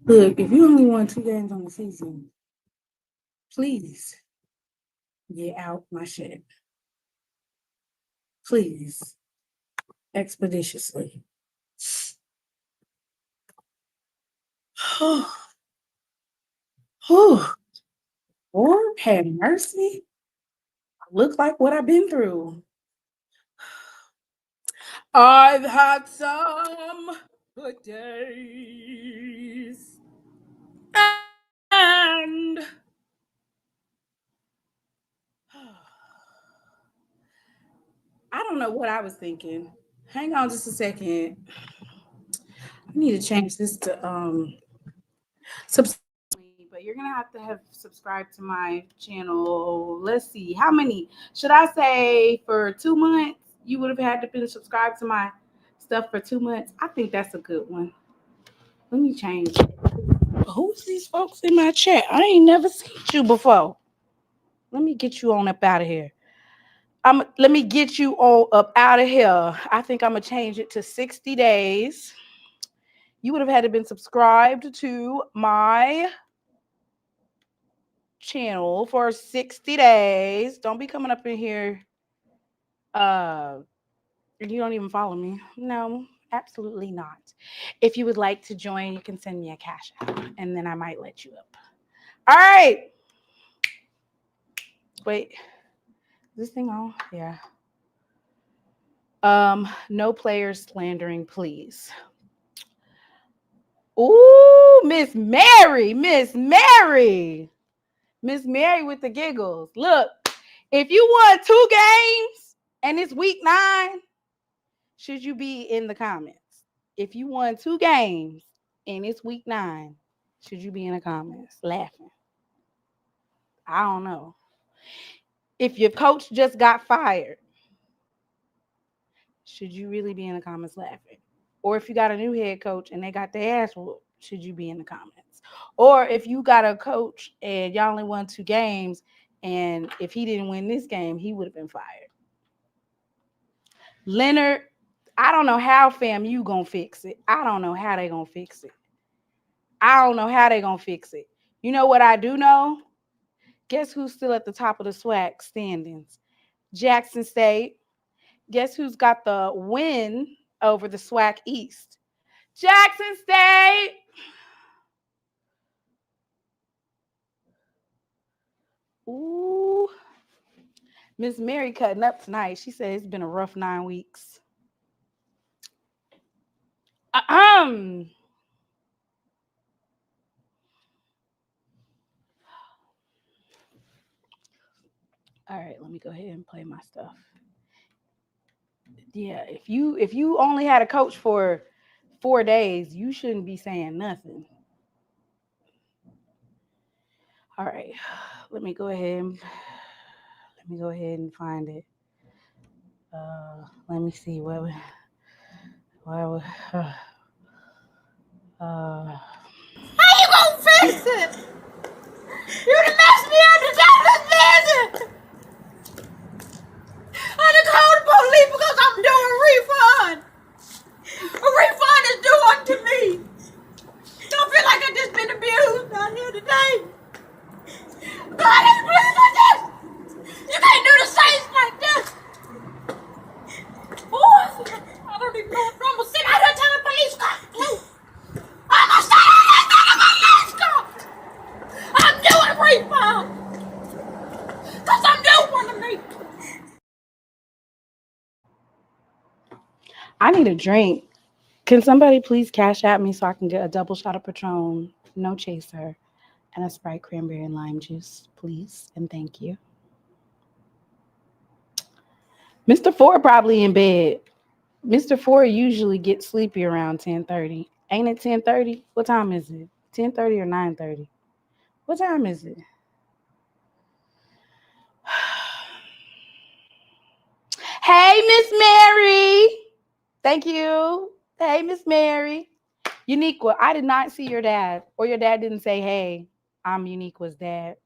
Look, if you only won 2 games on the season, please get out my shit. Please. Expeditiously. Lord have mercy. Look like what I've been through. I've had some good days. And I don't know what I was thinking. Hang on just a second. I need to change this to subscribe, but you're gonna have subscribed to my channel. Let's see, how many should I say for 2 months? You would have had to been subscribed to my stuff for 2 months. I think that's a good one. Let me change it. Who's these folks in my chat? I ain't never seen you before. Let me get you on up out of here. Let me get you all up out of here. I think I'm gonna change it to 60 days. You would have had to been subscribed to my channel for 60 days. Don't be coming up in here. You don't even follow me. No, absolutely not. If you would like to join, you can send me a cash app and then I might let you up. All right. Wait. Is this thing on? Yeah. No players slandering, please. Ooh, Miss Mary with the giggles. Look, if you won 2 games and it's week 9, should you be in the comments? If you won 2 games and it's week 9, should you be in the comments laughing? I don't know. If your coach just got fired, should you really be in the comments laughing? Or if you got a new head coach and they got their ass whooped, should you be in the comments? Or if you got a coach and y'all only won 2 games, and if he didn't win this game, he would have been fired. Leonard, I don't know how FAMU gonna fix it. I don't know how they gonna fix it. You know what I do know? Guess who's still at the top of the SWAC standings? Jackson State. Guess who's got the win over the SWAC East? Jackson State. Ooh. Miss Mary cutting up tonight. She said it's been a rough 9 weeks. All right, let me go ahead and play my stuff. Yeah, if you only had a coach for 4 days, you shouldn't be saying nothing. All right, let me go ahead and find it. Let me see how you gonna fix it? You done messed me up to tell this visit. I done called the police because I'm doing a refund. A refund is due unto me. Don't feel like I just been abused out here today. God ain't pleased like this. You can't do the Saints like this. Boy, I don't even know if I'm gonna sit out here till the police come. I'm gonna sit out here till the police come. I'm doing a refund. Because I'm doing one to me. I need a drink. Can somebody please cash at me so I can get a double shot of Patron, no chaser, and a Sprite cranberry and lime juice, please? And thank you. Mr. Ford probably in bed. Mr. Ford usually gets sleepy around 10:30. Ain't it 10:30? What time is it? 10:30 or 9:30? What time is it? Hey, Miss Mary. Thank you. Hey, Miss Mary. Uniqua, I did not see your dad, or your dad didn't say, hey, I'm Uniqua's dad.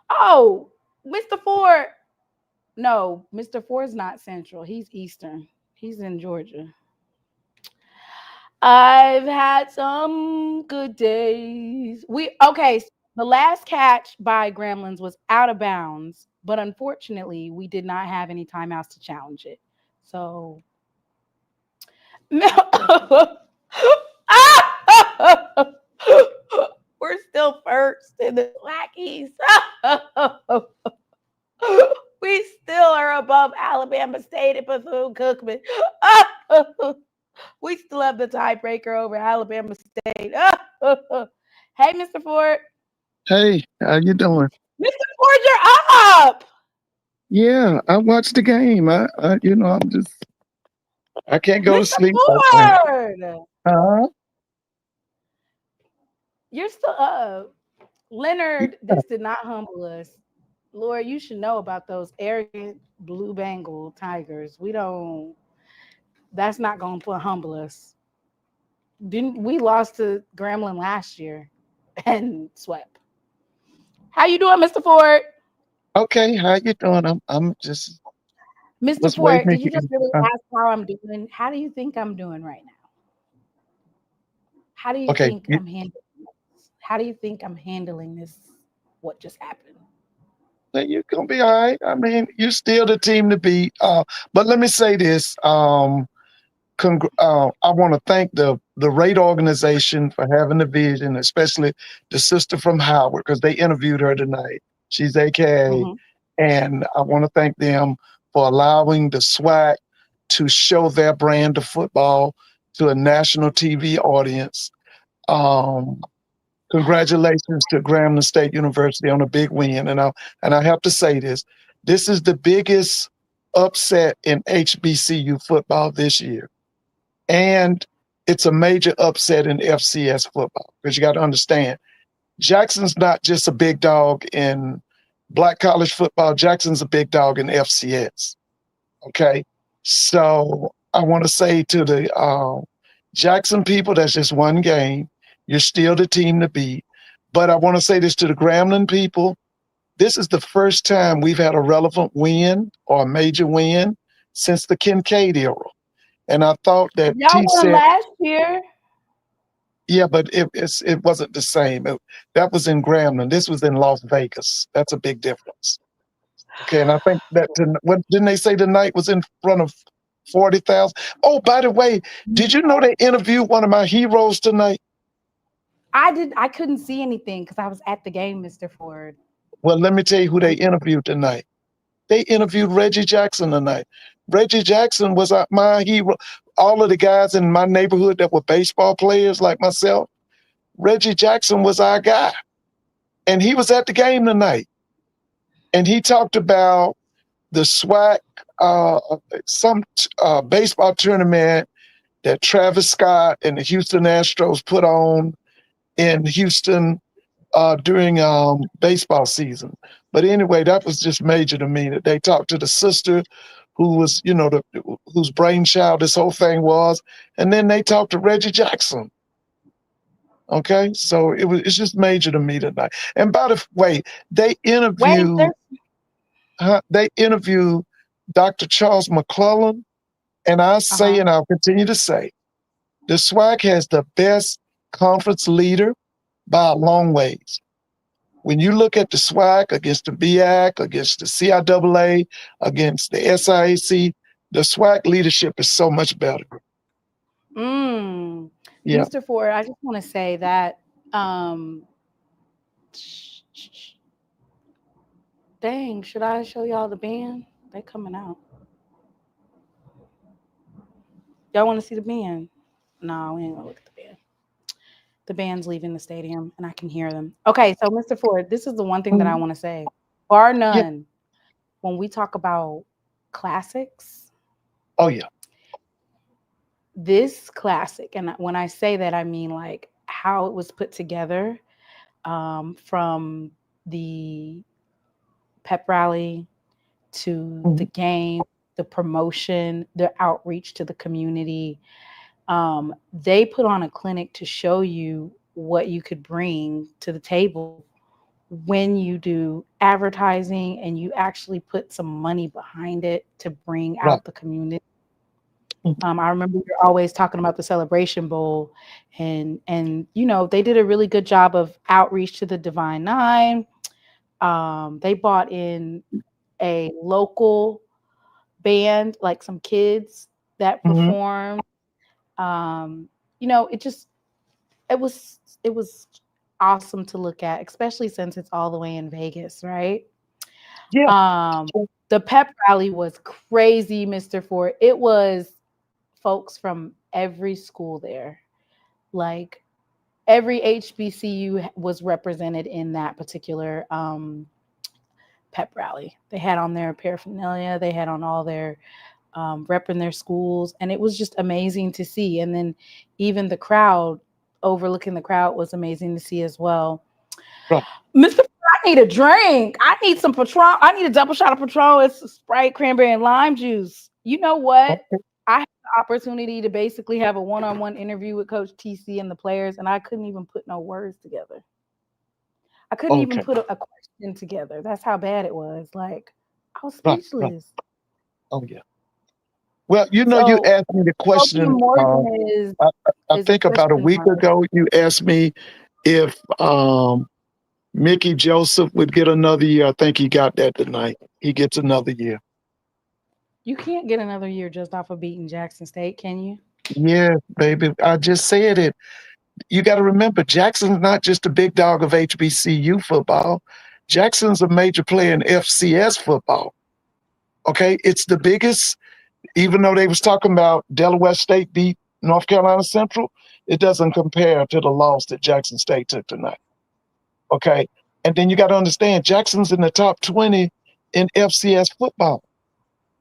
Oh, Mr. Ford. No, Mr. Ford's not Central. He's Eastern. He's in Georgia. I've had some good days. Okay, so the last catch by Gremlins was out of bounds, but unfortunately, we did not have any timeouts to challenge it. So we're still first in the Blackies. We still are above Alabama State and Bethune-Cookman. We still have the tiebreaker over Alabama State. Hey, Mr. Ford. Hey, how you doing? Mr. Ford, you're up. Yeah, I watched the game. I can't go to Mr. sleep right now. Ford, Huh? you're still up. Leonard, this did not humble us. Lord, you should know about those arrogant blue Bengal tigers. That's not going to humble us. Didn't we lost to Grambling last year and swept? How you doing, Mr. Ford? Okay, how you doing? I'm just Mr. was Ford, waiting did to you just hear. really ask how I'm doing? How do you think I'm doing right now? How do you Okay, think I'm handling this? How do you think I'm handling this? What just happened? you're gonna be all right. I mean, you're still the team to beat. But let me say this. I want to thank the rate organization for having the vision, especially the sister from Howard, because they interviewed her tonight. She's AKA, Mm-hmm. and I want to thank them for allowing the SWAC to show their brand of football to a national TV audience. Um, Congratulations to Grambling State University on a big win, and I have to say this: this is the biggest upset in HBCU football this year. And it's a major upset in FCS football because you got to understand Jackson's not just a big dog in black college football. Jackson's a big dog in FCS. Okay. So I want to say to the Jackson people, that's just one game. You're still the team to beat. But I want to say this to the Grambling people. This is the first time we've had a relevant win or a major win since the Kincaid era. And I thought that Y'all T won said, last year. yeah, but it wasn't the same. That was in Grambling. This was in Las Vegas. That's a big difference. Okay, and I think that what didn't they say the night was in front of 40,000? Oh, by the way, did you know they interviewed one of my heroes tonight? I couldn't see anything because I was at the game, Mr. Ford. Well, let me tell you who they interviewed tonight. They interviewed Reggie Jackson tonight. Reggie Jackson was my hero. All of the guys in my neighborhood that were baseball players like myself, Reggie Jackson was our guy. And he was at the game tonight. And he talked about the SWAC, uh, some baseball tournament that Travis Scott and the Houston Astros put on in Houston during baseball season. But anyway, that was just major to me that they talked to the sister who was, whose brainchild this whole thing was. And then they talked to Reggie Jackson. Okay, so it's just major to me tonight. And by the way, they Wait, interviewed there's they interviewed Dr. Charles McClellan, and I say, uh-huh. and I'll continue to say, the SWAC has the best conference leader by a long ways. When you look at the SWAC against the BIAC, against the CIAA, against the SIAC, the SWAC leadership is so much better. Mm. Yeah. Mr. Ford, I just want to say that um dang, should I show y'all the band? They coming out. Y'all want to see the band? No, we ain't gonna look at the band. The band's leaving the stadium and I can hear them. Okay, so Mr. Ford, this is the one thing that I Mhm. want to say. Bar Yeah. none, when we talk about classics, Oh, yeah. this classic, and when I say that, I mean like how it was put together, from the pep rally to the Mhm. game, the promotion, the outreach to the community. They put on a clinic to show you what you could bring to the table when you do advertising and you actually put some money behind it to bring Right. out the community. I remember you're always talking about the Celebration Bowl, and you know they did a really good job of outreach to the Divine Nine. They brought in a local band, like some kids that Mhm. performed. Um, you know, it was awesome to look at, especially since it's all the way in Vegas, right? Yeah. Um, the pep rally was crazy, Mr. Ford. It was folks from every school there. Like every HBCU was represented in that particular pep rally. They had on their paraphernalia, they had on all their repping their schools, and it was just amazing to see. And then even the crowd, overlooking the crowd, was amazing to see as well. Right. Mr. I need a drink. I need some Patron. I need a double shot of Patron. It's Sprite, cranberry, and lime juice. You know what? Okay. I had the opportunity to basically have a one-on-one interview with Coach TC and the players, and I couldn't even put no words together. I couldn't even Okay. put a question together. That's how bad it was. Like, I was Right. Right. speechless. Oh yeah. Well, you So asked me the Jacoby question. Morgan is I, I is a think about a Christian week heart. ago, you asked me if Mickey Joseph would get another year. I think he got that tonight. He gets another year. You can't get another year just off of beating Jackson State, can you? Yeah, baby. I just said it. You got to remember, Jackson's not just a big dog of HBCU football. Jackson's a major player in FCS football. Okay, it's the biggest. Even though they was talking about Delaware State beat North Carolina Central, it doesn't compare to the loss that Jackson State took tonight. Okay, and then you got to understand, Jackson's in the top 20 in FCS football.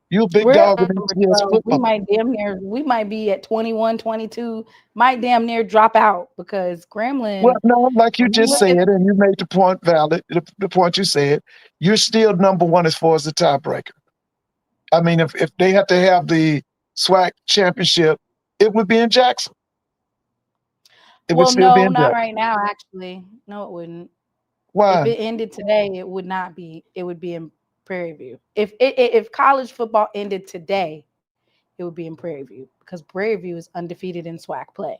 You a big We're dog in number FCS 12. football. We might be at 21, 22, might damn near drop out because Well, Gremlin, no, like you when you just look at said, and you made the point valid, the point you said, you're still number one as far as the tiebreaker. I mean, if they had to have the SWAC championship, it would be in Jackson. It would well, still be no, in not Jackson. right now, actually. No, it wouldn't. If Why? it ended today, it would not be. It would be in Prairie View. If college football ended today, it would be in Prairie View because Prairie View is undefeated in SWAC play.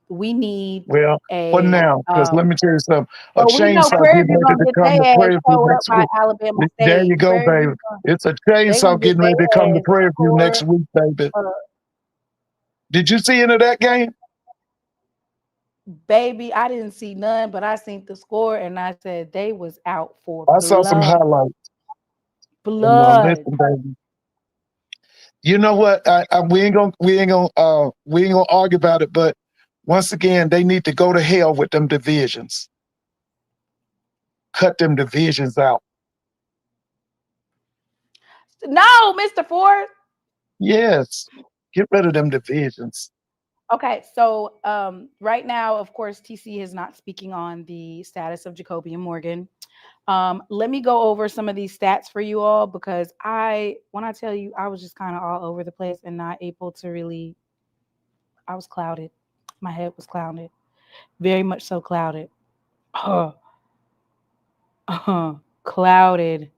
We need Well, for a now, because let me tell you something. A well, we know chainsaw Prairie getting View ready gonna to get come their to ass Prairie View towed up next by week. Alabama There you State. go, baby. It's a They chainsaw gonna get getting their ready to come to ass Prairie View next tore week, baby. up. Did you see any of that game? Baby, I didn't see none, but I seen the score and I said they was out for I saw some blood. highlights. And Blood. listen, baby. You know what? We ain't gonna argue about it. But once again, they need to go to hell with them divisions. Cut them divisions out. No, Mr. Ford. Yes, get rid of them divisions. Okay, so right now, of course, TC is not speaking on the status of Jacoby and Morgan. Let me go over some of these stats for you all because when I tell you, I was just kind of all over the place and not able to really. I was clouded. My head was clouded, very much so clouded. Clouded.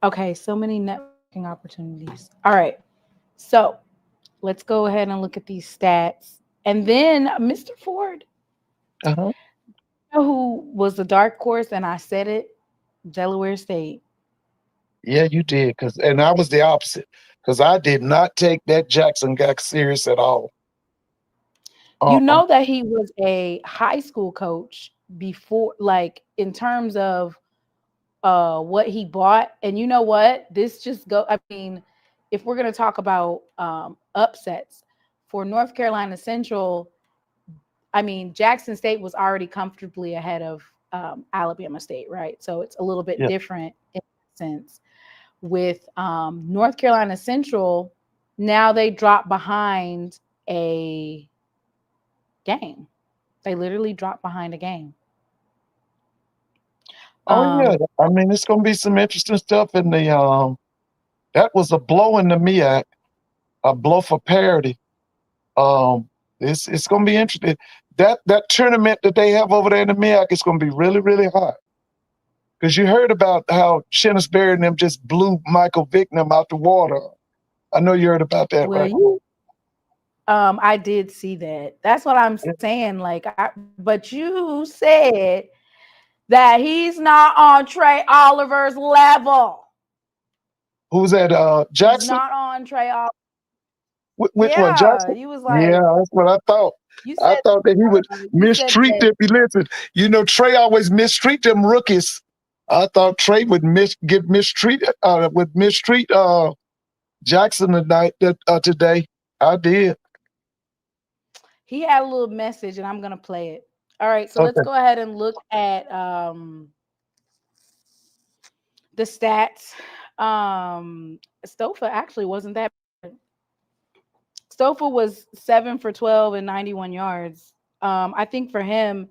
Okay, so many networking opportunities. All right, so let's go ahead and look at these stats, and then Mr. Ford, Uh-huh. you know who was the dark horse, and I said it, Delaware State. Yeah, you did. And I was the opposite. Because I did not take that Jackson guy serious at all. You Uh-uh. know that he was a high school coach before, like in terms of what he bought. And you know what? This just go. I mean, if we're gonna talk about upsets for North Carolina Central, I mean Jackson State was already comfortably ahead of Alabama State, right? So it's a little bit Yeah. different in that sense. With North Carolina Central, now they drop behind a game. They literally dropped behind a game. Oh yeah. Um, I mean, it's gonna be some interesting stuff in the that was a blow in the MEAC, a blow for parity. It's gonna be interesting. That tournament that they have over there in the MEAC is gonna be really, really hot. Because you heard about how Shennisberry and them just blew Michael Vick and them out the water. I know you heard about that, Well, right? I did see that. That's what I'm saying. Like, but you said that he's not on Trey Oliver's level. Who's that? Jackson? He's not on Trey Oliver. Which one, Jackson? He was like, yeah, that's what I thought. I thought that he would mistreat them. Listen, you know, Trey always mistreat them rookies. I thought Trey would mistreat Jackson today. I did. He had a little message, and I'm gonna play it. All right, so let's go ahead and look at the stats. Stouffer actually wasn't that bad. Stouffer was 7 for 12 and 91 yards. I think for him,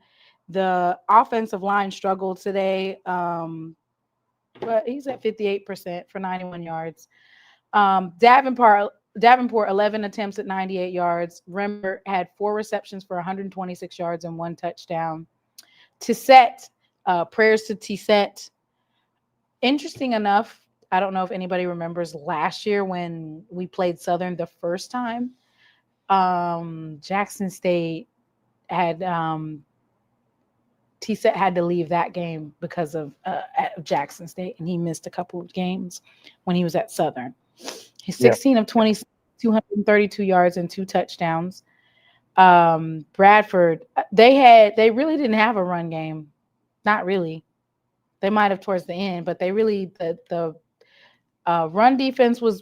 the offensive line struggled today. But he's at 58% for 91 yards. Davenport 11 attempts at 98 yards. Rembert had 4 receptions for 126 yards and 1 touchdown. Tissette, prayers to Tissette. Interesting enough, I don't know if anybody remembers last year when we played Southern the first time. Jackson State had Tissette had to leave that game because of Jackson State, and he missed a couple of games when he was at Southern. He's 16 of 20, 232 yards and 2 touchdowns. Bradford, they really didn't have a run game. Not really. They might have towards the end, but they really the run defense was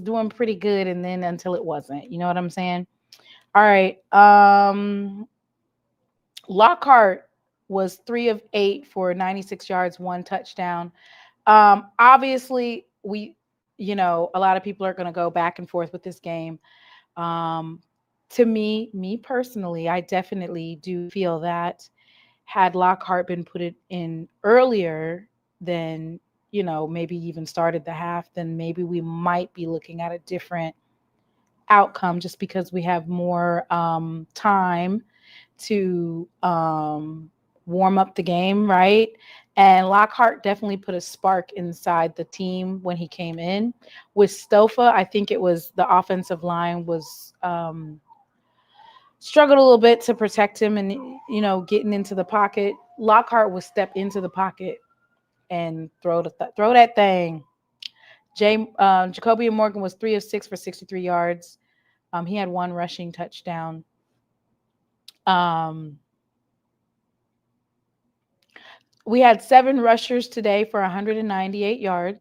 doing pretty good, and then until it wasn't. You know what I'm saying? All right. Lockhart was 3 of 8 for 96 yards, 1 touchdown. Obviously, a lot of people are going to go back and forth with this game. To me personally, I definitely do feel that had Lockhart been put it in earlier than, maybe even started the half, then maybe we might be looking at a different outcome just because we have more time to warm up the game, right? And Lockhart definitely put a spark inside the team when he came in. With Stouffer, I think it was the offensive line was struggled a little bit to protect him and, getting into the pocket. Lockhart would step into the pocket and throw that thing. Jacoby Morgan was 3 of 6 for 63 yards. He had 1 rushing touchdown. We had 7 rushers today for 198 yards.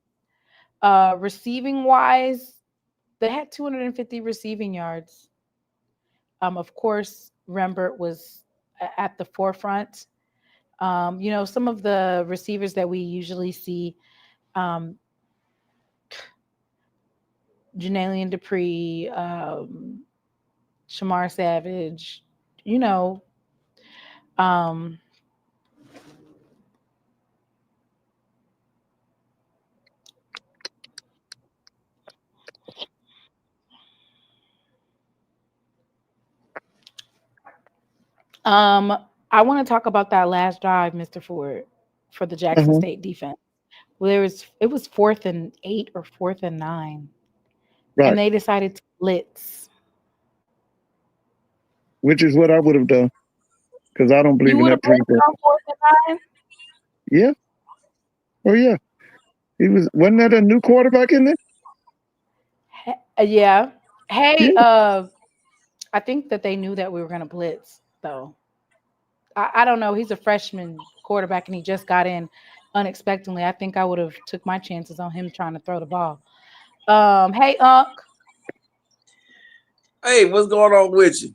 Receiving wise, they had 250 receiving yards. Of course, Rembert was at the forefront. Some of the receivers that we usually see, Janalian Dupree, Shamar Savage, I want to talk about that last drive, Mr. Ford, for the Jackson State defense. Well, it was 4th and 8 or 4th and 9. Right. And they decided to blitz. Which is what I would have done. Because I don't believe in that defense. 4th and 9? Yeah. Oh yeah. Wasn't that a new quarterback in there? Yeah. Hey, yeah. I think that they knew that we were going to blitz, though. I don't know. He's a freshman quarterback, and he just got in unexpectedly. I think I would have took my chances on him trying to throw the ball. Hey, Unc. Hey, what's going on with you?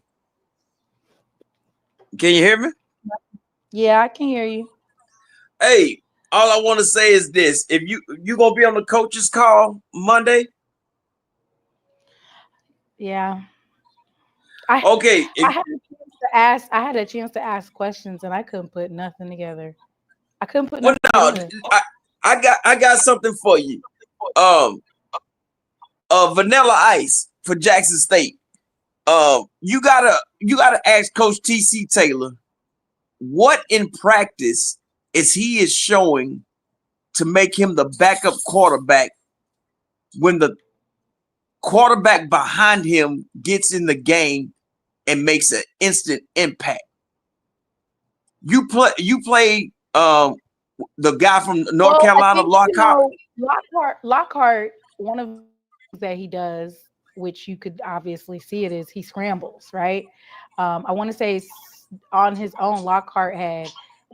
Can you hear me? Yeah, I can hear you. Hey, all I want to say is this: if you gonna be on the coach's call Monday? Yeah. Okay. I had a chance to ask questions, and I couldn't put nothing together. I couldn't put nothing together. I got something for you. Vanilla Ice for Jackson State. You gotta ask Coach TC Taylor what in practice is he is showing to make him the backup quarterback when the quarterback behind him gets in the game and makes an instant impact. You play the guy from North Carolina, Lockhart. Lockhart, one of the things that he does, which you could obviously see it, is he scrambles, right? I want to say on his own, Lockhart had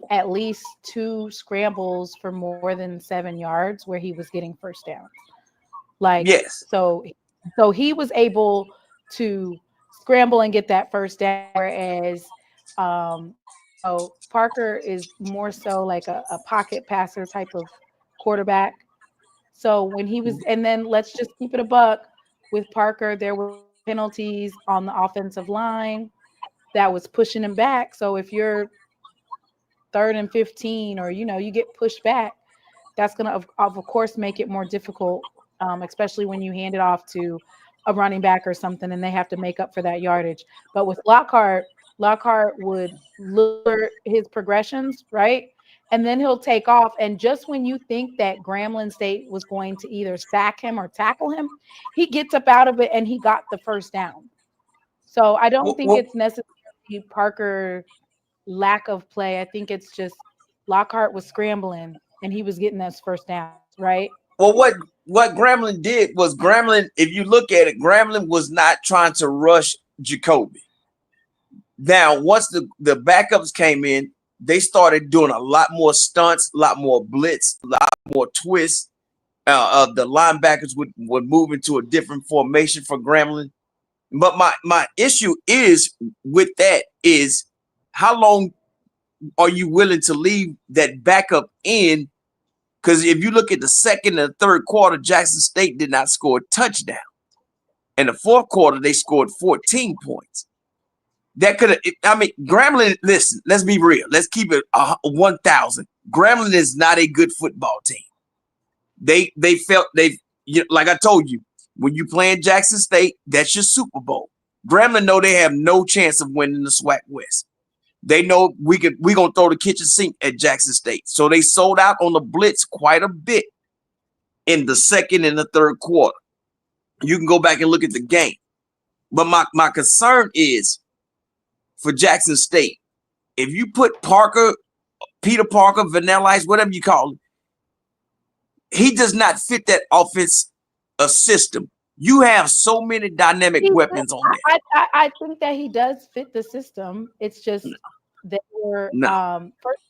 at least 2 scrambles for more than 7 yards where he was getting first downs. Like, yes. So he was able to scramble and get that first down, whereas Parker is more so like a pocket passer type of quarterback. So when he was, and then let's just keep it a buck with Parker, there were penalties on the offensive line that was pushing him back. So if you're 3rd and 15, or you get pushed back, that's going to of course make it more difficult, especially when you hand it off to a running back or something and they have to make up for that yardage. But with Lockhart would lure his progressions, right? And then he'll take off. And just when you think that Grambling State was going to either sack him or tackle him, he gets up out of it and he got the first down. So I don't think it's necessarily Parker lack of play. I think it's just Lockhart was scrambling and he was getting those first downs, right? Well, what Grambling did was if you look at it, Grambling was not trying to rush Jacoby. Now, once the backups came in, they started doing a lot more stunts, a lot more blitz, a lot more twists. The linebackers would move into a different formation for Grambling. But my issue is with that is how long are you willing to leave that backup in? Because if you look at the second and third quarter, Jackson State did not score a touchdown. In the fourth quarter, they scored 14 points. That could have, Grambling, listen, let's be real. Let's keep it 1,000. Grambling is not a good football team. They felt like I told you, when you play in Jackson State, that's your Super Bowl. Grambling know they have no chance of winning the SWAC West. They know we're gonna throw the kitchen sink at Jackson State. So they sold out on the blitz quite a bit in the second and the third quarter. You can go back and look at the game. But my concern is for Jackson State, if you put Peter Parker, Vanilla Ice, whatever you call him, he does not fit that offense system. You have so many dynamic weapons on there. I think that he does fit the system. It's just that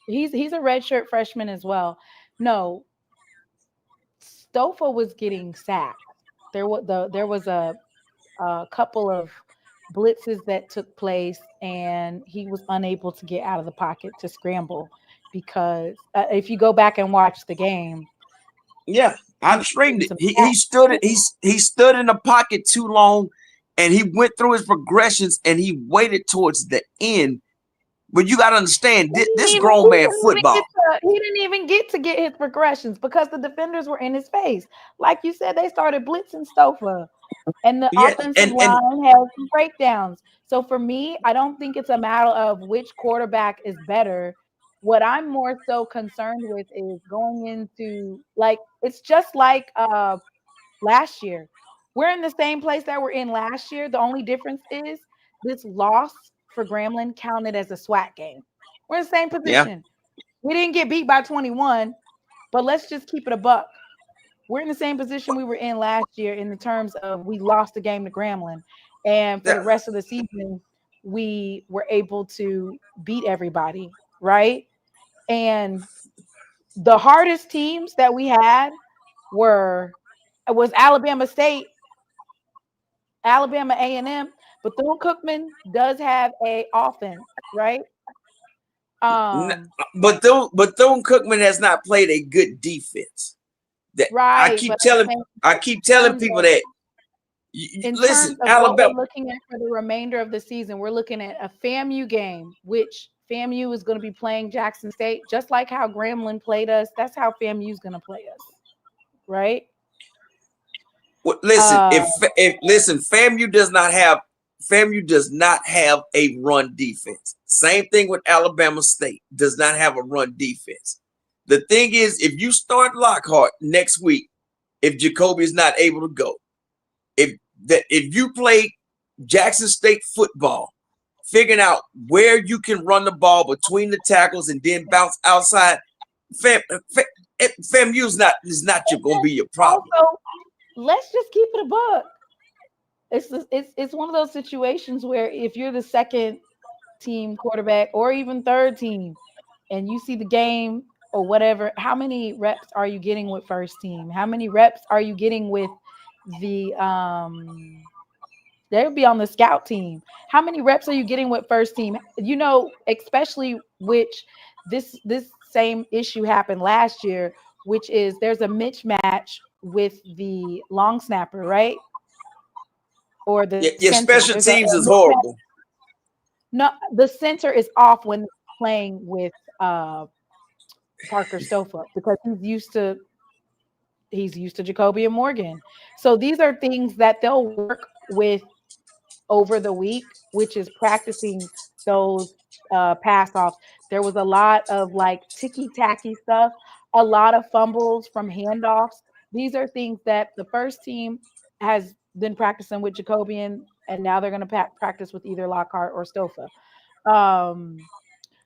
he's a redshirt freshman as well. No, Stofa was getting sacked. There was a couple of blitzes that took place, and he was unable to get out of the pocket to scramble because if you go back and watch the game, yeah, I streamed it. He stood in the pocket too long, and he went through his progressions and he waited towards the end. But you got to understand, this grown man football. He didn't even get to get his progressions because the defenders were in his face. Like you said, they started blitzing Stofa, and the offensive line had some breakdowns. So for me, I don't think it's a matter of which quarterback is better. What I'm more so concerned with is going into, like, it's just like last year. We're in the same place that we're in last year. The only difference is this loss for Grambling counted as a SWAC game. We're in the same position. Yeah. We didn't get beat by 21, but let's just keep it a buck. We're in the same position we were in last year in the terms of we lost the game to Grambling. And for the rest of the season, we were able to beat everybody, right? And the hardest teams that we had was Alabama State, Alabama A&M, but Bethune-Cookman does have a offense, right? But Bethune-Cookman has not played a good defense. Right. I keep telling people that. Listen, Alabama. We're looking at for the remainder of the season, we're looking at a FAMU game, which FAMU is going to be playing Jackson State, just like how Grambling played us. That's how FAMU is going to play us, right? Well, listen, FAMU does not have a run defense. Same thing with Alabama State, does not have a run defense. The thing is, if you start Lockhart next week, if Jacoby is not able to go, if you play Jackson State football, figuring out where you can run the ball between the tackles and then bounce outside, FAMU is not going to be your problem. Also, let's just keep it a buck. It's one of those situations where if you're the second team quarterback or even third team, and you see the game or whatever, how many reps are you getting with first team? How many reps are you getting with the they'll be on the scout team? How many reps are you getting with first team? You know, especially which this same issue happened last year, which is there's a mismatch with the long snapper, right? Or the your special teams is horrible. No, the center is off when playing with Parker Stofa because he's used to Jacoby and Morgan. So these are things that they'll work with over the week, which is practicing those pass offs. There was a lot of like ticky-tacky stuff, a lot of fumbles from handoffs. These are things that the first team has been practicing with Jacoby and now they're going to practice with either Lockhart or Stofa.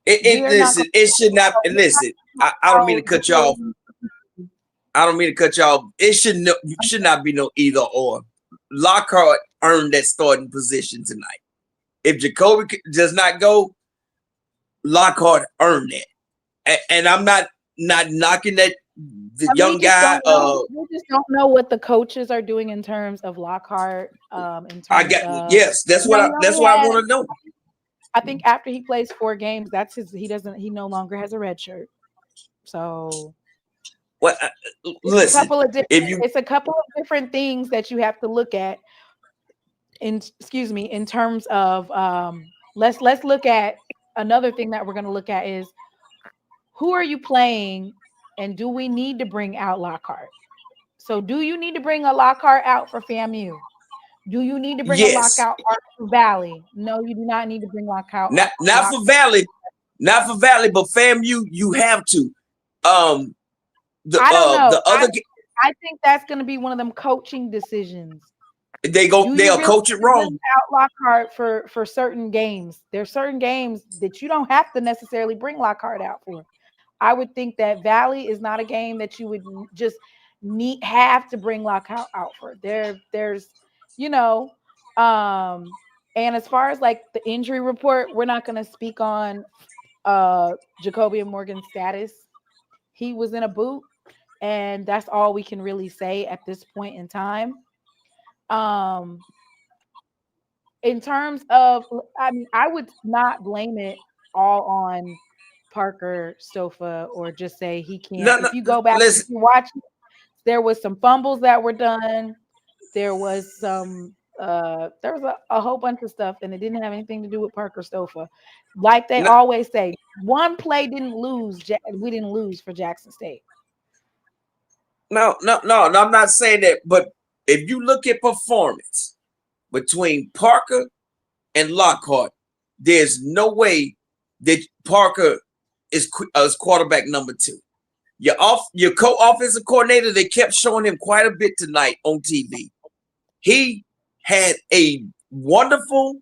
It should not. Listen, I don't mean to cut you off. I don't mean to cut you off. It should not be no either or. Lockhart earned that starting position tonight. If Jacoby does not go, Lockhart earned that. And I'm not knocking that the young guy. We just don't know what the coaches are doing in terms of Lockhart. That's what I want to know. I think after he plays 4 games, he no longer has a red shirt. So listen, it's a couple of different things that you have to look at in terms of let's look at another thing that we're going to look at is who are you playing and do we need to bring out Lockhart? So do you need to bring a Lockhart out for FAMU? Do you need to bring a Lockout for Valley? No, you do not need to bring Lockout. Not for Valley, but FAMU, you have to. I don't know. I think that's going to be one of them coaching decisions. They'll coach it wrong. Out Lockhart for certain games. There's certain games that you don't have to necessarily bring Lockhart out for. I would think that Valley is not a game that you would just have to bring Lockout out for. There's and as far as like the injury report, we're not going to speak on Jacoby and Morgan's status. He was in a boot, and that's all we can really say at this point in time. In terms of, I would not blame it all on Parker Stofa or just say he can't. If you go back and watch, there was some fumbles that were done. There was some a whole bunch of stuff, and it didn't have anything to do with Parker Stofa. Like they always say, one play didn't lose. We didn't lose for Jackson State. No, I'm not saying that. But if you look at performance between Parker and Lockhart, there's no way that Parker is quarterback number 2. Your co-offensive coordinator, they kept showing him quite a bit tonight on TV. He had a wonderful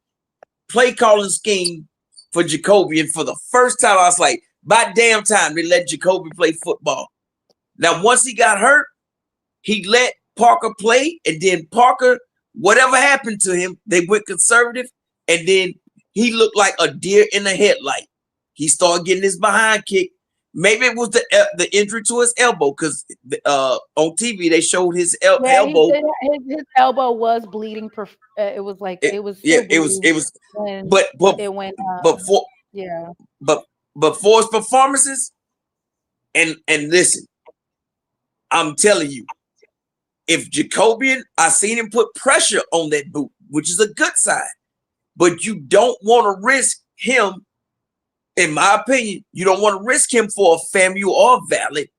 play calling scheme for Jacoby, and for the first time, I was like, "By damn time they let Jacoby play football." Now, once he got hurt, he let Parker play, and then Parker, whatever happened to him, they went conservative, and then he looked like a deer in the headlight. He started getting his behind kicked. Maybe it was the injury to his elbow because on TV they showed his elbow. His elbow was bleeding. It was like it was. Yeah, it was. But it went. But for his performances, and listen, I'm telling you, if Jacobian, I seen him put pressure on that boot, which is a good sign. But you don't want to risk him. In my opinion, you don't want to risk him for a FAMU or Valley.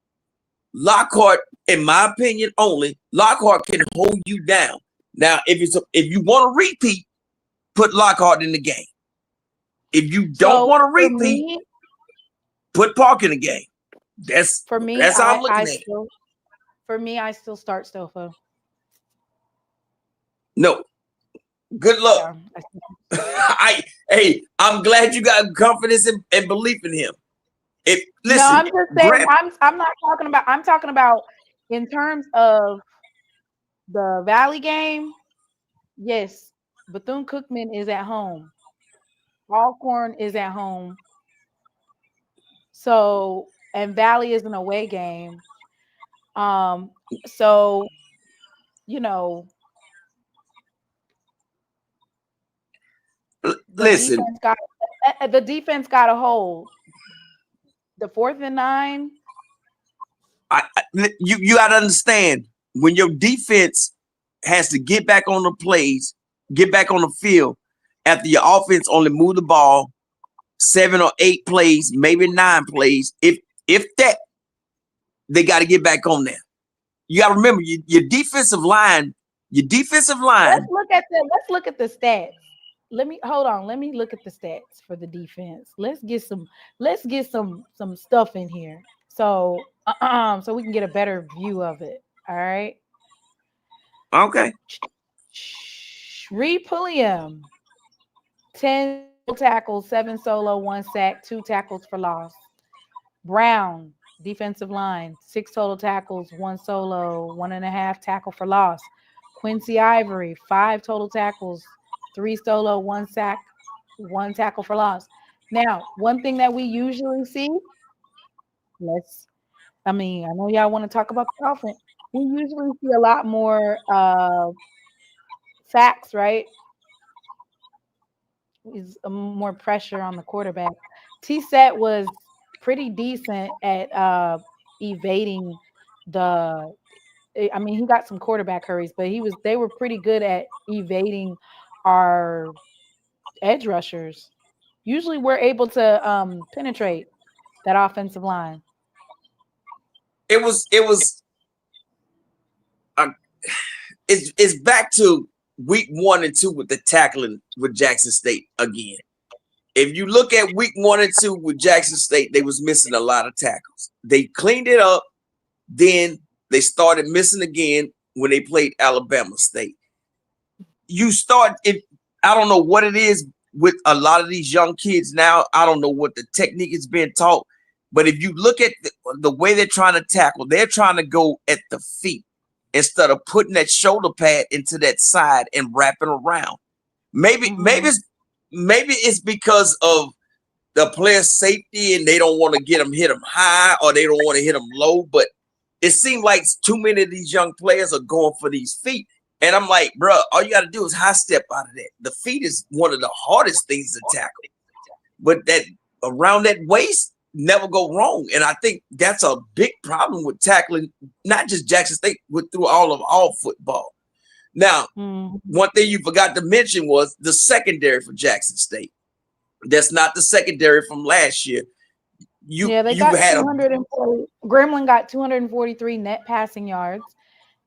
Lockhart, in my opinion only, Lockhart can hold you down. Now, if you want to repeat, put Lockhart in the game. If you don't want to repeat, put Park in the game. That's For me, that's how I'm looking at it. I still start Stofa. No, good luck. Yeah, I'm glad you got confidence and belief in him. Listen, no, I'm just saying. I'm not talking about. I'm talking about in terms of the Valley game. Yes, Bethune-Cookman is at home. Alcorn is at home. So, and Valley is an away game. So, you know, listen. The defense got a hold. The 4th and 9. You got to understand, when your defense has to get back on the plays, get back on the field after your offense only move the ball 7 or 8 plays, maybe 9 plays. If that, they got to get back on there. You got to remember your defensive line. Your defensive line. Let's look at the stats. Let me look at the stats for the defense. Let's get some stuff in here. So so we can get a better view of it. All right. Okay. Reed Pulliam, 10 tackles, 7 solo, 1 sack, 2 tackles for loss. Brown, defensive line, 6 total tackles, 1 solo, 1.5 tackle for loss. Quincy Ivory, 5 total tackles, 3 solo, 1 sack, 1 tackle for loss. Now, one thing that we usually see, I know y'all want to talk about the offense. We usually see a lot more sacks, right? Is more pressure on the quarterback. T-Set was pretty decent at evading he got some quarterback hurries, but they were pretty good at evading our edge rushers. Usually we're able to penetrate that offensive line. It's back to week 1 and 2 with the tackling with Jackson State again. If you look at week 1 and 2 with Jackson State, they was missing a lot of tackles. They cleaned it up. Then they started missing again when they played Alabama State. I don't know what it is with a lot of these young kids now. I don't know what the technique is being taught. But if you look at the way they're trying to tackle, they're trying to go at the feet instead of putting that shoulder pad into that side and wrapping around. Maybe it's because of the player's safety and they don't want to hit them high or they don't want to hit them low. But it seems like too many of these young players are going for these feet. And I'm like, bro, all you got to do is high step out of that. The feet is one of the hardest things to tackle. But that around that waist, never go wrong. And I think that's a big problem with tackling, not just Jackson State, but through all football. Now, one thing you forgot to mention was the secondary for Jackson State. That's not the secondary from last year. They got 240. Grambling got 243 net passing yards.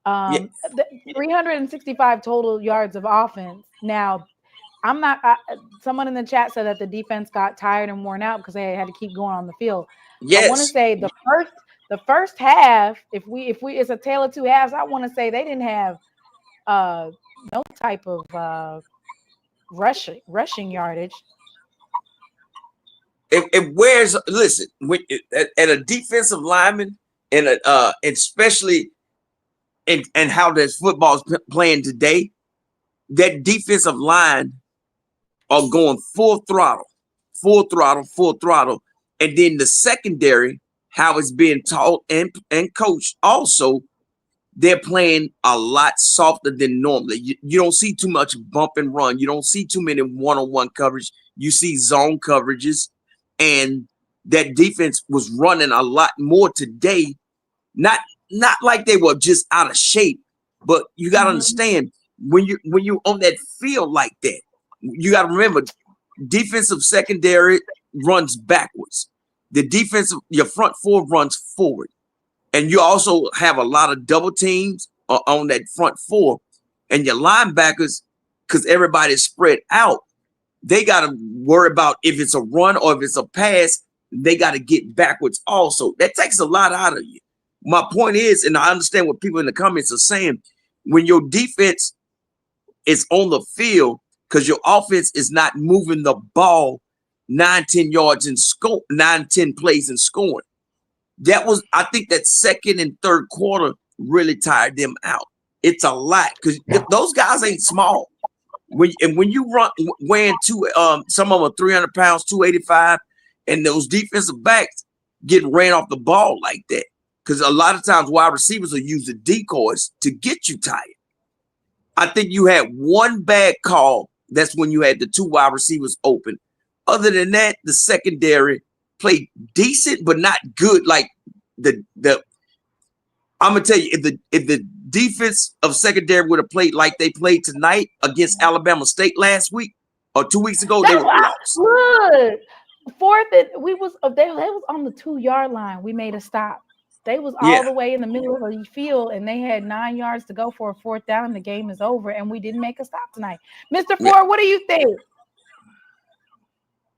365 total yards of offense. Now, someone in the chat said that the defense got tired and worn out because they had to keep going on the field. Yes. I want to say the first half, if it's a tale of two halves, I want to say they didn't have no type of rushing yardage. Listen, at a defensive lineman and especially and how this football is playing today, that defensive line are going full throttle. And then the secondary, how it's being taught and coached also, they're playing a lot softer than normally. You don't see too much bump and run. You don't see too many one-on-one coverage. You see zone coverages. And that defense was running a lot more today. Not like they were just out of shape, but you got to understand, when you on that field like that, you got to remember, defensive secondary runs backwards. Your front four runs forward. And you also have a lot of double teams on that front four. And your linebackers, because everybody's spread out, they got to worry about if it's a run or if it's a pass. they got to get backwards also. That takes a lot out of you. My point is, and I understand what people in the comments are saying, when your defense is on the field because your offense is not moving the ball 9-10 yards and 9-10 plays and scoring. That was, I think that second and third quarter really tired them out. It's a lot because those guys ain't small. When you run weighing some of them are 300 pounds, 285, and those defensive backs get ran off the ball like that. Because a lot of times wide receivers will use the decoys to get you tired. I think you had one bad call. That's when you had the two wide receivers open. Other than that, the secondary played decent, but not good. Like the I'm gonna tell you, if the defense of secondary would have played like they played tonight against Alabama State last week or 2 weeks ago, they would have lost. Good. Fourth, they was on the 2-yard line. We made a stop. They was all the way in the middle of the field, and they had 9 yards to go for a 4th down, and the game is over, and we didn't make a stop tonight. Mr. Ford, what do you think?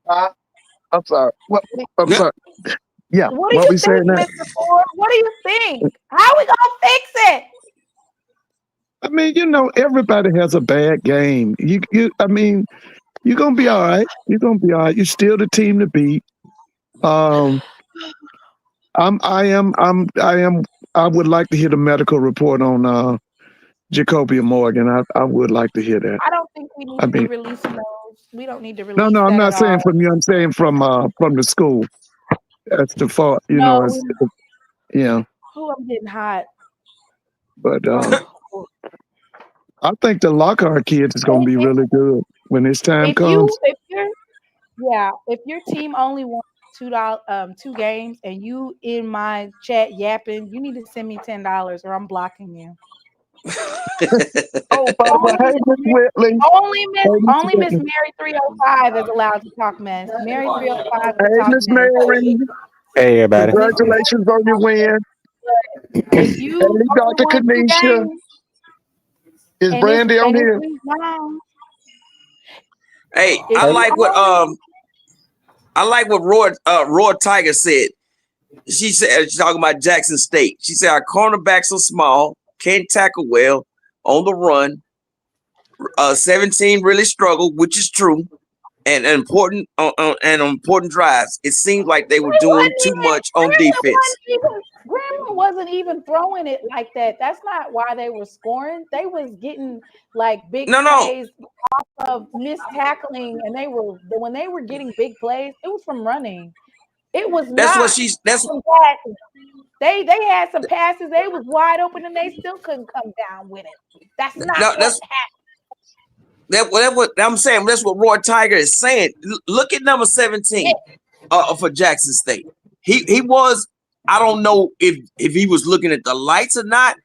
I'm sorry. What? I'm sorry. Yeah. What do you think, Mr. Ford? What do you think? How we gonna fix it? I mean, everybody has a bad game. I mean, you're gonna be all right. You're gonna be all right. You're still the team to beat. I would like to hear the medical report on Jacoby Morgan. I would like to hear that. I don't think we need to be releasing those. We don't need to release. No, I'm not saying all. from you. I'm saying from the school. That's the fault. Yeah. Oh, I'm getting hot. But I think the Lockhart kids is gonna be really good when this time comes. If your team only won 2 games and you in my chat yapping, you need to send me $10 or I'm blocking you. Only Miss Mary 305 is allowed to talk mess. Mary 305. Hey, Miss Mary. Hey, everybody. Congratulations on your win. If you Dr. Kanisha. Is Brandy on here? Hey, I like what Roy Tiger said. She said, she's talking about Jackson State. She said our cornerbacks are small, can't tackle well on the run. 17 really struggled, which is true, and important drives. It seemed like they were doing too much on defense. Grambling wasn't even throwing it like that. That's not why they were scoring. They was getting like big plays off of missed tackling, and when they were getting big plays, it was from running. It was they had some passes. They was wide open, and they still couldn't come down with it. That's not what happened. That's what I'm saying. That's what Roy Tiger is saying. Look at number 17 for Jackson State. He was. I don't know if he was looking at the lights or not,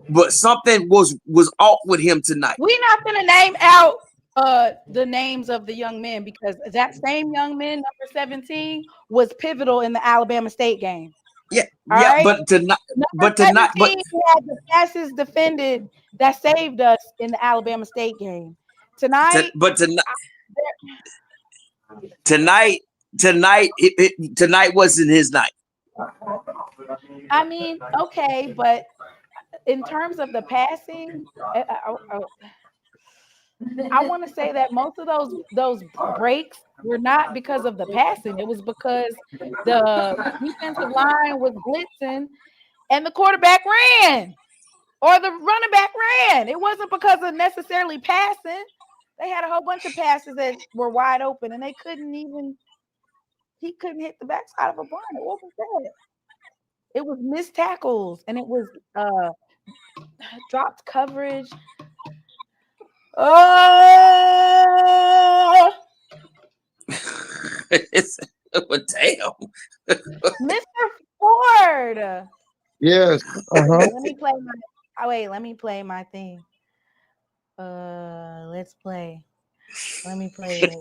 but something was off with him tonight. We're not going to name out the names of the young men because that same young man, number 17, was pivotal in the Alabama State game. Yeah, right? but tonight, he had the passes defended that saved us in the Alabama State game. Tonight wasn't his night. I mean, okay, but in terms of the passing, I want to say that most of those breaks were not because of the passing. It was because the defensive line was blitzing and the quarterback ran or the running back ran. It wasn't because of necessarily passing. They had a whole bunch of passes that were wide open and he couldn't hit the backside of a barn. It wasn't that. It was missed tackles and it was dropped coverage. Oh, damn. Mr. Ford. Yes. Let me play my thing. Let's play. Let me play it.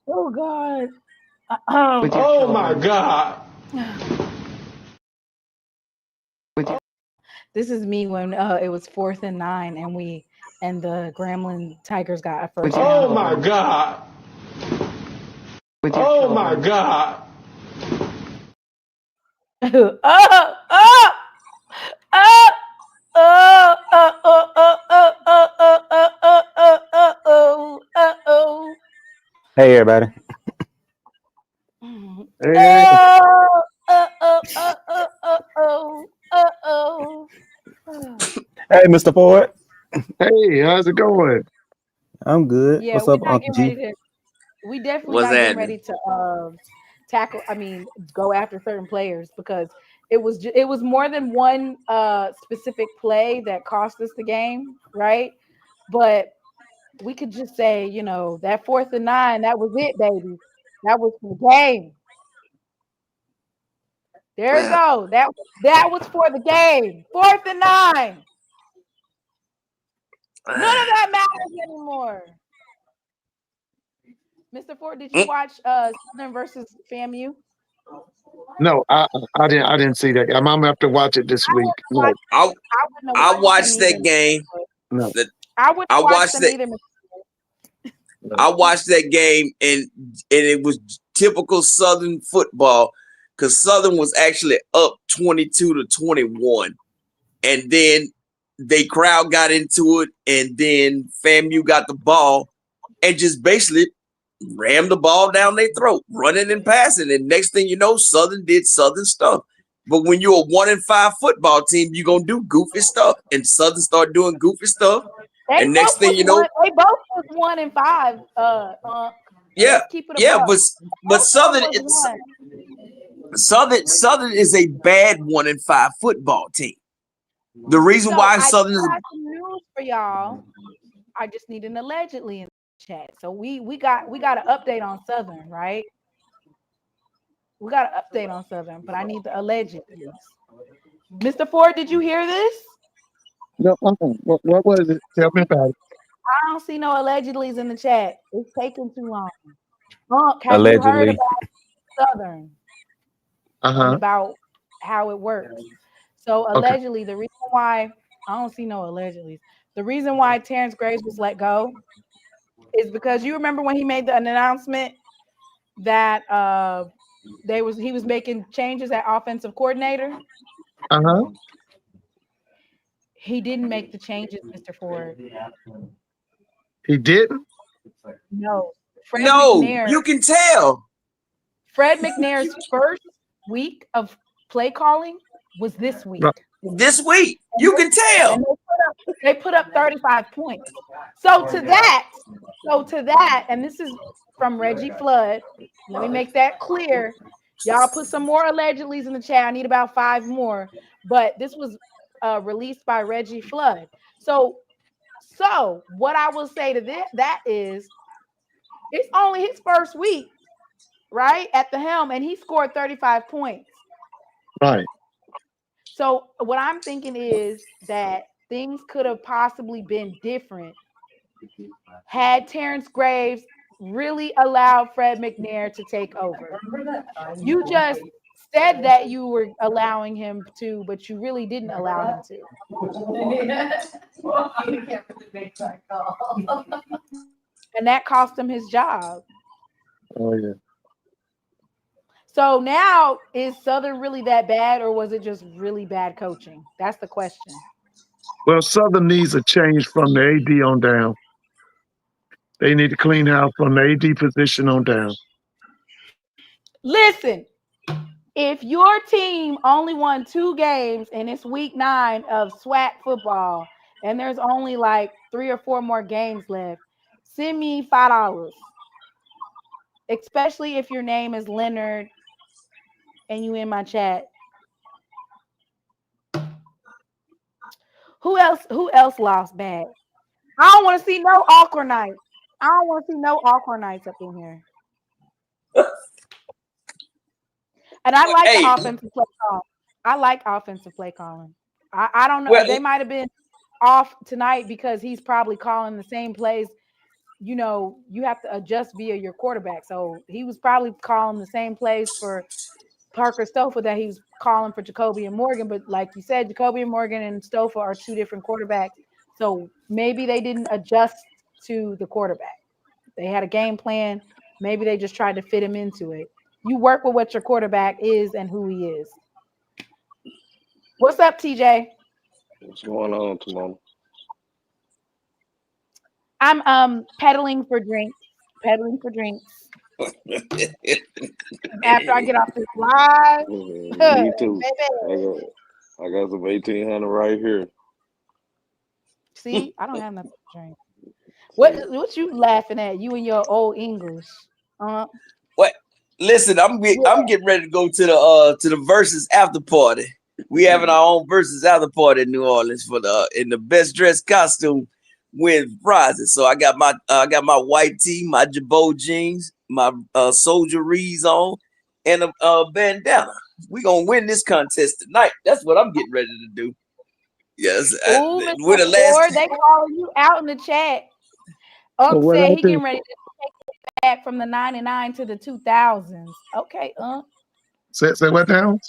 Oh God. Oh my God. This is me when it was 4th and 9 and the Grambling Tigers got a first down. Oh my God. Oh my God. Hey, everybody. Hey, Hey, Mr. Ford. hey, how's it going? I'm good. Yeah, What's we're up, not Uncle getting G? ready to. We definitely What's not getting happening? ready to tackle. I mean, go after certain players because it was more than one specific play that cost us the game, right? But we could just say, that 4th and 9, that was it, baby. That was the game. There you go. That was for the game. 4th and 9. None of that matters anymore. Mr. Ford, did you watch Southern versus FAMU? No, I didn't see that. I'm gonna have to watch it this week. No, I wouldn't have I watched watched them that either. game. no. I wouldn't I have watched watched them that. either. I watched that game and it was typical Southern football because Southern was actually up 22-21, and then they crowd got into it, and then FAMU got the ball and just basically rammed the ball down their throat, running and passing. And next thing you know, Southern did Southern stuff. But when you're a 1-5 football team, you're gonna do goofy stuff, and Southern start doing goofy stuff. And next thing you know, They both was 1 and 5. yeah, Let's keep it yeah, above. but Southern, Was one. Southern is a bad 1-5 football team. The reason why Southern is got some news for y'all. I just need an allegedly in the chat. So we got an update on Southern, right? We got an update on Southern, but I need the allegedly. Mr. Ford, did you hear this? No, what was it? Tell me about it. I don't see no allegedlys in the chat. It's taking too long. Have Allegedly. you heard about Southern? Uh-huh. About how it works. So allegedly, the reason why I don't see no allegedly, the reason why Terrence Graves was let go is because you remember when he made an announcement that he was making changes at offensive coordinator. Uh-huh. He didn't make the changes, Mr. Ford. He didn't? No. McNair, you can tell. Fred McNair's first week of play calling was this week. Right. This week, you can tell. And they put up 35 points. So to that, and this is from Reggie Flood. Let me make that clear. Y'all put some more allegedlys in the chat. I need about 5 more. But this was released by Reggie Flood. So what I will say to that is it's only his first week, right, at the helm, and he scored 35 points. Right. So what I'm thinking is that things could have possibly been different had Terrence Graves really allowed Fred McNair to take over. You just said that you were allowing him to, but you really didn't allow him to. And that cost him his job. Oh, yeah. So now, is Southern really that bad, or was it just really bad coaching? That's the question. Well, Southern needs a change from the AD on down. They need to clean house from the AD position on down. Listen, if your team only won 2 games and it's week 9 of SWAC football, and there's only like 3 or 4 more games left, send me $5. Especially if your name is Leonard and you in my chat. Who else lost bad? I don't want to see no awkward nights. I don't want to see no awkward nights up in here. And I like the offensive play call. I like offensive play calling. I don't know. They might have been off tonight because he's probably calling the same plays. You know, you have to adjust via your quarterback. So he was probably calling the same plays for Parker Stouffer that he was calling for Jacoby and Morgan. But like you said, Jacoby and Morgan and Stouffer are 2 different quarterbacks. So maybe they didn't adjust to the quarterback. They had a game plan, Maybe they just tried to fit him into it. You work with what your quarterback is and who he is. What's up, TJ? What's going on, Timon? I'm peddling for drinks. Peddling for drinks. After I get off this live, Me too. baby. I got some 1800 right here. See, I don't have nothing to drink. What you laughing at? You and your old English. What? Listen, I'm getting ready to go to the Versus after party. We having our own Versus after party in New Orleans for in the best dressed costume with prizes. So I got my white tee, my Jabot jeans, my soldier rees on, and a bandana. We gonna win this contest tonight. That's what I'm getting ready to do. Yes, Ooh, we're the Mr. last. Ford, they calling you out in the chat. So what Said I he think- getting ready to take it back from the 99 to the 2000s. Okay, Say what now?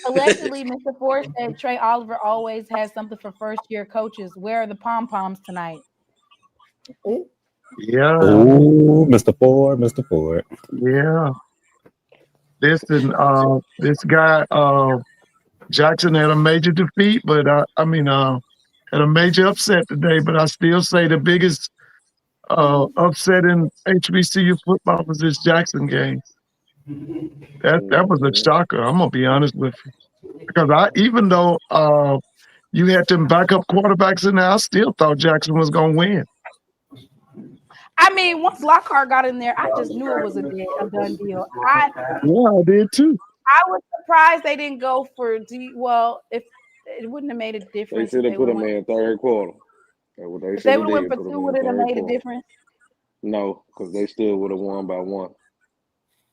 Allegedly, Mr. Ford said Trey Oliver always has something for first-year coaches. Where are the pom-poms tonight? Yeah, Oh, Mr. Ford, Mr. Ford. yeah. This guy Jackson had a major defeat, but had a major upset today. But I still say the biggest upset in HBCU football was this Jackson game. That was a shocker. I'm gonna be honest with you, because even though you had them backup quarterbacks in there, I still thought Jackson was gonna win. I mean, once Lockhart got in there, I just knew it was a done deal. I did too. I was surprised they didn't go for well, if it wouldn't have made a They difference. should have put him in third quarter. If they would have went for two, would it have made a difference? No, because they still would have won by one.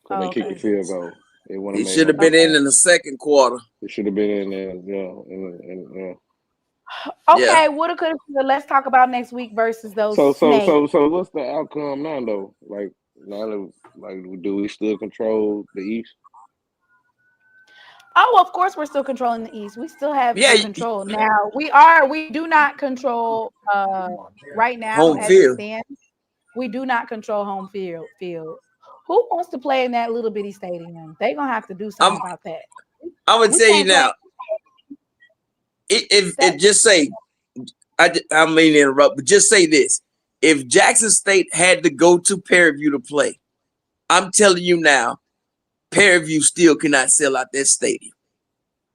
Because they kicked the field goal. It should have been in the second quarter. It should have been in there, yeah. Okay, woulda, coulda, shoulda. Let's talk about next week versus those. So snakes. what's the outcome now though? Do we still control the East? Oh, of course we're still controlling the East. We still have control. Now we do not control right now home as field. it stands. We do not control home field. Who wants to play in that little bitty stadium? They're gonna have to do something about that. I'm gonna tell you now. If just say, I mean to interrupt, but just say this: if Jackson State had to go to Prairie View to play, I'm telling you now, Prairie View still cannot sell out that stadium.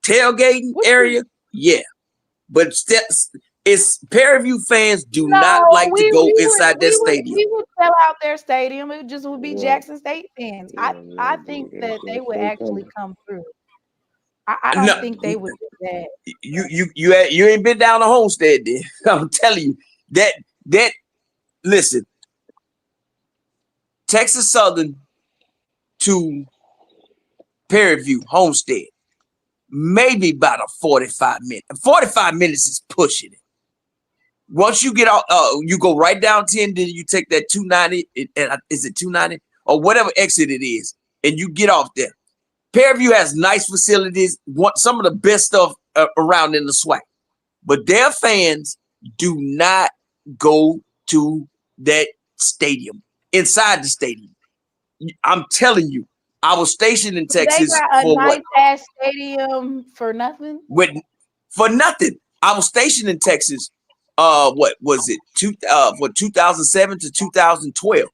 Tailgating area, yeah, but it's Prairie View fans do not like to go inside that stadium. We would sell out their stadium. It just would be Jackson State fans. I think that they would actually come through. I don't think they would do that. You ain't been down to Homestead then. I'm telling you that listen, Texas Southern to Prairie View, Homestead, maybe about a 45 minutes. 45 minutes is pushing it. Once you get out, you go right down 10, then you take that 290, is it 290 or whatever exit it is, and you get off there. Prairie View has nice facilities, some of the best stuff around in the SWAC, but their fans do not go to that stadium, inside the stadium. I'm telling you, I was stationed in Texas they got a nice ass stadium for nothing. For nothing. I was stationed in Texas. What was it? 2007 to 2012,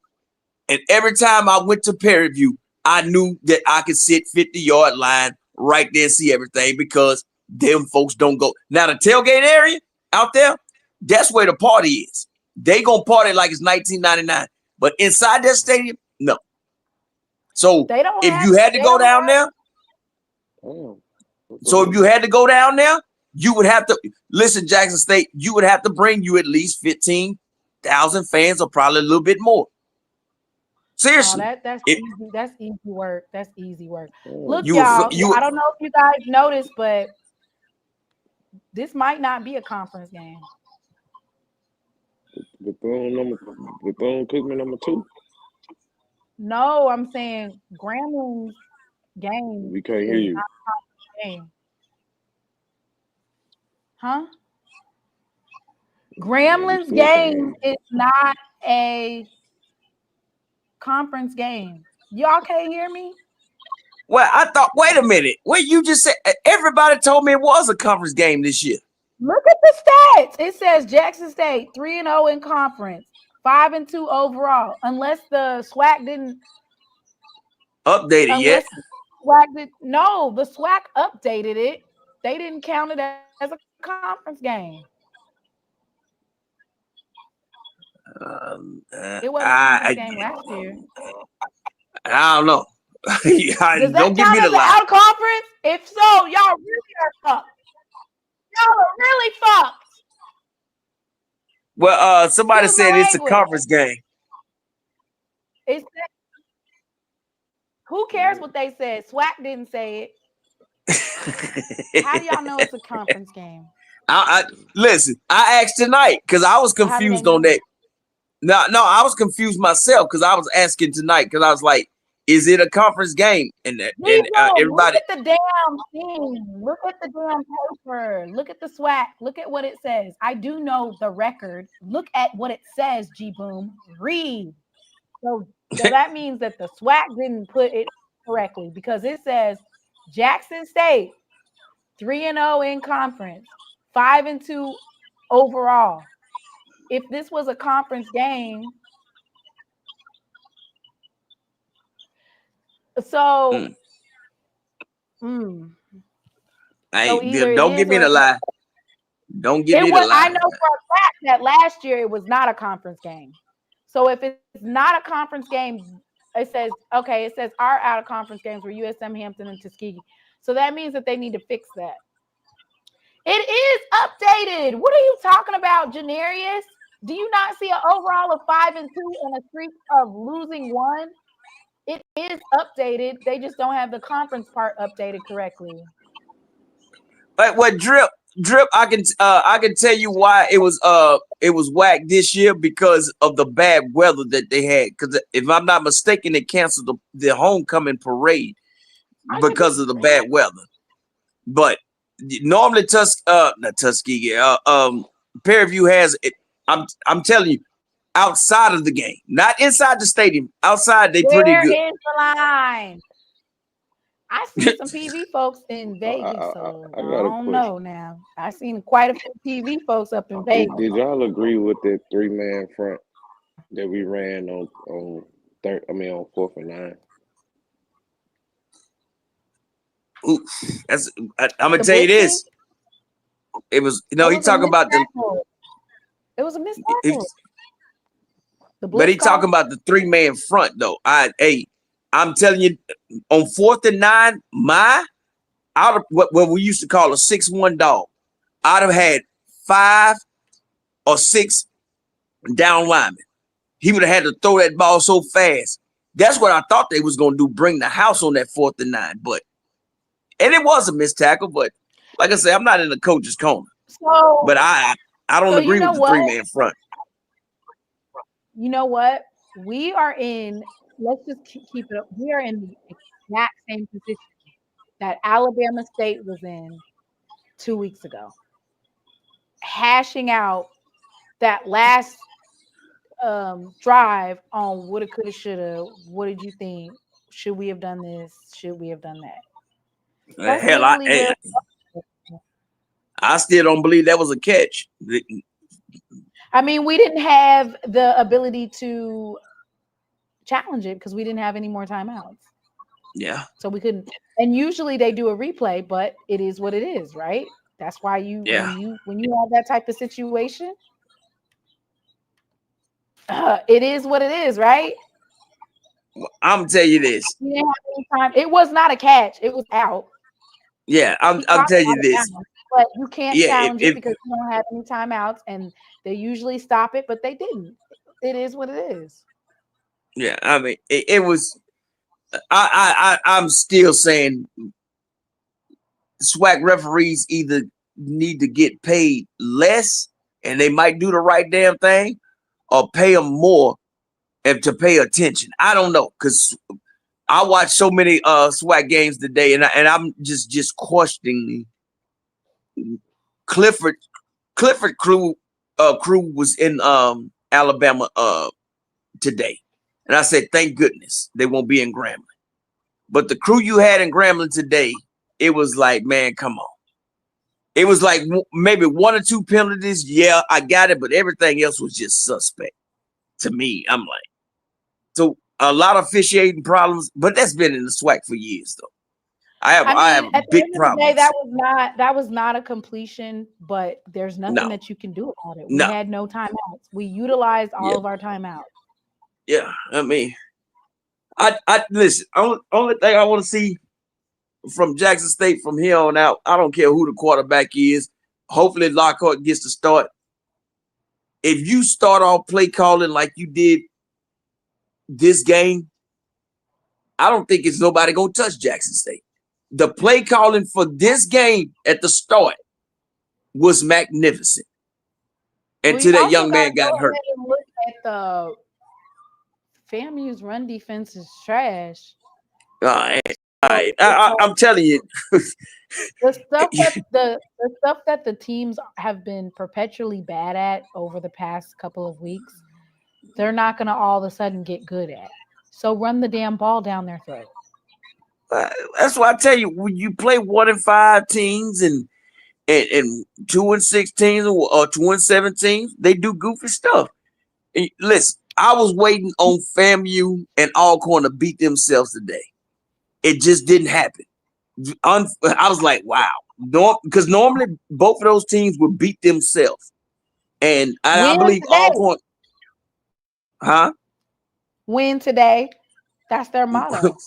and every time I went to Prairie View, I knew that I could sit 50-yard line right there and see everything because them folks don't go. Now the tailgate area out there, that's where the party is. They gonna party like it's 1999, but inside that stadium, no. So if you had to go down there, you would have to listen, Jackson State. You would have to bring you at least 15,000 fans, or probably a little bit more. Seriously, that's easy. That's easy work. That's easy work. Look, y'all. I don't know if you guys noticed, but this might not be a conference game. Bethune-Cookman number 2. No, I'm saying Grambling's game. We can't hear you. Game. Huh? Grambling's game is not a conference game. Y'all can't hear me? Well, I thought, wait a minute. What you just said, everybody told me it was a conference game this year. Look at the stats. It says Jackson State 3-0 in conference, 5-2 overall. Unless the SWAC didn't Updated yet. unless the SWAC did, no, the SWAC updated it. They didn't count it as a conference game. It wasn't a conference game last year. I don't know. Does that Don't give count me the as an lie. out conference? If so, y'all really are fucked. Y'all are really fucked. Well, somebody Excuse said my it's a language. conference game. Who cares what they said? SWAC didn't say it. How do y'all know it's a conference game? Listen, I asked tonight because I was How do they confused know? on that. No, I was confused myself because I was asking tonight because I was like, is it a conference game? And everybody. Look at the damn thing. Look at the damn paper. Look at the SWAC. Look at what it says. I do know the record. Look at what it says, G-Boom. Read. So that means that the SWAC didn't put it correctly because it says Jackson State 3-0 in conference, 5-2 overall. If this was a conference game, so don't give me the lie. Don't give me the lie. I know for a fact that last year it was not a conference game. So if it's not a conference game, it says our out of conference games were USM, Hampton, and Tuskegee. So that means that they need to fix that. It is updated. What are you talking about, Janarius? Do you not see an overall of 5-2 and a streak of losing 1? It is updated. They just don't have the conference part updated correctly. But what drip? I can tell you why it was whack this year because of the bad weather that they had. Because if I'm not mistaken, they canceled the homecoming parade because of the bad weather. But normally Tuskegee, Fairview has it. I'm telling you, outside of the game, not inside the stadium. Outside, they pretty good. Where is the line? I see some PV folks in Vegas, so I don't know now. I seen quite a few PV folks up in Vegas. Did y'all agree with that 3-man front that we ran on 4th and 9? Ooh, I'm gonna tell you this. It was he talking about it was a missed tackle. But he talking about the 3-man front though. I'm telling you, on 4th and 9, out of what we used to call a 6-1 dog, I'd have had 5 or 6 down linemen. He would have had to throw that ball so fast. That's what I thought they was gonna do, bring the house on that 4th and 9. And it was a missed tackle, but like I said, I'm not in the coach's corner. But I don't agree with the 3-man front. You know what? We are in, let's just keep it up. We are in the exact same position that Alabama State was in 2 weeks ago. Hashing out that last drive on woulda, coulda, shoulda. What did you think? Should we have done this? Should we have done that? Hell, I still don't believe that was a catch. I mean, we didn't have the ability to challenge it because we didn't have any more timeouts. Yeah. So we couldn't. And usually they do a replay, but it is what it is, right? That's why when you have that type of situation, it is what it is, right? I'm telling you this. You didn't have any time. It was not a catch. It was out. Yeah, I'm telling you this. But you can't challenge it because you don't have any timeouts, and they usually stop it, but they didn't. It is what it is. Yeah, I mean, it was. I'm still saying SWAC referees either need to get paid less, and they might do the right damn thing, or pay them more and to pay attention. I don't know, because I watched so many SWAC games today, and I'm just questioning. Clifford crew was in Alabama today. And I said, thank goodness they won't be in Grambling. But the crew you had in Grambling today, it was like, man, come on. It was like maybe 1 or 2 penalties. Yeah, I got it, but everything else was just suspect to me. I'm like, so a lot of officiating problems, but that's been in the SWAC for years, though. I have at big the end of problems. the day, that was not a completion, but there's nothing that you can do about it. We had no timeouts. We utilized all of our timeouts. Yeah, I mean, I listen. Only thing I want to see from Jackson State from here on out, I don't care who the quarterback is. Hopefully Lockhart gets to start. If you start off play calling like you did this game, I don't think it's nobody gonna touch Jackson State. The play calling for this game at the start was magnificent until that young man got hurt. Look at the FAMU's run defense is trash. All right. I'm telling you, the stuff that the teams have been perpetually bad at over the past couple of weeks, they're not going to all of a sudden get good at. So run the damn ball down their throat. That's why I tell you, when you play 1 and 5 teams and 2 and 6 teams or 2 and 7 teams, they do goofy stuff. And listen, I was waiting on FAMU and Alcorn to beat themselves today. It just didn't happen. I was like, wow. Because normally both of those teams would beat themselves. And I believe Alcorn. Huh? Win today. That's their motto.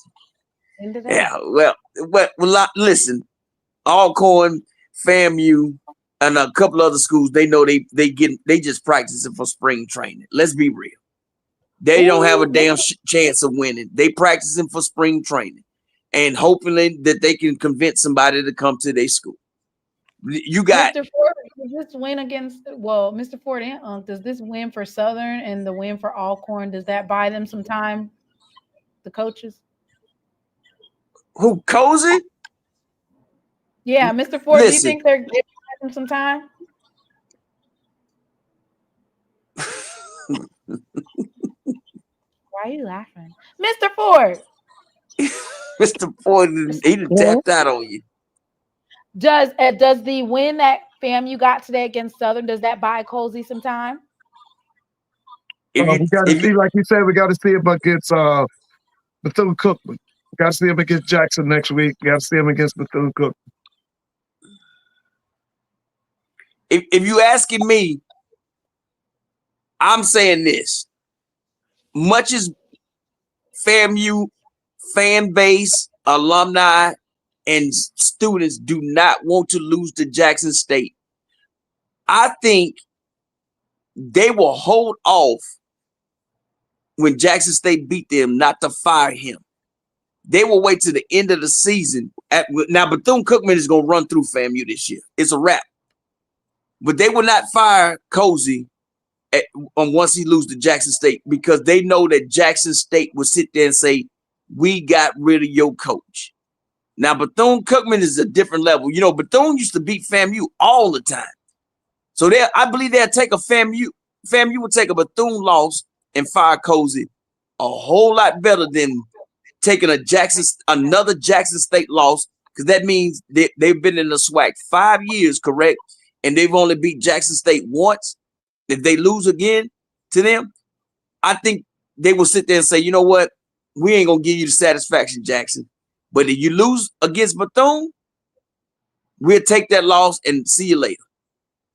Yeah, well, listen, Alcorn, FAMU, and a couple other schools, they know they just practicing for spring training. Let's be real. They don't have a damn chance of winning. They practicing for spring training and hopefully that they can convince somebody to come to their school. You got Mr. Ford, does this win against Mr. Ford and does this win for Southern and the win for Alcorn, does that buy them some time? The coaches? Who, Cozy? Yeah, Mr. Ford, do you think they're giving them some time? Why are you laughing? Mr. Ford. Mr. Ford, he done tapped out on you. Does the win that FAMU got today against Southern, does that buy Cozy some time? We got to see, like you said, we got to see him against Bethune-Cookman. We got to see him against Jackson next week. We got to see him against Bethune-Cookman. If you asking me, I'm saying this. Much as FAMU fan base, alumni, and students do not want to lose to Jackson State, I think they will hold off when Jackson State beat them not to fire him. They will wait to the end of the season. Now, Bethune-Cookman is going to run through FAMU this year. It's a wrap. But they will not fire Cozy once he loses to Jackson State because they know that Jackson State will sit there and say, we got rid of your coach. Now, Bethune-Cookman is a different level. You know, Bethune used to beat FAMU all the time. So I believe they'll take a FAMU will take a Bethune loss and fire Cozy a whole lot better than taking another Jackson State loss, because that means they've been in the SWAC 5 years, correct? And they've only beat Jackson State once. If they lose again to them, I think they will sit there and say, you know what? We ain't going to give you the satisfaction, Jackson. But if you lose against Bethune, we'll take that loss and see you later.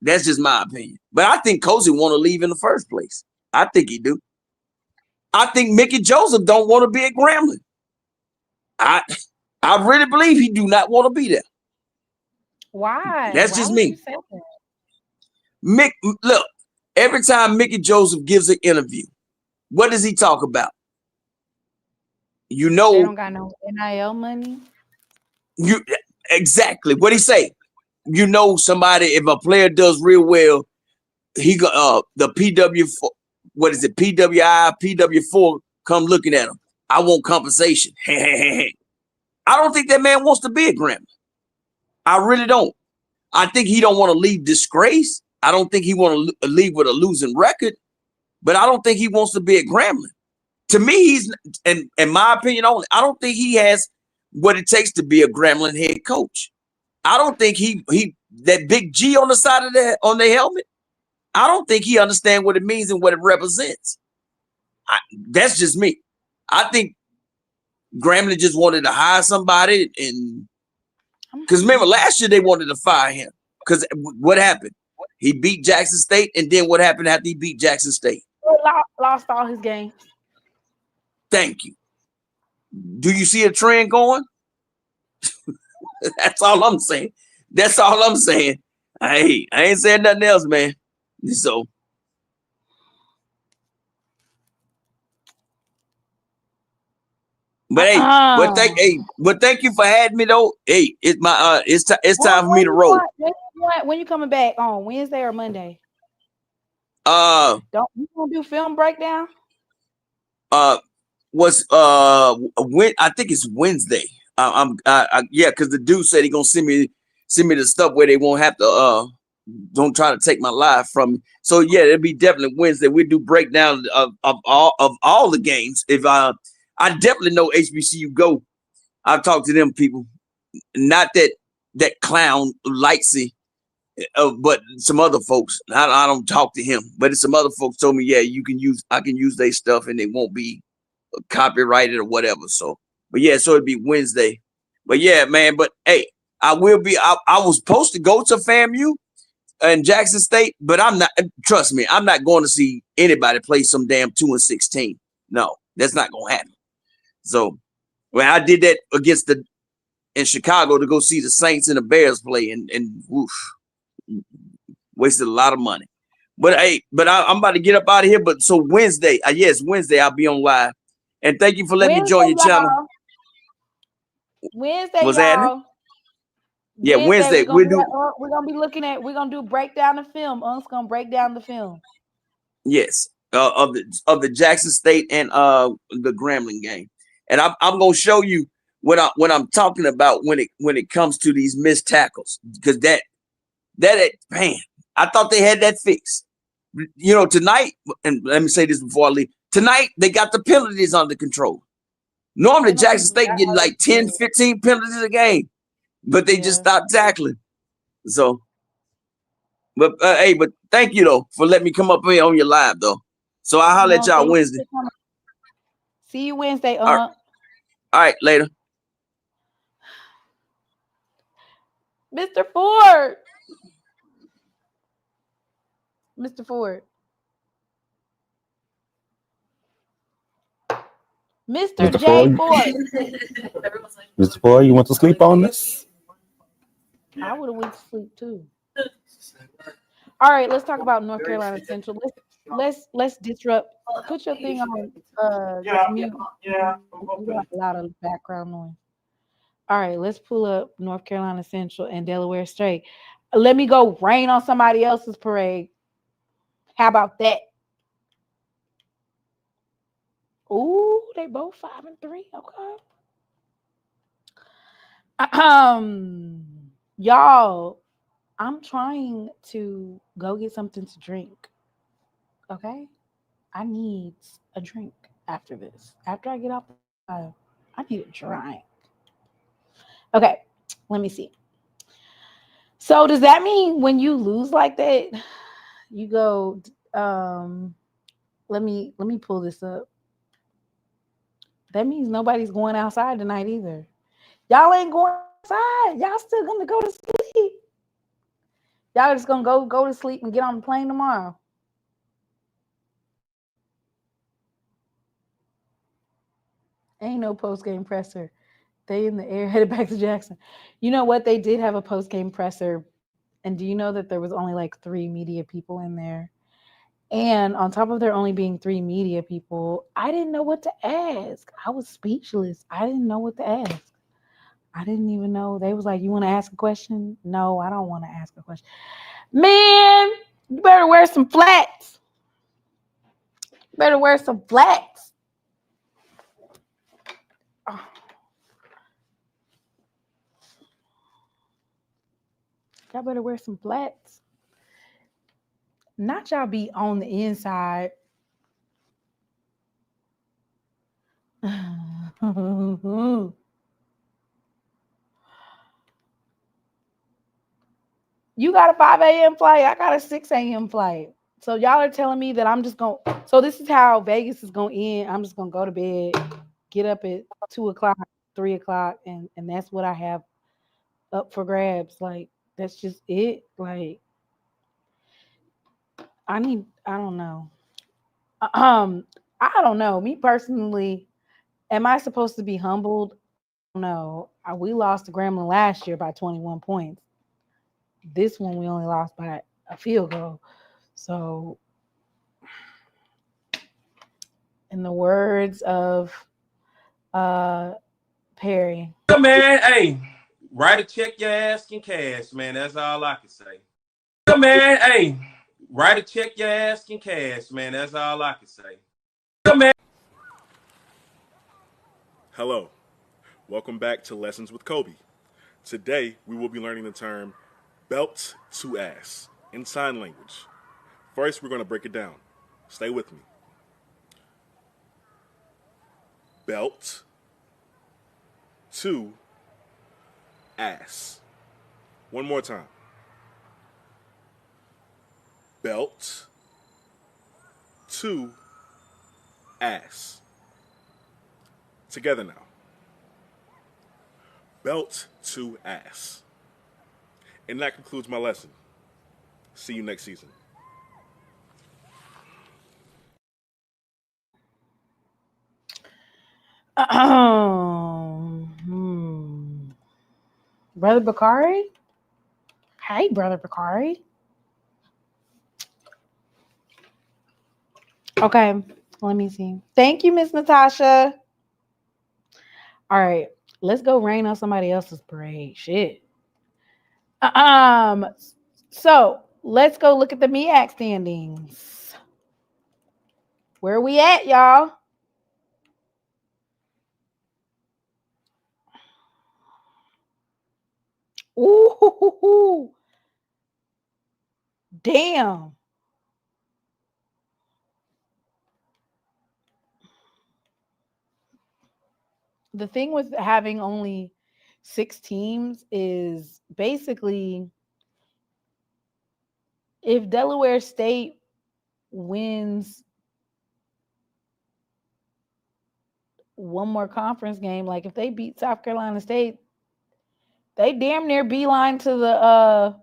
That's just my opinion. But I think Cozy want to leave in the first place. I think he do. I think Mickey Joseph don't want to be at Grambling. I really believe he do not want to be there. Why? That's just me. Mick, look, every time Mickey Joseph gives an interview, what does he talk about? You know, they don't got no NIL money. Exactly what he say. You know, somebody, if a player does real well, he the PW4, what is it? PW4 come looking at him. I want compensation. I don't think that man wants to be at Grambling. I really don't. I think he don't want to leave disgrace. I don't think he want to leave with a losing record, but I don't think he wants to be at Grambling. To me, he's, in my opinion only, I don't think he has what it takes to be a Grambling head coach. I don't think he that big G on the side of on the helmet. I don't think he understands what it means and what it represents. That's just me. I think Grambling just wanted to hire somebody, and because remember last year they wanted to fire him because what happened? He beat Jackson State, and then what happened after he beat Jackson State? Lost all his games. Thank you. Do you see a trend going? That's all I'm saying. That's all I'm saying. I ain't saying nothing else, man. So, but but thank you for having me though. Hey, it's my it's time for me to roll. When you coming back on Wednesday or Monday? Don't you gonna do film breakdown? When I think it's Wednesday. Yeah, because the dude said he gonna send me the stuff where they won't have to don't try to take my live from me. So yeah, it'll be definitely Wednesday. We do breakdown of all the games. If I definitely know HBCU go. I've talked to them people, not that clown Lightsy, but some other folks. I don't talk to him, but it's some other folks told me, yeah, I can use their stuff and it won't be copyrighted or whatever. So, but yeah, so it'd be Wednesday. But yeah, man. But hey, I will be. I was supposed to go to FAMU and Jackson State, but I'm not. Trust me, I'm not going to see anybody play some damn 2-16. No, that's not gonna happen. So, when I did that in Chicago to go see the Saints and the Bears play, and woof, wasted a lot of money. But hey, I'm about to get up out of here. But so Wednesday, yes, Wednesday I'll be on live. And thank you for letting me join your channel. Wednesday, was y'all. Yeah, Wednesday. We're gonna do breakdown the film. Unc's gonna break down the film. Yes, of the Jackson State and the Grambling game. And I'm gonna show you what I'm talking about when it comes to these missed tackles, because that man, I thought they had that fixed. You know, tonight, and let me say this before I leave. Tonight, they got the penalties under control. Normally, Jackson State getting like 10, 15 penalties a game, but they just stopped tackling. So, but hey, but thank you though for letting me come up here on your live though. So I'll holler at y'all Wednesday. See you Wednesday. All right, later. Mr. Ford. Mr. Ford. Mr. J. Ford. Mr. Ford, you want to sleep on this? I would have went to sleep too. All right, let's talk about North Carolina Central. Let's disrupt. Put your thing on mute. Yeah. We got a lot of background noise. All right, let's pull up North Carolina Central and Delaware State. Let me go rain on somebody else's parade. How about that? Ooh, they both 5-3. Okay. Y'all, I'm trying to go get something to drink. Okay? I need a drink after this. After I get off the live, I need a drink. Okay, let me see. So does that mean when you lose like that, you go, let me pull this up. That means nobody's going outside tonight either. Y'all ain't going outside. Y'all still gonna go to sleep. Y'all just gonna go to sleep and get on the plane tomorrow. Ain't no post-game presser. They in the air headed back to Jackson. You know what? They did have a post-game presser. And do you know that there was only like 3 media people in there? And on top of there only being 3 media people, I didn't know what to ask. I was speechless. I didn't know what to ask. I didn't even know. They was like, you want to ask a question? No, I don't want to ask a question. Man, you better wear some flats. Better wear some flats. Oh. Y'all better wear some flats. Not y'all be on the inside You got a 5 a.m. flight. I got a 6 a.m. flight. So y'all are telling me that I'm just going to, so this is how Vegas is going to end. I'm just going to go to bed, get up at 2 o'clock, 3 o'clock, and that's what I have up for grabs. Like, that's just it. Like, I don't know. I don't know. Me personally, am I supposed to be humbled? No. We lost to Grambling last year by 21 points. This one we only lost by a field goal. So, in the words of Perry. Yeah, man, hey, write a check your ass in cash, man. That's all I can say. Yeah, man, hey, write a check your ass in cash, man. That's all I can say. Yeah, man. Hello, welcome back to Lessons with Kobe. Today we will be learning the term belt to ass in sign language. First, we're going to break it down. Stay with me. Belt to ass. One more time. Belt to ass. Together now. Belt to ass. And that concludes my lesson. See you next season. Brother Bakari? Hey, Brother Bakari. Okay, let me see. Thank you, Miss Natasha. All right, let's go rain on somebody else's parade. Shit. So let's go look at the MEAC standings. Where are we at, y'all? Ooh, damn. The thing with having only 6 teams is basically if Delaware State wins one more conference game, like if they beat South Carolina State, they damn near beeline to the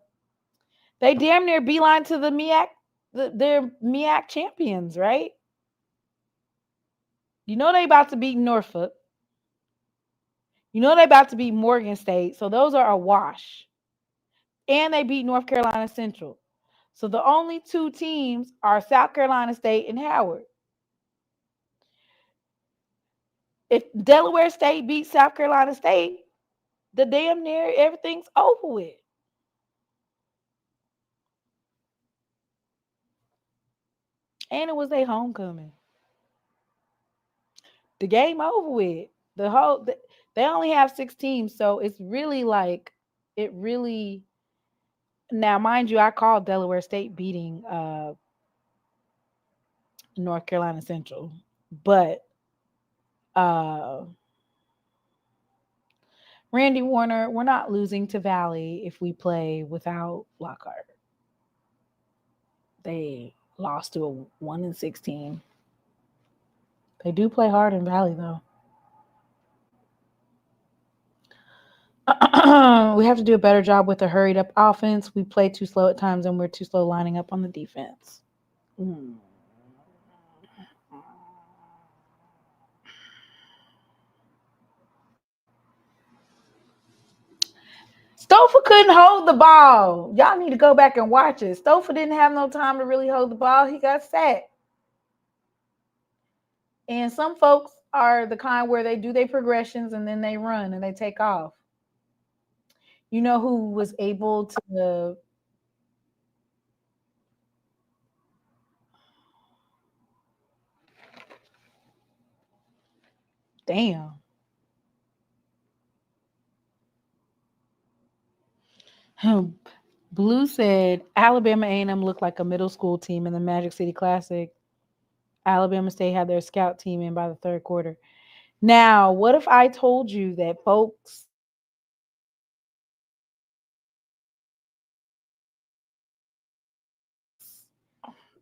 MEAC, their MEAC champions, right? You know they about to beat Norfolk. You know they about to beat Morgan State, so those are a wash. And they beat North Carolina Central. So the only 2 teams are South Carolina State and Howard. If Delaware State beats South Carolina State, the damn near everything's over with. And it was their homecoming. The game over with. They only have 6 teams, so it's really like now, mind you, I called Delaware State beating North Carolina Central, but Randy Warner, we're not losing to Valley if we play without Lockhart. They lost to a 1-16. They do play hard in Valley, though. We have to do a better job with the hurried up offense. We play too slow at times, and we're too slow lining up on the defense. Stouffer couldn't hold the ball. Y'all need to go back and watch it. Stouffer didn't have no time to really hold the ball. He got sacked. And some folks are the kind where they do their progressions and then they run and they take off. You know who was able to damn. Blue said Alabama A&M looked like a middle school team in the Magic City Classic. Alabama State had their scout team in by the 3rd quarter. Now, what if I told you that folks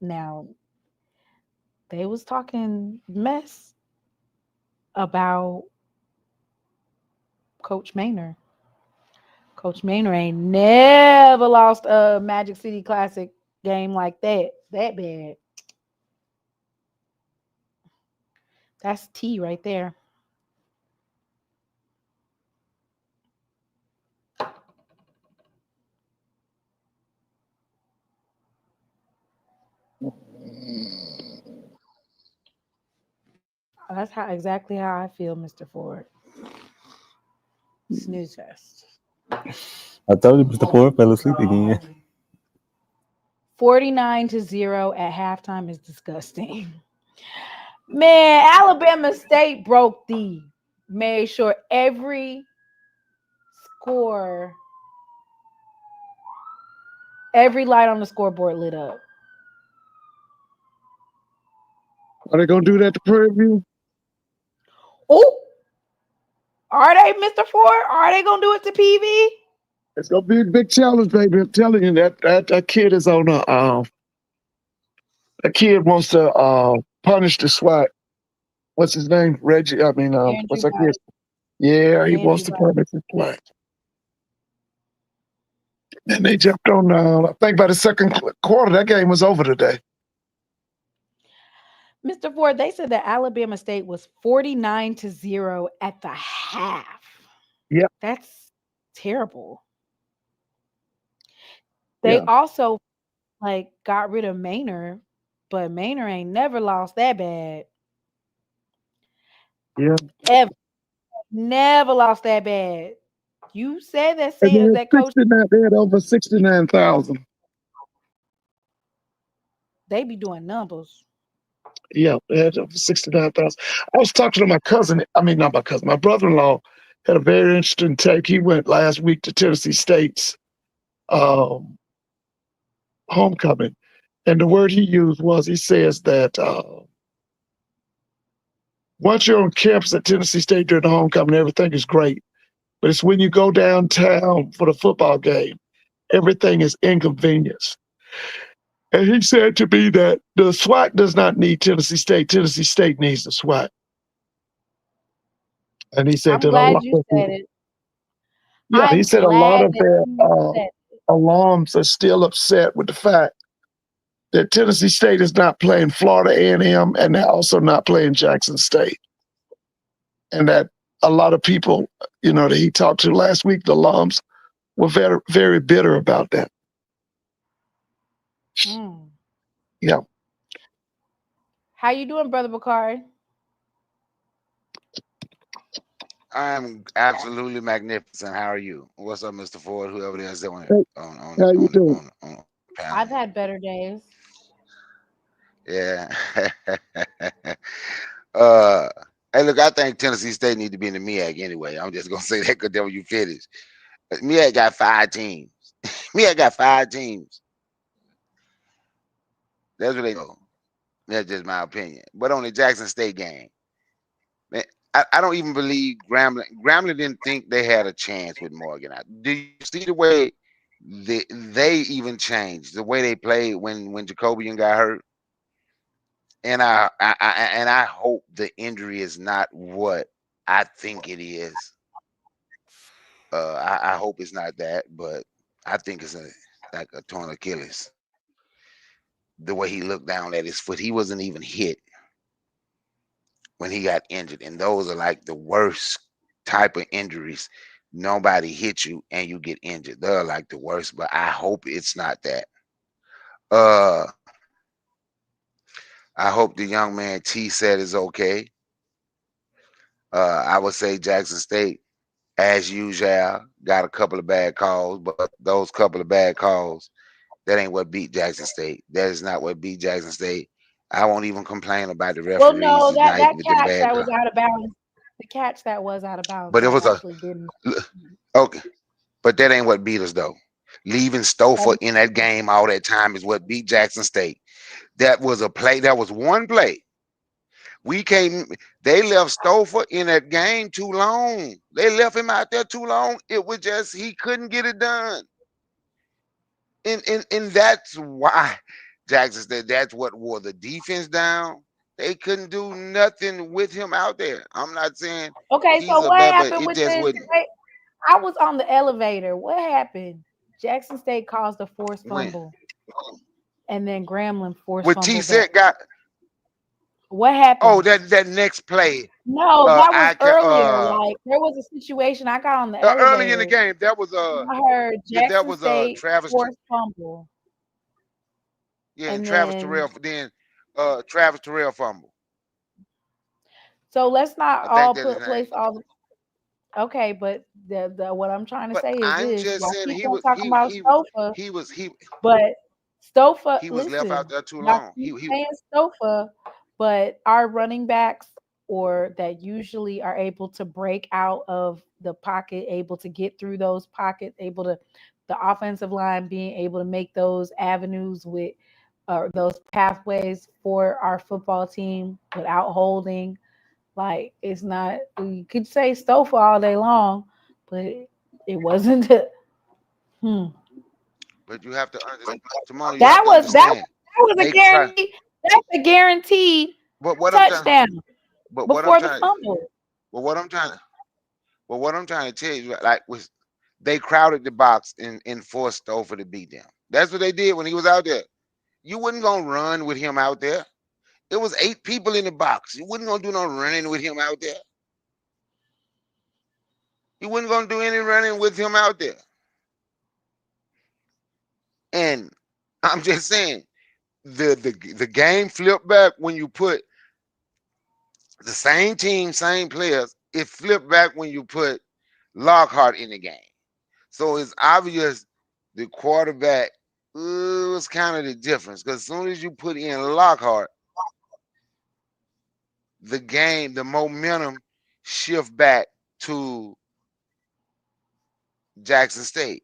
now they was talking mess about Coach Maynard. Coach Maynard ain't never lost a Magic City Classic game like that bad. That's T right there. That's exactly how I feel, Mr. Ford. Snooze fest. I told you, Mr. Ford fell asleep again. 49-0 at halftime is disgusting. Man, Alabama State broke the, made sure every score, every light on the scoreboard lit up. Are they gonna do that to Prairie View? Oh, are they, Mr. Ford? Are they gonna do it to PV? It's gonna be a big challenge, baby. I'm telling you that kid is on a that kid wants to punish the SWAC. What's his name? Reggie. I mean, what's that kid? Yeah, he wants to punish the SWAC. And they jumped on. I think by the second quarter, that game was over today. Mr. Ford, they said that Alabama State was 49-0 at the half. Yeah, that's terrible. They also got rid of Maynard, but Maynard ain't never lost that bad. Yeah, ever, never lost that bad. You said that coach. They had over 69,000. They be doing numbers. Yeah, they had over 69,000. I was talking to my cousin. I mean, not my cousin. My brother-in-law had a very interesting take. He went last week to Tennessee State's homecoming, and the word he used was, he says that once you're on campus at Tennessee State during the homecoming, everything is great. But it's when you go downtown for the football game, everything is inconvenience. And he said to me that the SWAC does not need Tennessee State. Tennessee State needs the SWAC. And he said I'm glad you said it. Yeah, he said a lot of their alums are still upset with the fact that Tennessee State is not playing Florida A&M, and they're also not playing Jackson State. And that a lot of people, that he talked to last week, the alums, were very, very bitter about that. Yeah. How you doing, Brother Bakari? I'm absolutely magnificent. How are you? What's up, Mr. Ford? Whoever it is that went on I've had better days. Yeah. Hey, look, I think Tennessee State need to be in the MEAC anyway. I'm just gonna say that because then when you finish, MEAC got 5 teams. MEAC got 5 teams. That's what they know. That's just my opinion. But on the Jackson State game, man, I don't even believe Grambling didn't think they had a chance with Morgan. Do you see the way they even changed the way they played when Jacobian got hurt? And I hope the injury is not what I think it is. I hope it's not that, but I think it's like a torn Achilles. The way he looked down at his foot, he wasn't even hit when he got injured, and those are like the worst type of injuries. Nobody hit you and you get injured. They're like the worst, but I hope it's not that. I hope the young man T said is okay. I would say Jackson State, as usual, got a couple of bad calls, but those couple of bad calls, that ain't what beat Jackson State. That is not what beat Jackson State. I won't even complain about the referees. Well, no, that catch that was out of bounds. The catch that was out of bounds. But it was okay. But that ain't what beat us though. Leaving Stouffer in that game all that time is what beat Jackson State. That was a play. That was one play We can't. They left Stouffer in that game too long. They left him out there too long. It was just he couldn't get it done. And that's why Jackson said that's what wore the defense down. They couldn't do nothing with him out there. I'm not saying Okay, he's so a what bad, but happened it with just this? wouldn't Wait, I was on the elevator. What happened? Jackson State caused a forced win. fumble, and then Grambling forced With T fumble back. set got What happened? that next play. No, that was I can earlier. Like there was a situation. I got on the early in the elevator. game. That was I heard yeah, that Jackson was State Travis. forced fumble, Yeah, and Travis then Terrell. Then Travis Terrell fumble. so let's I not think all that's his place name. all. Okay, but the what I'm trying to But say is I'm this: just y'all saying keep on talking about Stouffer, he was but Stouffer. he was left Listen, out there too y'all long. keep saying Stouffer, but our running backs or that usually are able to break out of the pocket, able to get through those pockets, able to the offensive line being able to make those avenues with those pathways for our football team without holding. Like it's not. You could say Stouffer all day long, but it wasn't. But you have to understand, tomorrow. You That have to was understand. a They cry. guarantee. That's a guaranteed But what I'm trying. touchdown But what I'm before the trying. fumble. But what I'm trying. But what I'm trying to tell you, like, was they crowded the box and forced Stouffer to beat them. That's what they did when he was out there. You wasn't gonna run with him out there. It was 8 people in the box. You wasn't gonna do no running with him out there. You wasn't gonna do any running with him out there. And I'm just saying, the game flipped back when you put the same team, same players. It flipped back when you put Lockhart in the game. So it's obvious the quarterback was kind of the difference, because as soon as you put in Lockhart, the game, the momentum shift back to Jackson State.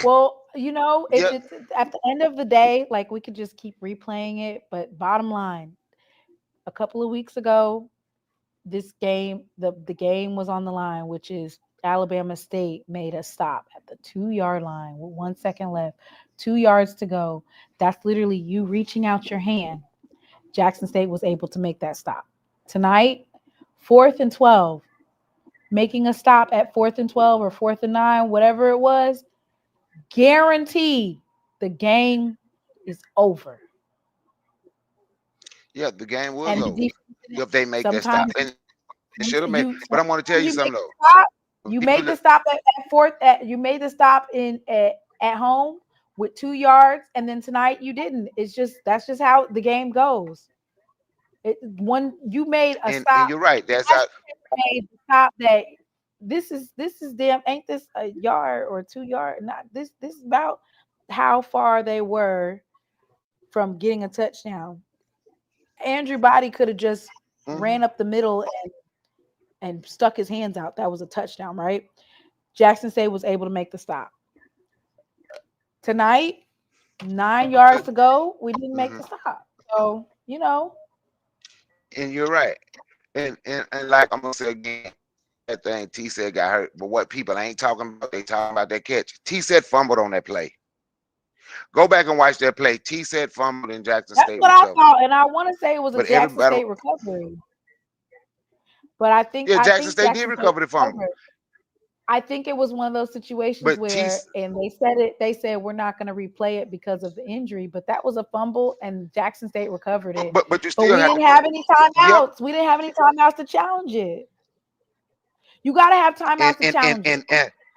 Well, you know, Yep. it's at the end of the day, like we could just keep replaying it. But bottom line, a couple of weeks ago, this game, the game was on the line, which is Alabama State made a stop at the 2-yard line with 1 second left, 2 yards to go. That's literally you reaching out your hand. Jackson State was able to make that stop. Tonight, 4th and 12, making a stop at 4th and 12 or 4th and 9, whatever it was, guaranteed the game is over. Yeah, the game was And over if they make that stop. sometimes And it should have made. But I'm going to tell you something though. You made the stop at 4th. You made the stop at home with 2 yards, and then tonight you didn't. That's just how the game goes. When you made a stop, and you're right. That's how. Made the stop that this is them. Ain't this a yard or 2 yard? Not this. This is about how far they were from getting a touchdown. Andrew Body could have just ran up the middle and stuck his hands out. That was a touchdown, right? Jackson State was able to make the stop. Tonight, 9 yards to go, we didn't make the stop. So, you know. And you're right. And like I'm gonna say again, that thing T said got hurt. But what people ain't talking about, they talking about that catch. T said fumbled on that play. Go back and watch that play. T said fumbled in Jackson State. That's what I thought, and I want to say it was a Jackson State recovery. But I think Jackson State did recover the fumble. I think it was one of those situations where, and they said we're not going to replay it because of the injury, but that was a fumble, and Jackson State recovered it. But you still we didn't have any timeouts. Yep. We didn't have any timeouts to challenge it. You got to have timeouts to challenge it.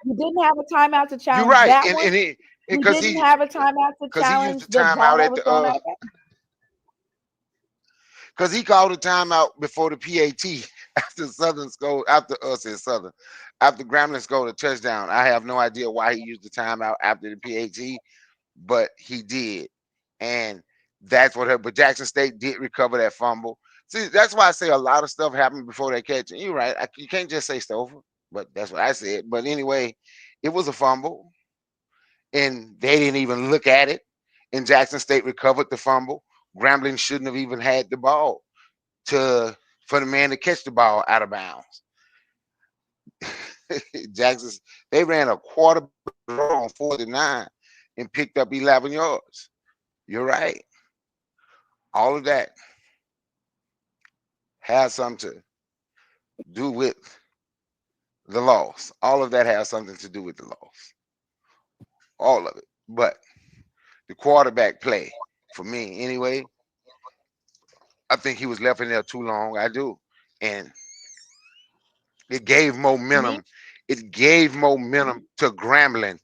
You didn't have a timeout to challenge. You're right. That one. You didn't have a timeout to challenge the ball that was going out. Because he called a timeout before the PAT after Southern scored, after Grambling scored a touchdown. I have no idea why he used the timeout after the PAT, but he did. And that's what happened. But Jackson State did recover that fumble. See, that's why I say a lot of stuff happened before that catch. And you're right. You can't just say Stouffer, but that's what I said. But anyway, it was a fumble, and they didn't even look at it. And Jackson State recovered the fumble, Grambling shouldn't have even had the ball for the man to catch the ball out of bounds. Jackson, they ran a quarter draw on 49 and picked up 11 yards. You're right. All of that has something to do with the loss. All of that has something to do with the loss. All of it. But the quarterback play, for me anyway, I think he was left in there too long. I do. And it gave momentum. It gave momentum to Grambling.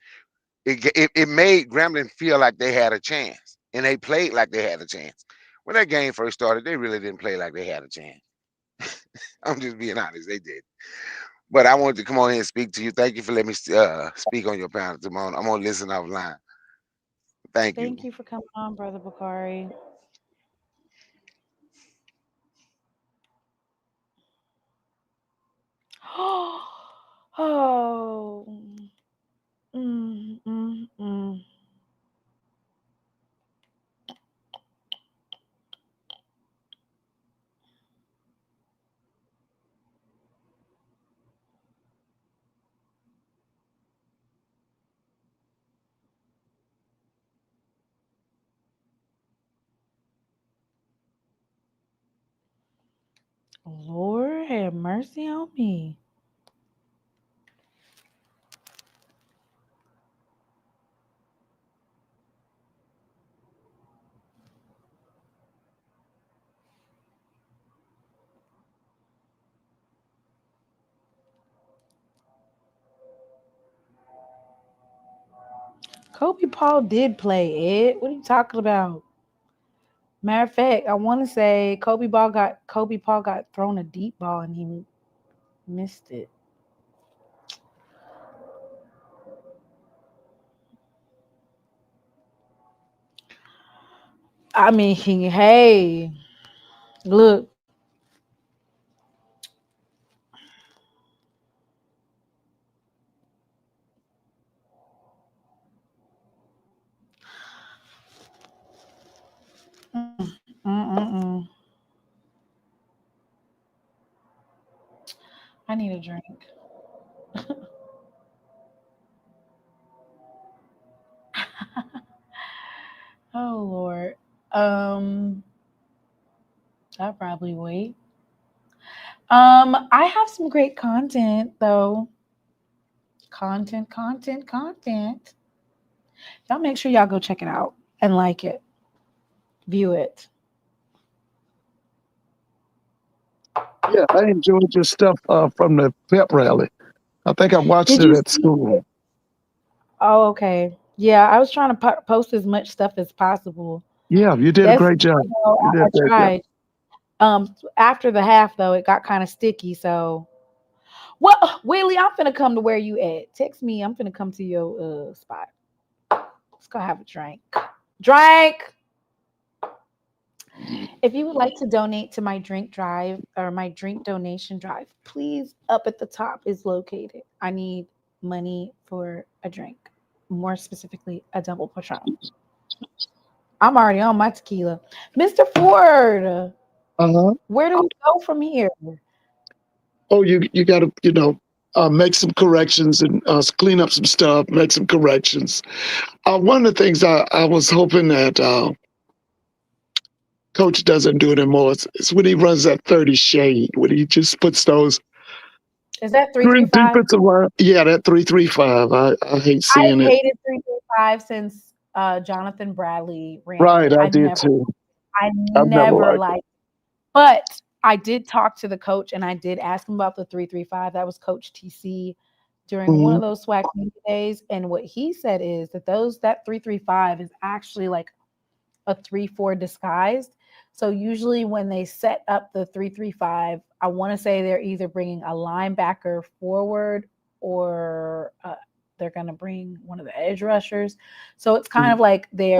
It made Grambling feel like they had a chance. And they played like they had a chance. When that game first started, they really didn't play like they had a chance. I'm just being honest. They did. But I wanted to come on here and speak to you. Thank you for letting me speak on your panel, Timon. I'm going to listen offline. Thank you. Thank you for coming on, Brother Bakari. Oh. Mm, mm, mm. Lord have mercy on me. Kobe Paul did play, Ed. What are you talking about? Matter of fact, I want to say Kobe Paul got thrown a deep ball and he missed it. I mean, hey, look. Mm-mm-mm. I need a drink. Oh Lord. I'll probably wait. I have some great content though. Content. Y'all make sure y'all go check it out and like it. View it. Yeah, I enjoyed your stuff from the pep rally. I think I watched Did it you at see? school. Oh, okay. Yeah, I was trying to post as much stuff as possible. Yeah, you did a That's great job. You did I a great job. tried. After the half though, it got kind of sticky. So, well, Willie, I'm finna come to where you at. Text me. I'm finna come to your spot. Let's go have a drink. Drink. If you would like to donate to my drink drive or my drink donation drive, please, up at the top is located. I need money for a drink, more specifically, a double Patron. I'm already on my tequila. Mr. Ford, Uh-huh. where do we go from here? Oh, you got to make some corrections and clean up some stuff, make some corrections. One of the things I was hoping that Coach doesn't do it anymore is when he runs that 30 shade, when he just puts those Is that green 335? defensive line. Yeah, that 3-3-5. I hate I've seeing it. hated 335 since Jonathan Bradley ran Right, it. I did too. I I've never never liked it. liked. But I did talk to the coach and I did ask him about the 335. That was Coach TC during one Mhm. of those SWAC media days. And what he said is that that 335 is actually like a 3-4 disguised. So usually when they set up the 335, I want to say they're either bringing a linebacker forward or they're going to bring one of the edge rushers. So it's kind of like they're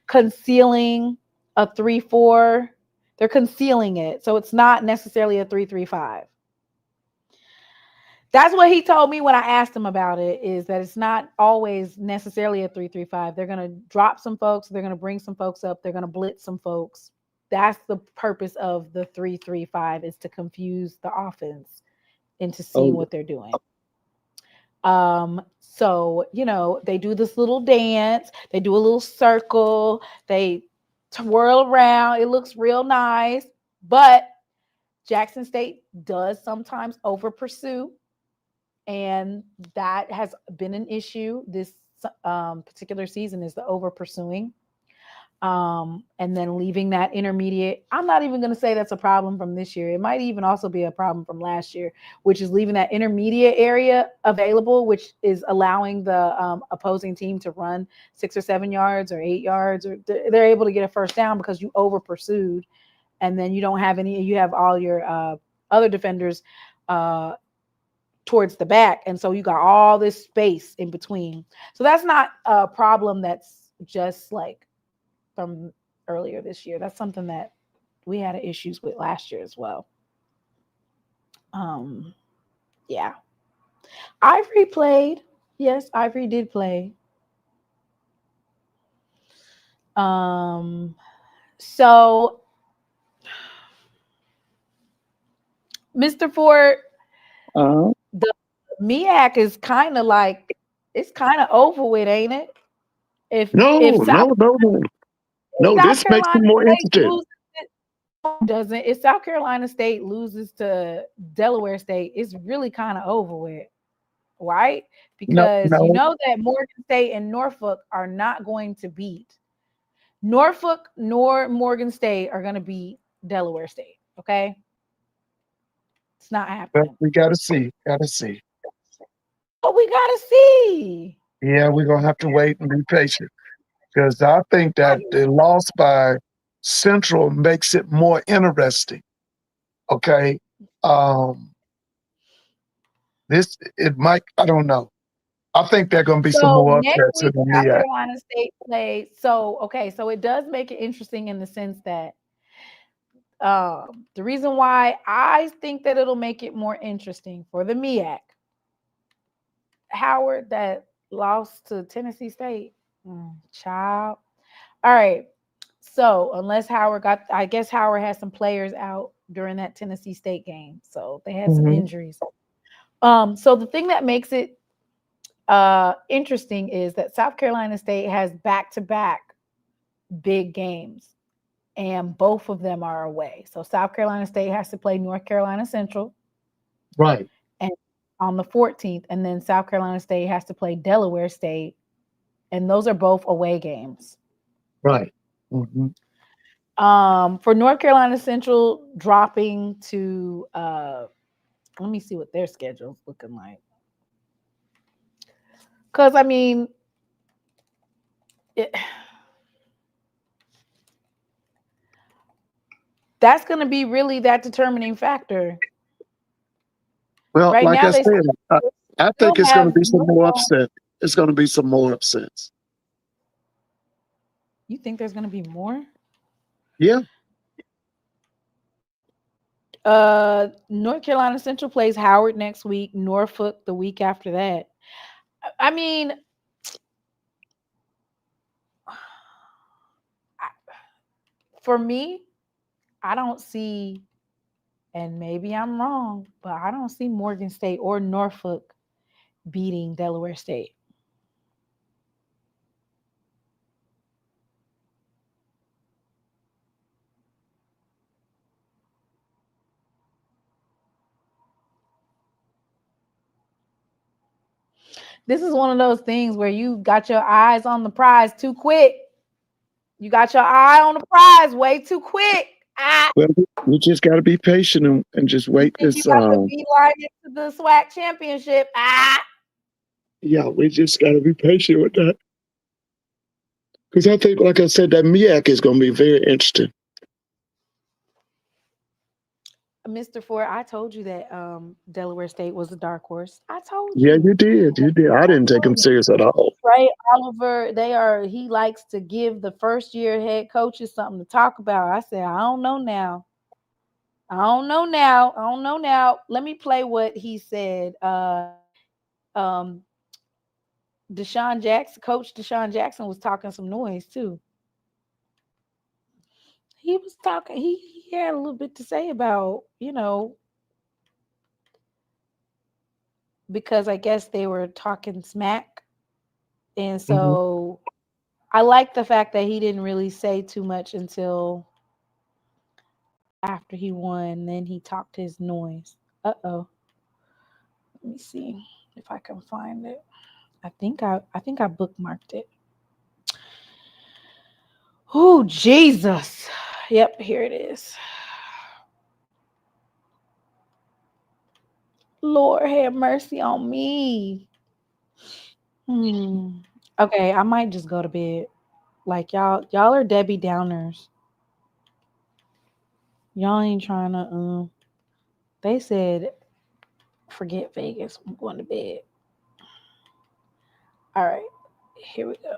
concealing a 3-4. They're concealing it. So it's not necessarily a 3-3-5. That's what he told me when I asked him about it, is that it's not always necessarily a 3-3-5. They're going to drop some folks. They're going to bring some folks up. They're going to blitz some folks. That's the purpose of the 3-3-5, is to confuse the offense into seeing what they're doing. So, you know, they do this little dance. They do a little circle. They twirl around. It looks real nice. But Jackson State does sometimes over pursue. And that has been an issue this particular season, is the over pursuing. And then leaving that intermediate. I'm not even going to say that's a problem from this year. It might even also be a problem from last year, which is leaving that intermediate area available, which is allowing the opposing team to run 6 or 7 yards or 8 yards, or they're able to get a first down because you over pursued. And then you don't have any, you have all your other defenders towards the back. And so you got all this space in between. So that's not a problem that's just like from earlier this year. That's something that we had issues with last year as well. Yeah. Ivory played. Yes, Ivory did play. So Mr. Ford, the MEAC is kind of like, it's kind of over with, ain't it? If South This makes it Carolina more State interesting. loses doesn't, if South Carolina State loses to Delaware State, it's really kind of over with, right? Because you know that Morgan State and Norfolk are not going to beat. Norfolk nor Morgan State are going to beat Delaware State, okay? It's not happening. But we gotta see. But we gotta see. Yeah, we're gonna have to wait and be patient, because I think that the loss by Central makes it more interesting. Okay. I don't know. I think there are gonna be some more next upsets in week, the South MEAC. Carolina State plays. So it does make it interesting in the sense that the reason why I think that it'll make it more interesting for the MEAC, Howard that lost to Tennessee State, child. All right. So unless I guess Howard had some players out during that Tennessee State game. So they had some injuries. So the thing that makes it interesting is that South Carolina State has back-to-back big games, and both of them are away. So South Carolina State has to play North Carolina Central, right, and on the 14th, and then South Carolina State has to play Delaware State, and those are both away games. Right. For North Carolina Central dropping to let me see what their schedule's looking like. Because I mean, that's going to be really that determining factor. Well, right like now, I said, I think it's going to be some more upset. It's going to be some more upsets. You think there's going to be more? Yeah. North Carolina Central plays Howard next week, Norfolk the week after that. I mean, for me, I don't see, and maybe I'm wrong, but I don't see Morgan State or Norfolk beating Delaware State. This is one of those things where you got your eyes on the prize too quick. You got your eye on the prize way too quick. Well, we just got to be patient and just wait this. You got to beeline into the SWAC championship. Yeah, we just got to be patient with that. Because I think, like I said, that MEAC is going to be very interesting. Mr. Ford, I told you that Delaware State was a dark horse. I told you. Yeah, you did. You did. I didn't take him serious at all. Trey Oliver, he likes to give the first year head coaches something to talk about. I said, I don't know now. I don't know now. I don't know now. Let me play what he said. Um, Deshaun Jackson, Coach Deshaun Jackson was talking some noise too. He was talking, he had a little bit to say about, because I guess they were talking smack. And so I like the fact that he didn't really say too much until after he won. Then he talked his noise. Uh-oh. Let me see if I can find it. I think I bookmarked it. Oh, Jesus. Yep, here it is. Lord have mercy on me. Okay, I might just go to bed. Like y'all are Debbie Downers. Y'all ain't trying to they said forget Vegas. I'm going to bed. All right. Here we go.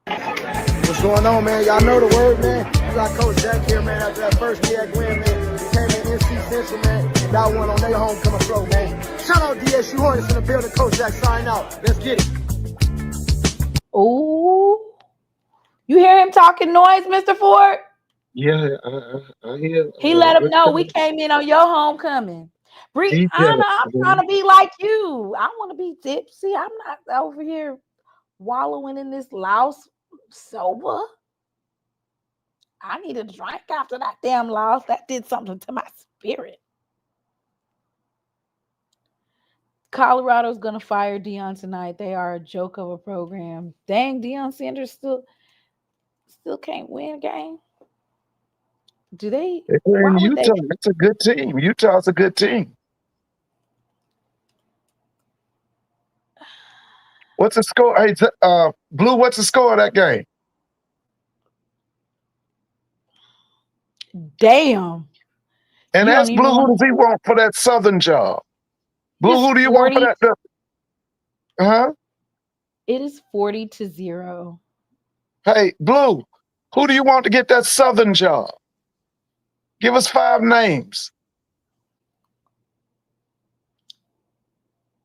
What's going on, man? Y'all know the word, man. You got Coach Jack here, man. After that first MEAC win, man, he came in NC Central, man. Y'all won on their homecoming flow, man. Shout out DSU Hornets in the building. Coach Jack, sign out. Let's get it. Oh, you hear him talking noise, Mr. Ford? Yeah, I hear. He let him know we came in on your homecoming. Brianna, I'm trying to be like you. I want to be tipsy. I'm not over here wallowing in this louse sober. I need a drink after that damn loss. That did something to my spirit. Colorado's going to fire Deion tonight. They are a joke of a program. Dang, Deion Sanders still can't win a game. Do they? They're in Utah. It's a good team. Utah's a good team. What's the score? Hey, Blue, what's the score of that game? Damn. And ask Blue, who does he want for that Southern job? Blue, who do you want for that? It is 40-0. Hey, Blue, who do you want to get that Southern job? Give us 5 names.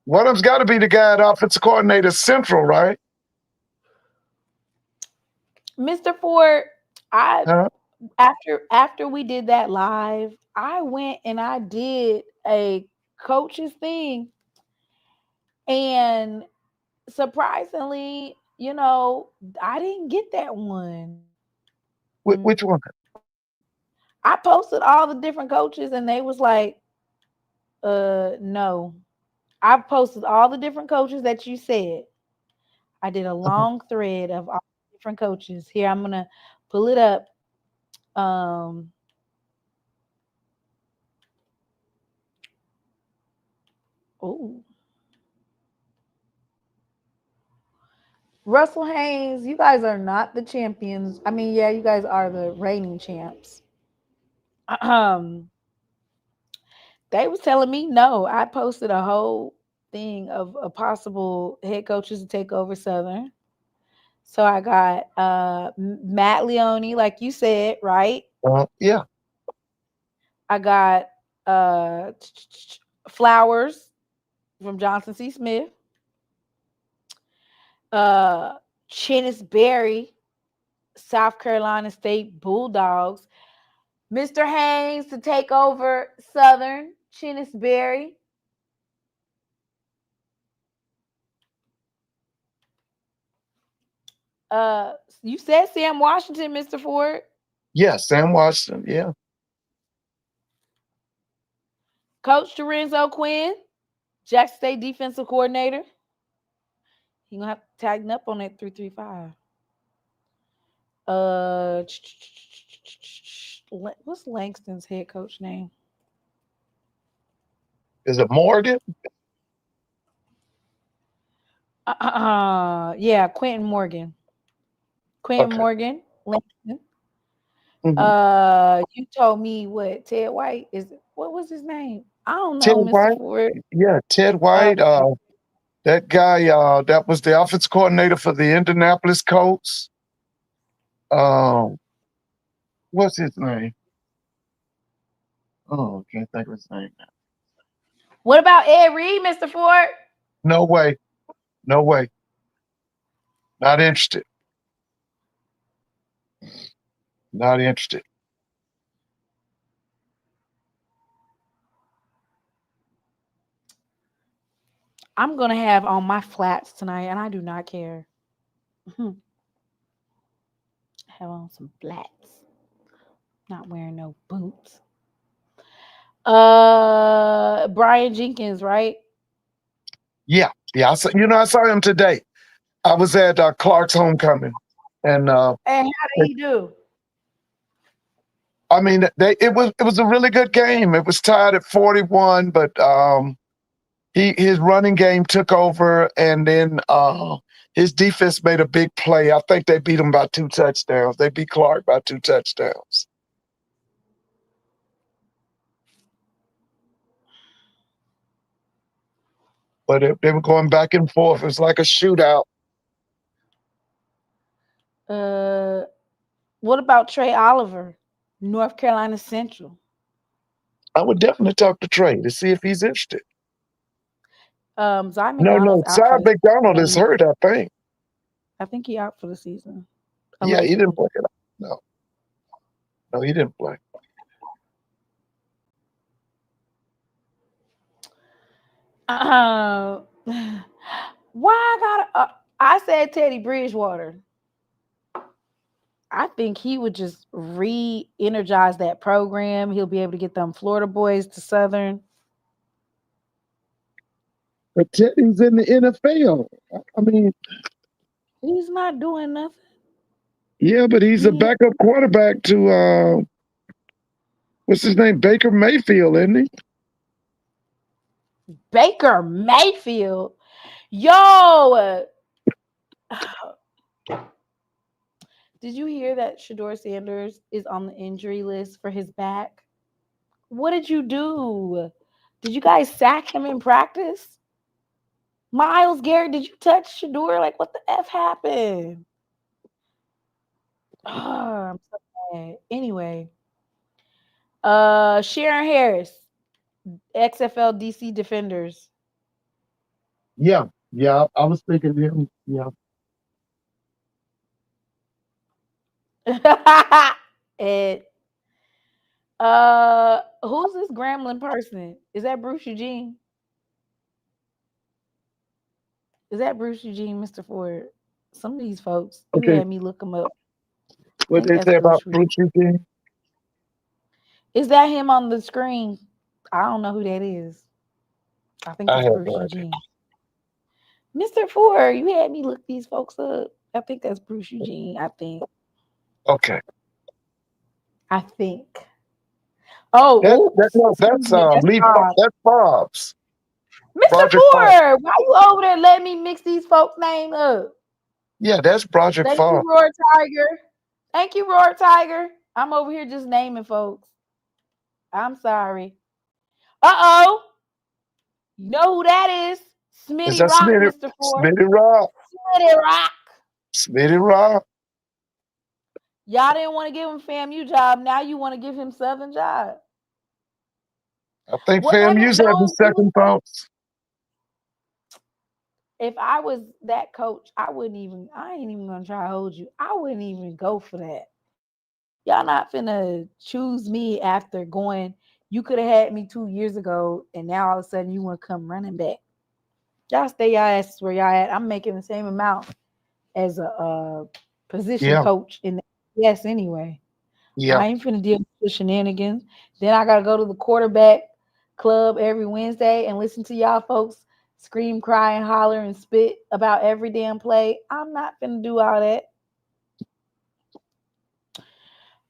One of them's got to be the guy at offensive coordinator Central, right? Mr. Ford, after we did that live, I went and I did a coach's thing. And surprisingly, I didn't get that one. Which one? I posted all the different coaches and they was like, no. I posted all the different coaches that you said. I did a long thread of all the different coaches. Here, I'm going to pull it up. Russell Haynes, you guys are not the champions. I mean, yeah, you guys are the reigning champs. They was telling me no. I posted a whole thing of a possible head coaches to take over Southern. So I got Matt Leone, like you said, right? Yeah. I got Flowers from Johnson C. Smith. Chennis Berry, South Carolina State Bulldogs. Mr. Haynes to take over Southern, Chennis Berry. You said Sam Washington, Mr. Ford. Yeah, Sam Washington, yeah. Coach Lorenzo Quinn, Jackson State defensive coordinator. You're gonna have to tighten up on that 3-3-5. What's Langston's head coach name? Is it Morgan? Yeah, Quentin Morgan. Morgan, Langston. You told me what Ted White is. What was his name? I don't know, Ted Mr. White? Ford. Yeah, Ted White. That guy, that was the offense coordinator for the Indianapolis Colts. What's his name? Oh, can't think of his name now. What about Ed Reed, Mr. Ford? No way. No way. Not interested. Not interested. I'm gonna have on my flats tonight, and I do not care. Have on some flats. Not wearing no boots. Brian Jenkins, right? Yeah. I saw, I saw him today. I was at Clark's homecoming, and And how did he do? I mean, it was a really good game. It was tied at 41, but his running game took over, and then his defense made a big play. I think they beat him by 2 touchdowns. They beat Clark by 2 touchdowns. But they were going back and forth. It was like a shootout. What about Trey Oliver, North Carolina Central? I would definitely talk to Trey to see if he's interested. Zy No, McDonald's out Cy for the McDonald is season. hurt, I think. I think he out for the season. Yeah, he didn't Allegedly. play it. No, he didn't play. Why I gotta? I said Teddy Bridgewater. I think he would just re-energize that program. He'll be able to get them Florida boys to Southern. But Teddy's in the NFL. I mean, He's not doing nothing. yeah, but he's a backup quarterback to what's his name? Baker Mayfield, isn't he? Baker Mayfield. Yo. Did you hear that Shedeur Sanders is on the injury list for his back? What did you do? Did you guys sack him in practice? Myles Garrett, did you touch Shedeur? Like, what the F happened? Oh, I'm so mad. Anyway. Sharon Harris, XFL DC Defenders. Yeah, I was thinking of him. Yeah. And who's this Grambling person? Is that Bruce Eugene? Is that Bruce Eugene, Mr. Ford? Some of these folks, you had me look them up. What they say about Bruce Eugene? Is that him on the screen? I don't know who that is. I think that's Bruce Eugene. Mr. Ford, you had me look these folks up. I think that's Bruce Eugene. I think. Okay. I think. Oh, that's Bob's. Mr. Ford, why you over there letting me mix these folks' names up? Yeah, that's Broderick Thank Favre. you, Roar Tiger. Thank you, Roar Tiger. I'm over here just naming folks. I'm sorry. Uh-oh. You know who that is? Smitty Rock, Mr. Ford. Smitty Rock. Smitty Rock. Smitty Rock. Y'all didn't want to give him FAMU job. Now you want to give him Southern job. I think FAMU's having second thoughts. If I was that coach, I ain't even gonna try to hold you. I wouldn't even go for that. Y'all not finna choose me after going. You could have had me 2 years ago, and now all of a sudden you want to come running back. Y'all stay y'all asses where y'all at. I'm making the same amount as a position coach in the yes anyway. Yeah. I ain't finna deal with shenanigans. Then I gotta go to the quarterback club every Wednesday and listen to y'all folks scream, cry, and holler and spit about every damn play. I'm not finna do all that.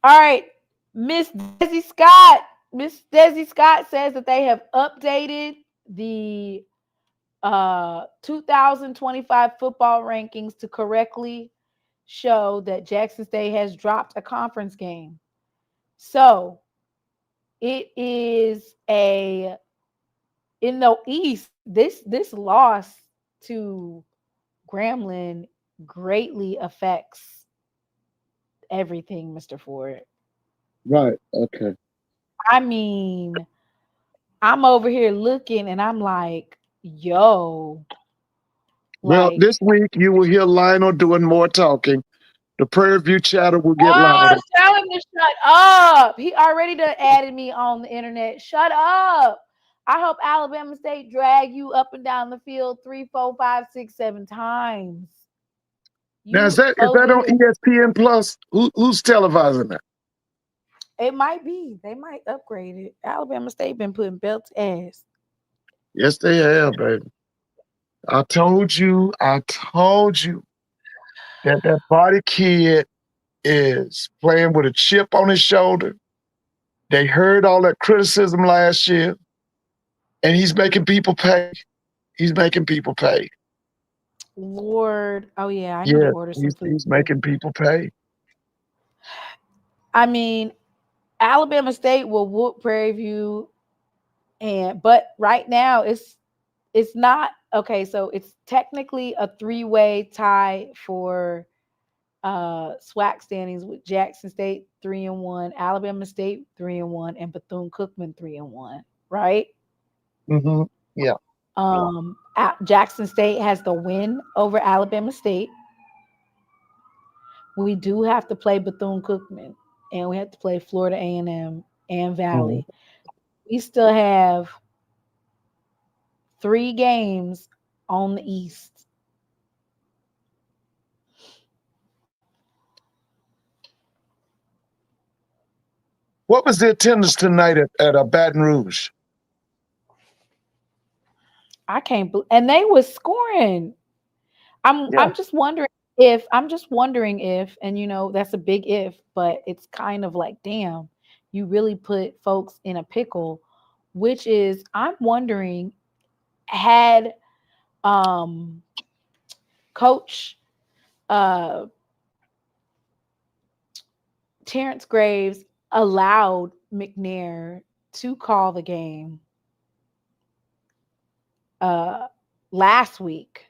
All right, Miss Desi Scott. Miss Desi Scott says that they have updated the 2025 football rankings to correctly show that Jackson State has dropped a conference game. So it is in the East. This loss to Grambling greatly affects everything, Mr. Ford. Right. Okay. I mean, I'm over here looking and I'm like, yo, Well, like, this week you will hear Lionel doing more talking. The Prairie View chatter will get oh, louder. tell him to shut up. He already done added me on the internet. Shut up. I hope Alabama State drag you up and down the field 3, 4, 5, 6, 7 times. Now, is You that over on here. ESPN Plus? Who's televising that? It might be. They might upgrade it. Alabama State been putting belts ass. Yes, they have, baby. I told you that body kid is playing with a chip on his shoulder. They heard all that criticism last year, and he's making people pay. He's making people pay. Lord. Oh yeah, I need to Yeah, order some food. he's making people pay. I mean, Alabama State will whoop Prairie View, but right now it's not okay. So it's technically a 3-way tie for SWAC standings with Jackson State 3-1, Alabama State 3-1, and Bethune-Cookman 3-1. Right? Mm-hmm. Yeah. Jackson State has the win over Alabama State. We do have to play Bethune-Cookman, and we have to play Florida A&M and Valley. Mm-hmm. We still have 3 games on the East. What was the attendance tonight at Baton Rouge? I can't believe, and they was scoring. I'm just wondering if, and you know, that's a big if, but it's kind of like, damn, you really put folks in a pickle, which is, I'm wondering, had Coach Terrence Graves allowed McNair to call the game last week,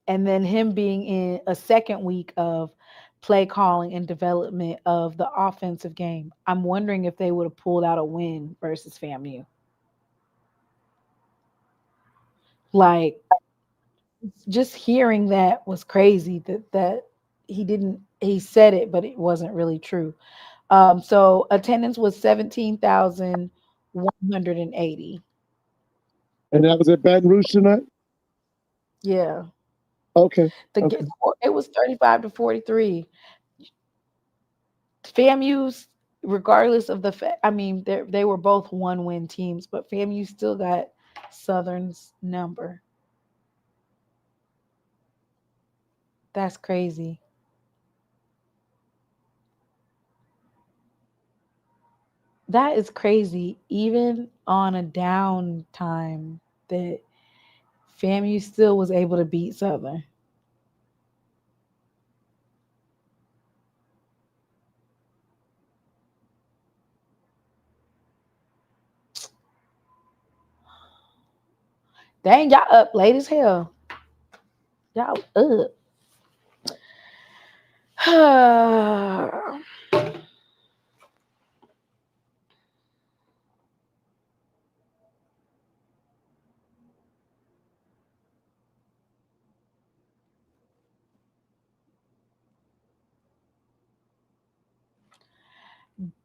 and then him being in a second week of play calling and development of the offensive game, I'm wondering if they would have pulled out a win versus FAMU. Like, just hearing that was crazy, that he said it, but it wasn't really true. So attendance was 17,180. And that was at Baton Rouge tonight? Yeah. Okay. It was 35-43. FAMU's, regardless of the fact, I mean, they were both 1-win teams, but FAMU still got Southern's number. That's crazy. That is crazy. Even on a down time, that FAMU still was able to beat Southern. Dang, y'all up late as hell. Y'all up.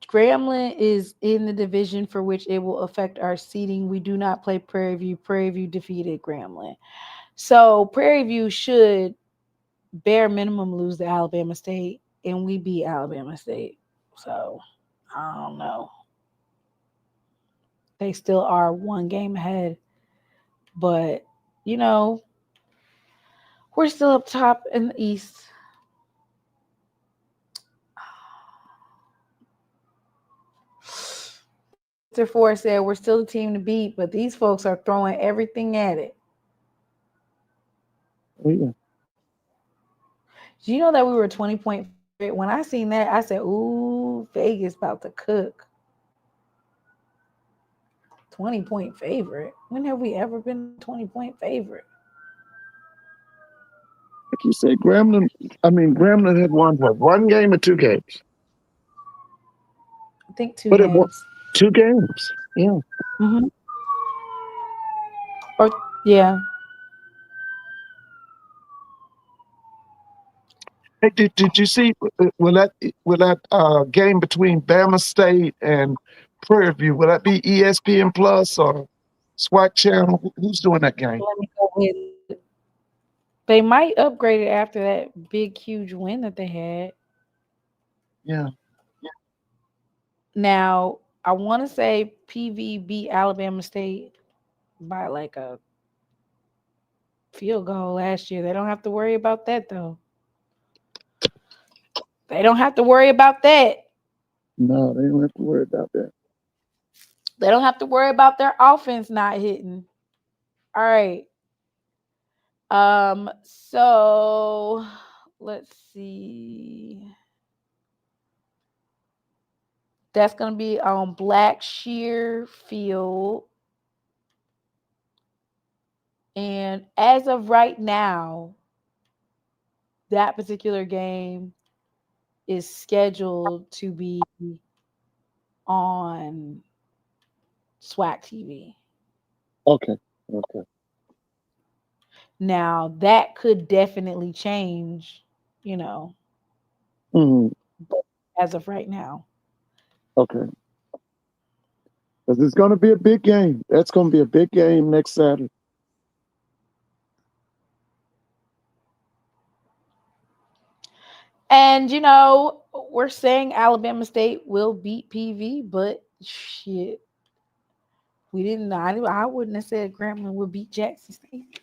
Grambling is in the division for which it will affect our seeding. We do not play Prairie View. Prairie View defeated Grambling. So Prairie View should bare minimum lose to Alabama State, and we beat Alabama State. So I don't know. They still are 1 game ahead. But, you know, we're still up top in the East. Mr. Ford said we're still the team to beat, but these folks are throwing everything at it. Oh, yeah. Do you know that we were 20-point favorite? When I seen that, I said, ooh, Vegas about to cook. 20-point favorite. When have we ever been a 20-point favorite? Like you said, Grambling had won what, 1 game or 2 games? I think 2 But games. 2 games. Yeah. Mm-hmm. Or yeah. Hey, did you see will that game between Bama State and Prairie View? Will that be ESPN Plus or SWAC channel? Who's doing that game? Let me go ahead. They might upgrade it after that big, huge win that they had. Yeah. Now, I want to say PV beat Alabama State by like a field goal last year. They don't have to worry about that, though. They don't have to worry about that. No, they don't have to worry about that. They don't have to worry about their offense not hitting. All right. So let's see. That's going to be on Black Shear Field. And as of right now, that particular game is scheduled to be on SWAC TV. Okay. Now, that could definitely change, Mhm. as of right now. Okay. Because it's going to be a big game. That's going to be a big game next Saturday. And, we're saying Alabama State will beat PV, but shit, we didn't. I wouldn't have said Grambling would beat Jackson State.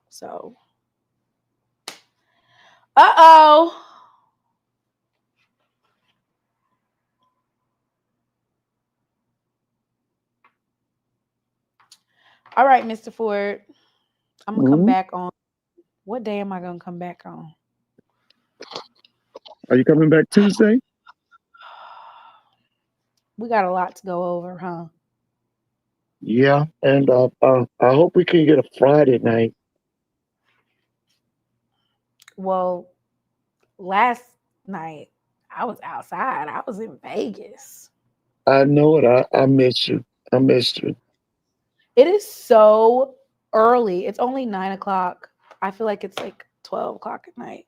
So, uh-oh. All right, Mr. Ford. I'm going to come back on. What day am I going to come back on? Are you coming back Tuesday? We got a lot to go over, huh? Yeah, and I hope we can get a Friday night. Well, last night I was outside. I was in Vegas. I know it. I missed you. I missed you. It is so early. It's only 9:00. I feel like it's like 12 o'clock at night.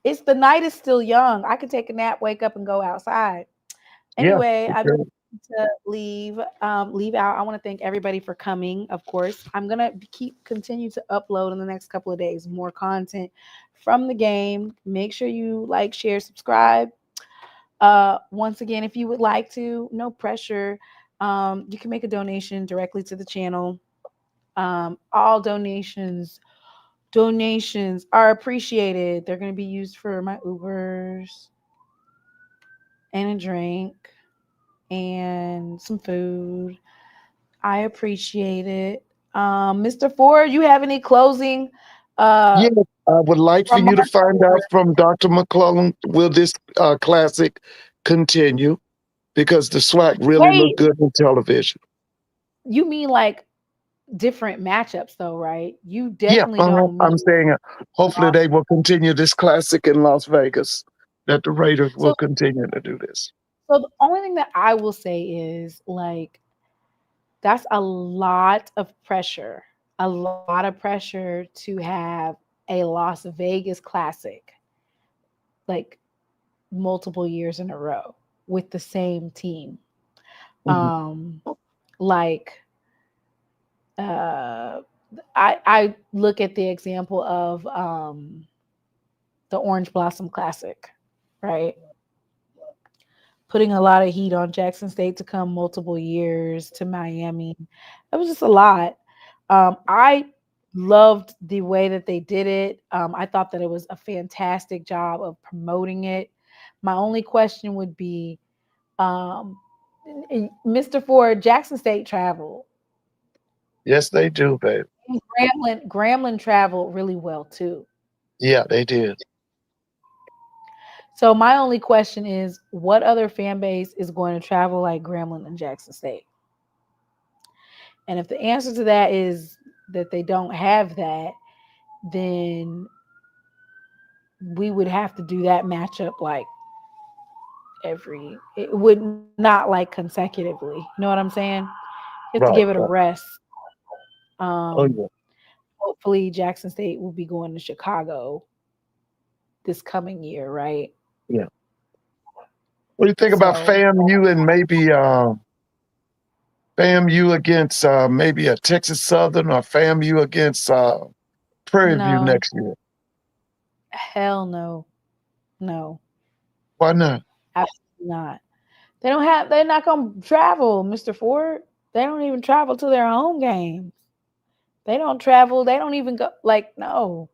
The night is still young. I could take a nap, wake up, and go outside. Anyway, Yeah, I'm sure. going to leave out. I want to thank everybody for coming. Of course, I'm gonna continue to upload in the next couple of days more content from the game. Make sure you like, share, subscribe. Once again, if you would like to, no pressure. You can make a donation directly to the channel. All donations are appreciated. They're going to be used for my Ubers and a drink and some food. I appreciate it. Mr. Ford, you have any closing? Yeah, I would like for you to find out from Dr. McClellan, will this classic continue? Because the SWAC really looked good on television. You mean like different matchups though, right? You definitely don't mean I'm saying hopefully they will continue this classic in Las Vegas, that the Raiders will continue to do this. So the only thing that I will say is like that's a lot of pressure to have a Las Vegas classic like multiple years in a row with the same team. I look at the example of the Orange Blossom Classic, right? Putting a lot of heat on Jackson State to come multiple years to Miami. It was just a lot. I loved the way that they did it. I thought that it was a fantastic job of promoting it. My only question would be, Mr. Ford, Jackson State traveled. Yes, they do, babe. Grambling traveled really well too. Yeah, they did. So my only question is, what other fan base is going to travel like Grambling and Jackson State? And if the answer to that is that they don't have that, then we would have to do that matchup like it would not like consecutively. You know what I'm saying? You have to Right, give it a right. rest. Oh, yeah. Hopefully Jackson State will be going to Chicago this coming year, right? Yeah. What do you think about So FAMU and maybe FAMU against maybe a Texas Southern or FAMU against Prairie View no, next year? hell no. No, Why not? absolutely not. They're not gonna travel, Mr. Ford. They don't even travel to their home games. They don't travel, they don't even go like no.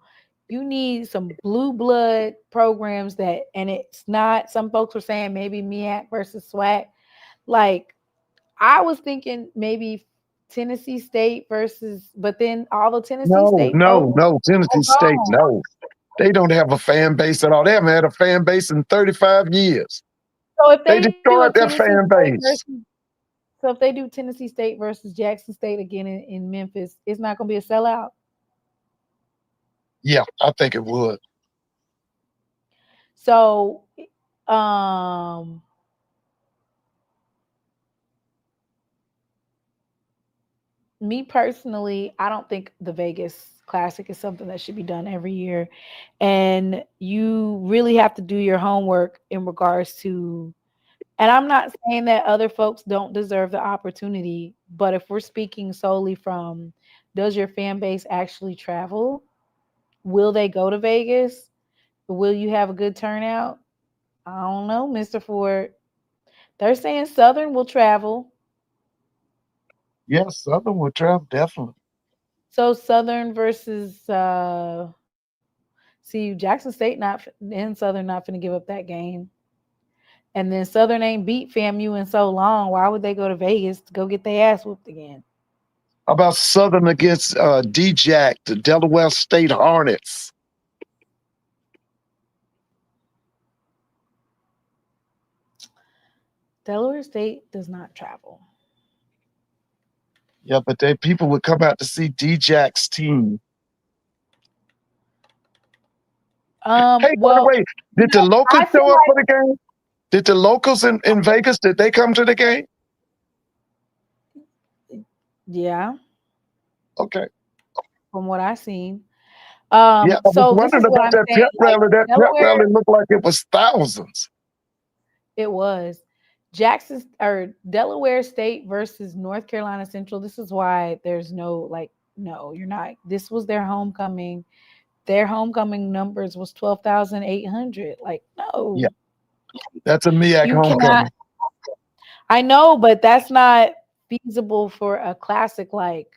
You need some blue blood programs and it's not, some folks were saying maybe MEAC versus SWAC. Like I was thinking maybe Tennessee State versus, but then all the Tennessee No, State no, folks no. Tennessee are State, gone. no. They don't have a fan base at all. They haven't had a fan base in 35 years. So if They they do a destroyed their Tennessee fan State base. versus, so if they do Tennessee State versus Jackson State again in Memphis, it's not going to be a sellout. Yeah, I think it would. So, me personally, I don't think the Vegas Classic is something that should be done every year, and you really have to do your homework in regards to. And I'm not saying that other folks don't deserve the opportunity, but if we're speaking solely from, does your fan base actually travel? Will they go to Vegas? Will you have a good turnout? I don't know, Mr. Ford. They're saying Southern will travel. Yes, Southern would travel, definitely. So Southern versus see Jackson State not and Southern not finna give up that game. And then Southern ain't beat FAMU in so long. Why would they go to Vegas to go get their ass whooped again? How about Southern against D-Jack, the Delaware State Hornets? Delaware State does not travel. Yeah, but people would come out to see D-Jack's team. Hey, by the Well, way, did the locals I feel show up like, for the game? Did the locals in Vegas, did they come to the game? yeah, Okay. from what I've seen. Yeah, I was So this is wondering what about I'm that saying. pep rally. That pep Delaware, rally looked like it was thousands. it was Jackson or Delaware State versus North Carolina Central. This is why there's no no, you're not. This was their homecoming. Their homecoming numbers was 12,800. Like, no, Yeah, that's a MEAC you cannot. homecoming. I know, but that's not feasible for a classic. Like,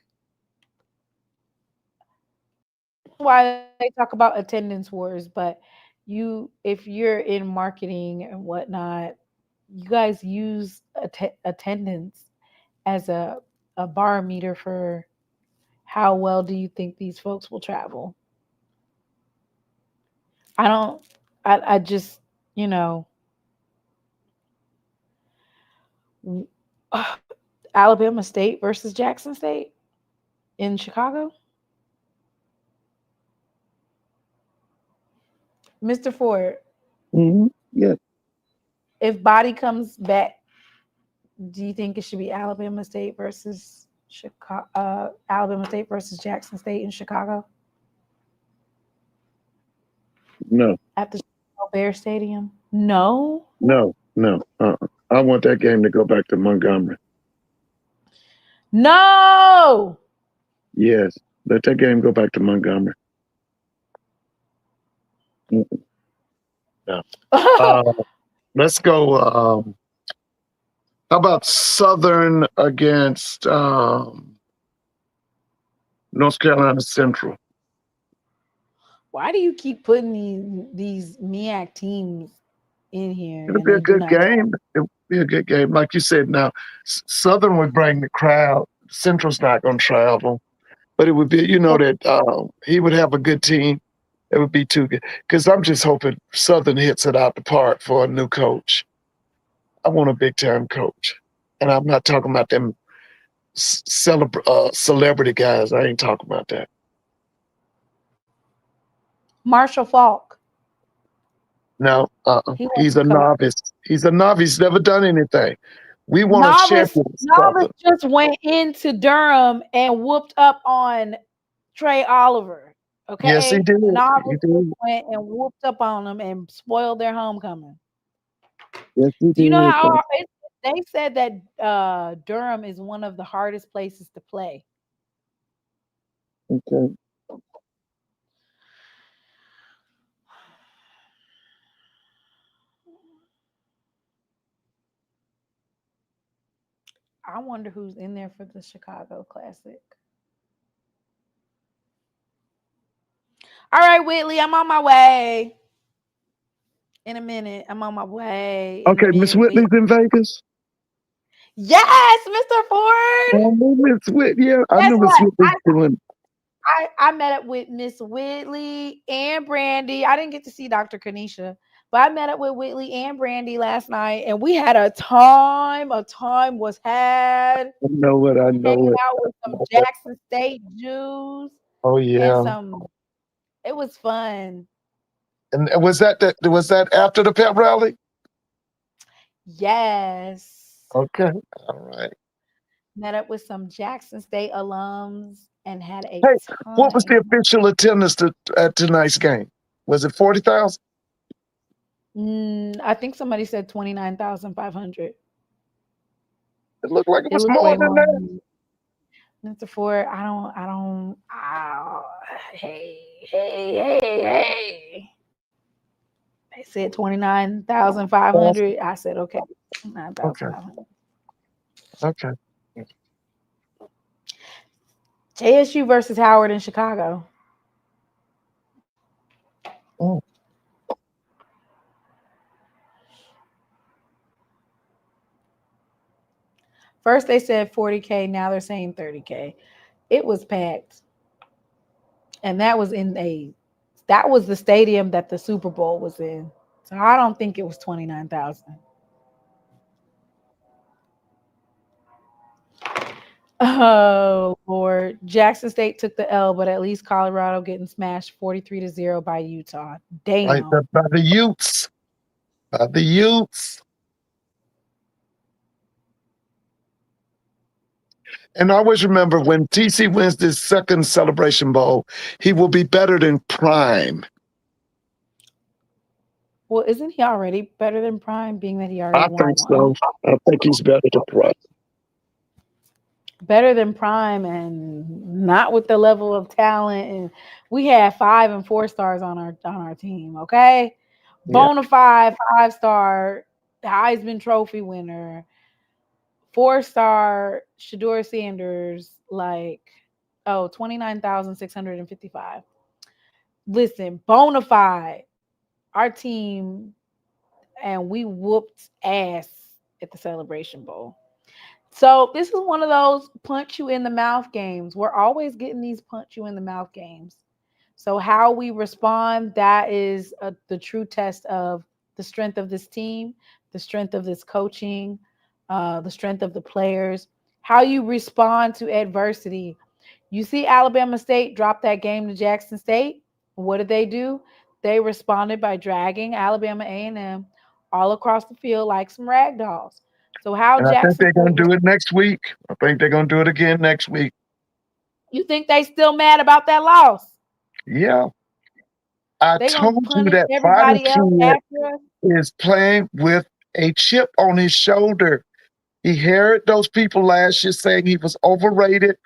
why they talk about attendance wars, but if you're in marketing and whatnot, you guys use attendance as a barometer for how well do you think these folks will travel. I just, Alabama State versus Jackson State in Chicago. Mr. Ford, Yeah. if Body comes back, do you think it should be Alabama State versus Chicago? Alabama State versus Jackson State in Chicago No, at the Bear Stadium? No. no. I want that game to go back to Montgomery. No. Yes, let that game go back to Montgomery. No. Let's go. How about Southern against North Carolina Central? Why do you keep putting these MEAC teams in here? It'll And be they a do good not travel? game. It'll be a good game. Like you said, now, Southern would bring the crowd. Central's not going to travel. But it would be, that he would have a good team. It would be too good. Because I'm just hoping Southern hits it out the park for a new coach. I want a big-time coach. And I'm not talking about them celebrity guys. I ain't talking about that. Marshall Falk. No, He he's wasn't a coach. novice. He's a novice. Never done anything. We want a Novice champion, brother. just went into Durham and whooped up on Trey Oliver. Yes, he Okay, did. Novice He just did. went and whooped up on them and spoiled their homecoming. Yes, he Do you know did. how they said that Durham is one of the hardest places to play? Okay. I wonder who's in there for the Chicago Classic. All right, Whitley, I'm on my way. In a minute, I'm on my way. In a Okay, Miss minute. Whitley's in Vegas. Yes, Mr. Ford. I knew Miss Whitley. Yeah, I Guess knew Miss what? Whitley doing. I met up with Miss Whitley and Brandy. I didn't get to see Dr. Kanisha, but I met up with Whitley and Brandy last night, and we had a time. A time was had. I know it. I know Hanging it. out with some Jackson State Jews Oh and yeah. some. It was fun. And was that after the pep rally? Yes. Okay. All right. Met up with some Jackson State alums and had a Hey, what was the time. official attendance at tonight's game? Was it 40,000? I think somebody said 29,500. It looked like it It was looked more way than more. that. Mr. Ford, hey. They said 29,500. I said, okay, 9,500. Okay. JSU versus Howard in Chicago. Oh. First they said 40K, now they're saying 30K. It was packed. And that was the stadium that the Super Bowl was in. So I don't think it was 29,000. Oh Lord. Jackson State took the L, but at least Colorado getting smashed 43-0 by Utah. Damn. Right, by the Utes. By the Utes. And I always remember when TC wins this second Celebration Bowl, he will be better than Prime. Well, isn't he already better than Prime, being that he already I won think one? so. I think he's better than Prime. Better than Prime, and not with the level of talent. And we had 5 and 4 stars on our team. Okay, Yeah. bona fide 5-star Heisman Trophy winner, 4-star Shador Sanders, 29,655. Listen, bona fide, our team, and we whooped ass at the Celebration Bowl. So this is one of those punch you in the mouth games. We're always getting these punch you in the mouth games. So how we respond, that is the true test of the strength of this team, the strength of this coaching, the strength of the players, how you respond to adversity. You see Alabama State drop that game to Jackson State. What did they do? They responded by dragging Alabama A&M all across the field like some rag dolls. So how And I think Jackson they're going State, to do it next week. I think they're going to do it again next week. you think they still mad about that loss? Yeah. I They gonna told you punish that Biden everybody else kid after us? is playing with a chip on his shoulder. He heard those people last year saying he was overrated,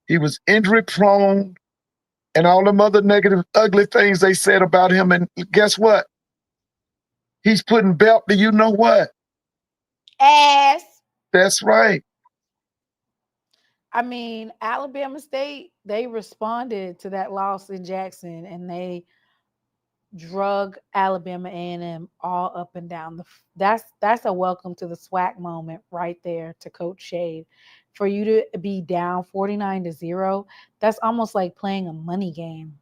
he was injury prone, and all them other negative, ugly things they said about him. And guess what? He's putting belt to you know what? Ass. That's right. I mean, Alabama State, they responded to that loss in Jackson, and they drug Alabama A&M all up and down. That's a welcome to the SWAC moment right there to Coach Shade. For you to be down 49-0, that's almost like playing a money game.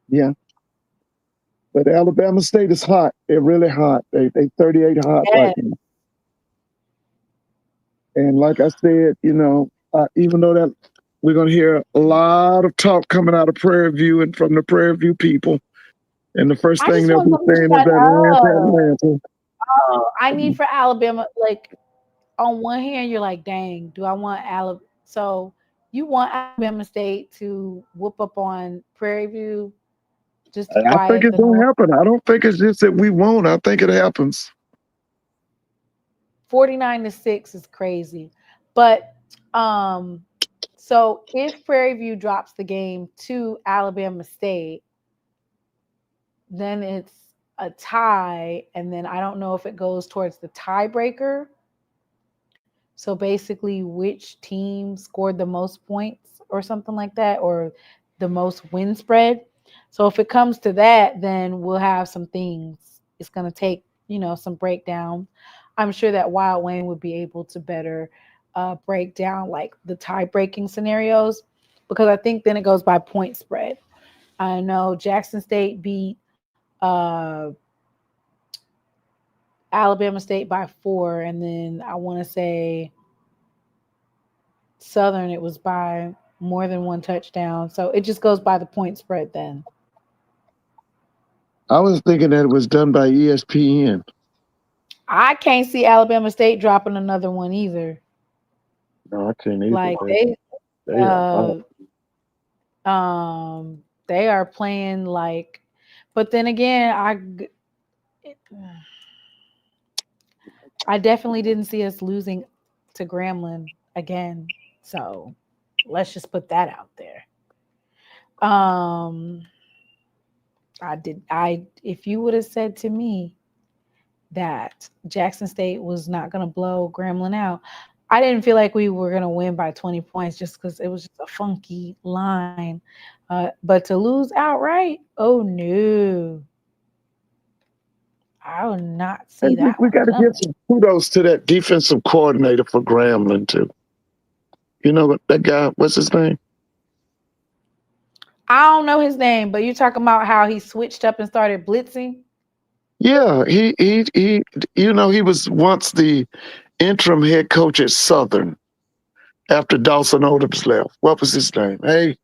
Yeah. But Alabama State is hot. They're really hot. They 38 hot right now. And like I said, even though that we're going to hear a lot of talk coming out of Prairie View and from the Prairie View people, And the first I thing just they'll want be them to saying is shut up. Atlanta. Oh, I need for Alabama. Like on one hand, you're like, dang, do I want Alabama? So you want Alabama State to whoop up on Prairie View just to I think quiet it's the gonna noise? happen. I don't think it's just that we won't. I think it happens. 49-6 is crazy. But so if Prairie View drops the game to Alabama State, then it's a tie, and then I don't know if it goes towards the tiebreaker. So basically, which team scored the most points or something like that, or the most win spread. So if it comes to that, then we'll have some things. It's going to take, some breakdown. I'm sure that Wild Wayne would be able to better break down like the tie-breaking scenarios, because I think then it goes by point spread. I know Jackson State beat Alabama State by 4, and then I want to say Southern, it was by more than one touchdown. So it just goes by the point spread then. I was thinking that it was done by ESPN. I can't see Alabama State dropping another one either. No, I can't either. Like they are playing like, but then again, I definitely didn't see us losing to Grambling again. So let's just put that out there. If you would have said to me that Jackson State was not going to blow Grambling out, I didn't feel like we were going to win by 20 points just because it was just a funky line. But to lose outright, oh no. I will not see that. We got to give some kudos to that defensive coordinator for Grambling too. You know that guy? What's his name? I don't know his name, but you're talking about how he switched up and started blitzing. Yeah, he he was once the interim head coach at Southern after Dawson Odoms left. What was his name? Hey,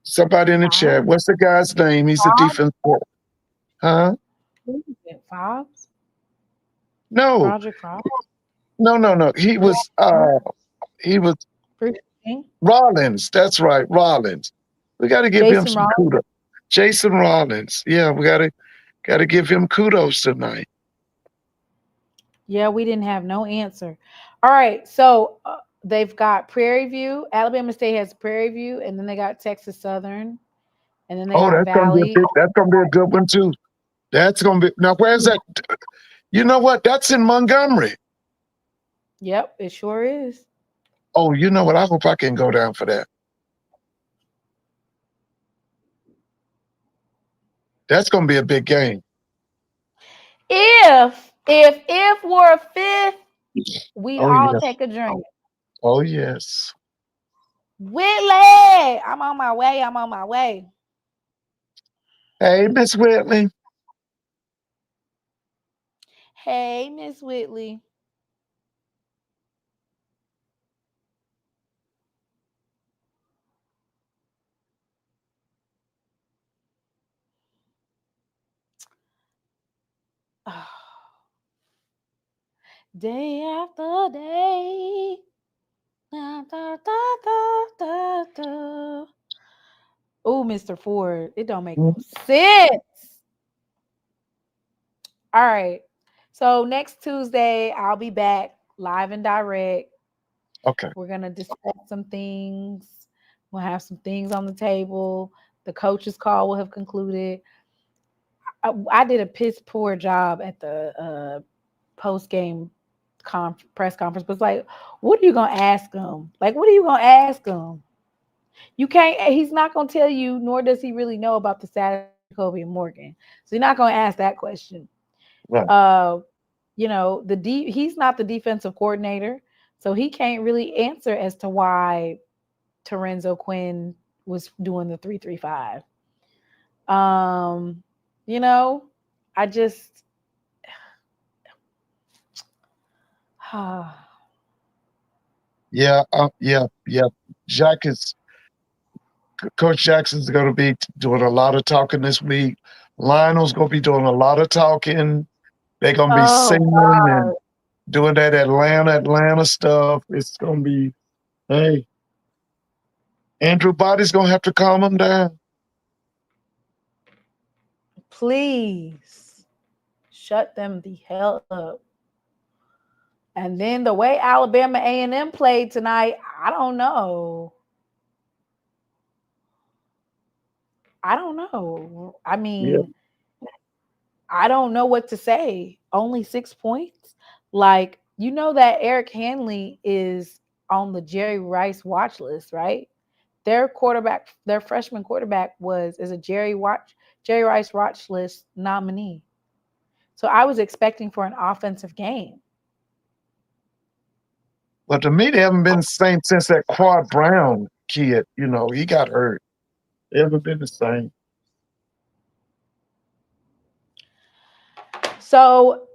somebody in the chat. What's the guy's name? He's a defense coordinator. Huh? Who is it? Fobbs? No. Roger Fobbs? No. He was Rollins. That's right, Rollins. We got to give him some kudos. Jason Rollins. Yeah, we got to give him kudos tonight. Yeah, we didn't have no answer. All right, so they've got Prairie View. Alabama State has Prairie View, and then they got Texas Southern, and then they got Valley. That's gonna be a good one too. That's gonna be now. Where's that? You know what? That's in Montgomery. Yep, it sure is. Oh, you know what? I hope I can go down for that. That's gonna be a big game. If we're fifth, we'd all take a drink. Oh yes. Whitley, I'm on my way. Hey, Miss Whitley. Hey, Miss Whitley. Oh. Day after day. Da, da, da, da, da. Oh, Mr. Ford, it don't make no sense. All right. So next Tuesday, I'll be back live and direct. Okay. We're going to discuss some things. We'll have some things on the table. The coach's call will have concluded. I did a piss poor job at the post-game press conference, but it's like, what are you going to ask him? Like, what are you going to ask him? You can't, he's not going to tell you, nor does he really know about the status of Jacoby and Morgan. So you're not going to ask that question. Right. He's not the defensive coordinator, so he can't really answer as to why Terenzo Quinn was doing the 3-3-5. I just Yeah. Coach Jackson's going to be doing a lot of talking this week Lionel's gonna be doing a lot of talking. They're gonna be Oh, singing and doing that Atlanta stuff. It's gonna be, hey, Andrew Body's gonna have to calm him down. please shut them the hell up. And then the way Alabama A&M played tonight, I don't know. I mean, I don't know what to say. Only 6 points? Like, you know that Eric Hanley is on the Jerry Rice watch list, right? Their quarterback, their freshman quarterback is a Jerry Rice watch list nominee. So I was expecting for an offensive game. But to me, they haven't been the same since that Quad Brown kid. You know, he got hurt. They haven't been the same. So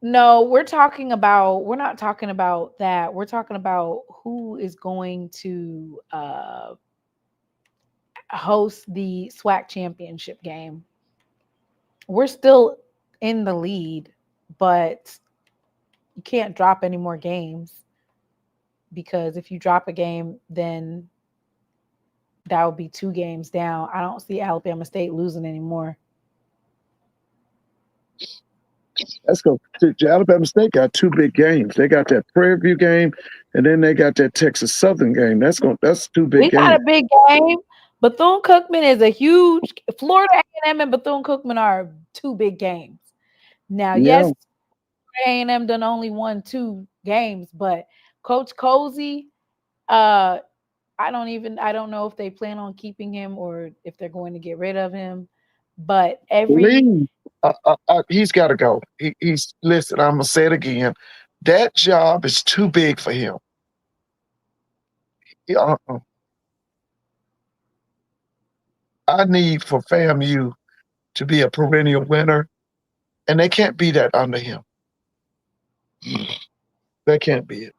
no, we're not talking about that. We're talking about who is going to host the SWAC championship game. We're still in the lead, but you can't drop any more games, because if you drop a game, then that would be 2 games down. I don't see Alabama State losing anymore. Let's go. Alabama State got 2 big games. They got that Prairie View game, and then they got that Texas Southern game. That's 2 big games. We got a big game. Bethune-Cookman is a huge. Florida A&M and Bethune-Cookman are 2 big games. Now, yes, A&M done only won 2 games, but Coach Cozy, I don't know if they plan on keeping him or if they're going to get rid of him. But he's got to go. Listen, I'm gonna say it again. That job is too big for him. I need for FAMU to be a perennial winner, and they can't be that under him. They can't be it.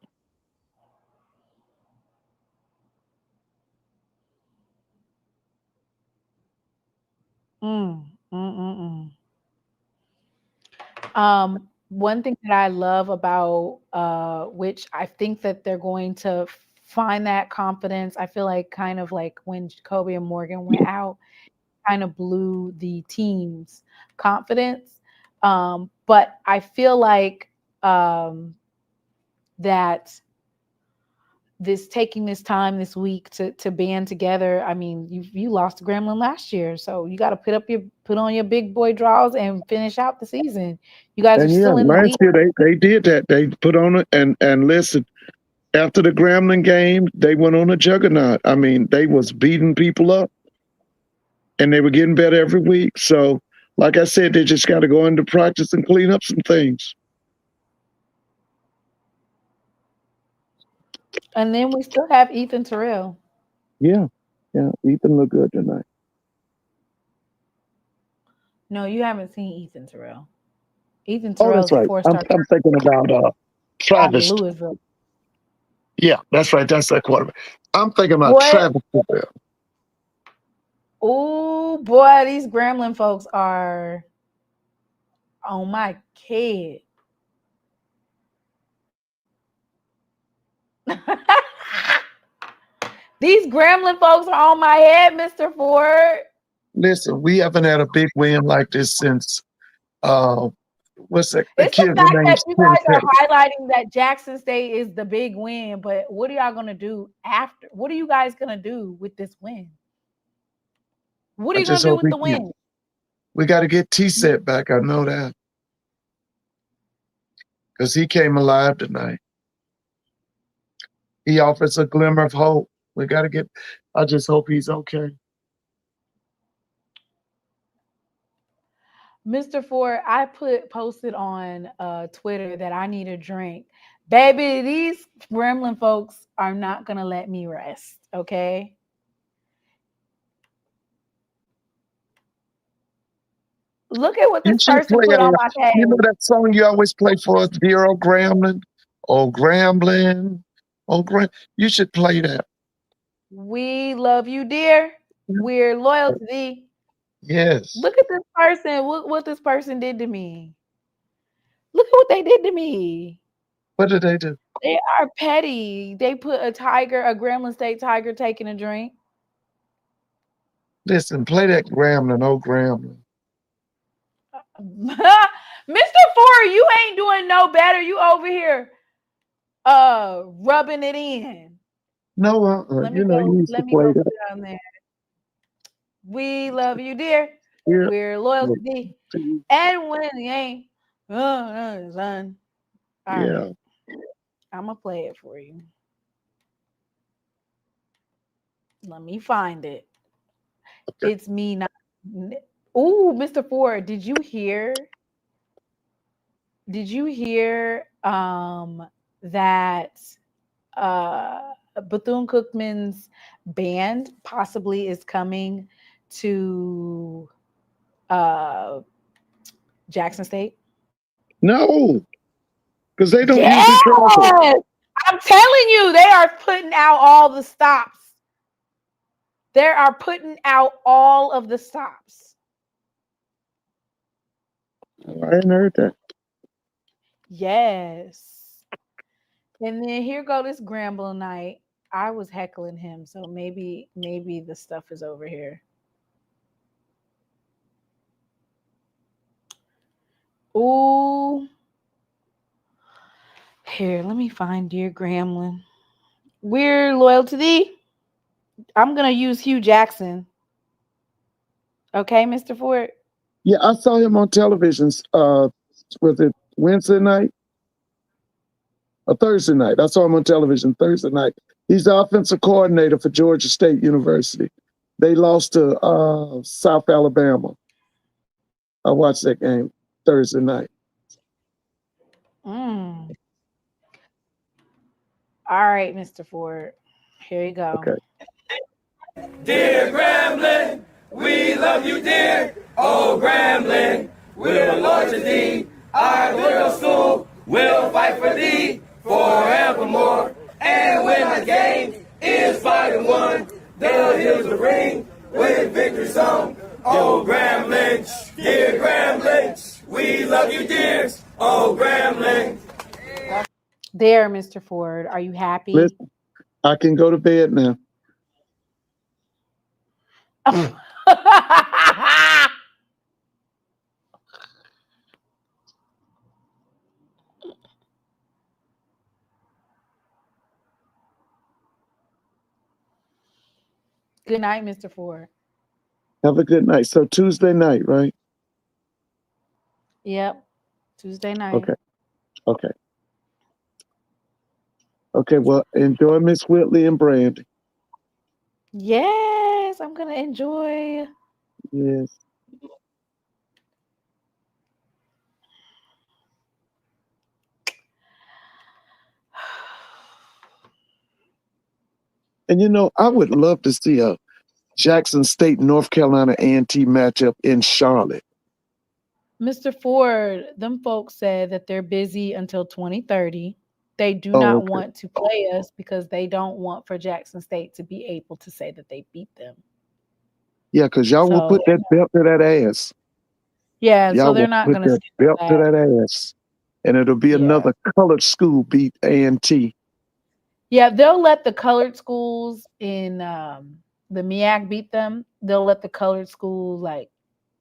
One thing that I love about which I think that they're going to find that confidence. I feel like kind of like when Jacoby and Morgan went out, kind of blew the team's confidence. But I feel like that taking this time this week to band together. I mean, you lost to Grambling last year, so you got to put on your big boy draws and finish out the season. You guys are still in the league. Last year they did that. They put on it and listen. After the Grambling game, they went on a juggernaut. I mean, they was beating people up, and they were getting better every week. So, like I said, they just got to go into practice and clean up some things. And then we still have Ethan Terrell. Yeah. Ethan looked good tonight. No, you haven't seen Ethan Terrell. Ethan Terrell that's right. I'm thinking about Travis. Louisville. Yeah, that's right. That's that quarterback. I'm thinking about Travis Terrell. Oh boy, these Grambling folks are on my kid. These Grambling folks are on my head, Mr. Ford. Listen, we haven't had a big win like this since what's that? It's the fact that you guys are highlighting that Jackson State is the big win, but what are y'all gonna do after? What are you guys gonna do with this win? What are you gonna do with the win? We got to get T-Set back. I know that, because he came alive tonight. He offers a glimmer of hope. We got to get. I just hope he's okay. Mr. Ford, I posted on Twitter that I need a drink. Baby, these Grambling folks are not gonna let me rest, okay? Look at what this person put on my page. You know that song you always play for us, Dear Old Grambling? Oh, Grambling. Oh, you should play that. We love you, dear. We're loyal to thee. Yes. Look at this person. What this person did to me. Look at what they did to me. What did they do? They are petty. They put a Grambling State Tiger taking a drink. Listen, play that Grambling, old Grambling. Mr. Ford, you ain't doing no better. You over here rubbing it in. No, Let me you go used to play put that. down there. We love you, dear. Yeah. We're loyal to thee. And when he ain't, son. All right. I'm gonna play it for you. Let me find it. Okay. It's me not. Ooh, Mr. Ford, did you hear? Did you hear that Bethune-Cookman's band possibly is coming to Jackson State? No, because they don't usually travel. I'm telling you, they are putting out all the stops. They are putting out all of the stops. I hadn't heard that. Yes. And then here go this Grambling night. I was heckling him, so maybe the stuff is over here. Ooh. Here, let me find Dear Grambling. We're loyal to thee. I'm gonna use Hugh Jackson. Okay, Mr. Ford? Yeah, I saw him on television. Was it Wednesday night? Or Thursday night. I saw him on television Thursday night. He's the offensive coordinator for Georgia State University. They lost to South Alabama. I watched that game Thursday night. All right, Mr. Ford. Here you go. Okay. Dear Grambling, we love you, dear. Oh, Grambling, we're loyal to thee. Our little school will fight for thee forevermore. And when the game is 5-1, they'll use the ring with victory song. Oh, Grambling, dear Grambling, we love you, dear. Oh, Grambling. There, Mr. Ford. Are you happy? Listen, I can go to bed now. Good night, Mr. Ford. Have a good night. So Tuesday night, right? Yep. Tuesday night. Okay. Okay. Okay, well, enjoy Miss Whitley and Brandy. Yes, I'm going to enjoy. Yes. And you know, I would love to see a Jackson State, North Carolina A&T matchup in Charlotte. Mr. Ford, them folks said that they're busy until 2030. They do not want to play us because they don't want for Jackson State to be able to say that they beat them. Yeah, because y'all will put that belt to that ass. Yeah, so they're not going to belt to that ass, and it'll be another colored school beat A&T. Yeah, they'll let the colored schools in the MEAC beat them. They'll let the colored schools like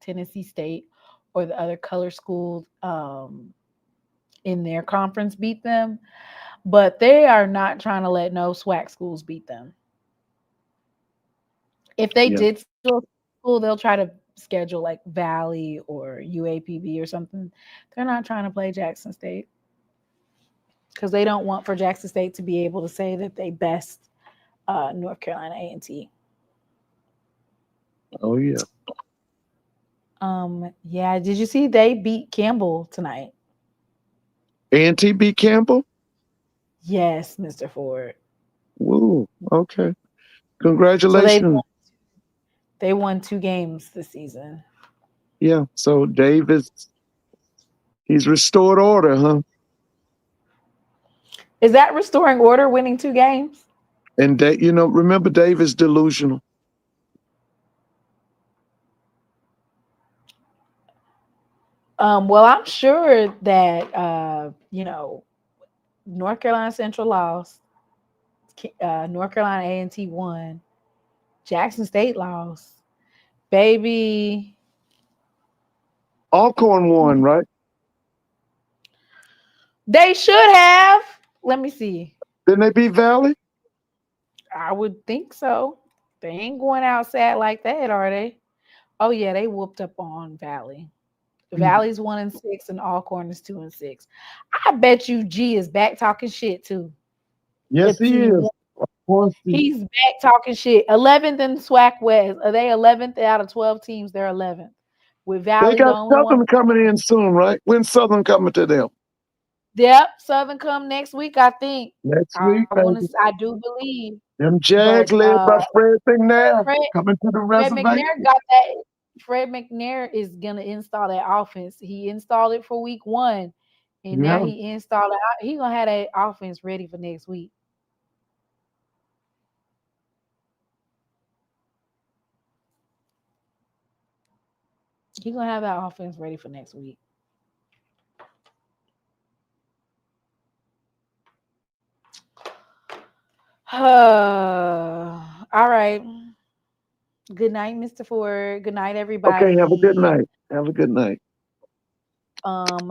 Tennessee State or the other colored schools in their conference beat them. But they are not trying to let no SWAC schools beat them. If they did still school, they'll try to schedule like Valley or UAPB or something. They're not trying to play Jackson State because they don't want for Jackson State to be able to say that they best North Carolina A&T. Oh yeah. Yeah. Did you see they beat Campbell tonight? A&T beat Campbell? Yes, Mr. Ford. Woo. Okay. Congratulations. So they won 2 games this season. Yeah. So he's restored order, huh? Is that restoring order, winning 2 games? And remember Dave is delusional. Well, I'm sure that North Carolina Central lost, North Carolina A&T won, Jackson State lost, baby. Alcorn won, right? They should have. Let me see. Didn't they beat Valley? I would think so. They ain't going outside like that, are they? Oh yeah, they whooped up on Valley. Valley's 1-6 and Alcorn is 2-6. I bet you G is back talking shit too. Yes, he is. Of course He's back talking shit. 11th in SWAC West. Are they 11th out of 12 teams? They're 11th. With Valley, They got the only Southern one. coming in soon, right? When's Southern coming to them? Yep, Southern come next week, I think. Next week, baby. I do believe. Them Jags But, led by Fred McNair Fred coming to the Fred reservation. McNair got that. Fred McNair is gonna install that offense. He installed it for week 1, and now he installed it. He gonna have that offense ready for next week. He gonna have that offense ready for next week. All right. Good night, Mr. Ford. Good night, everybody. Okay, have a good night. Have a good night.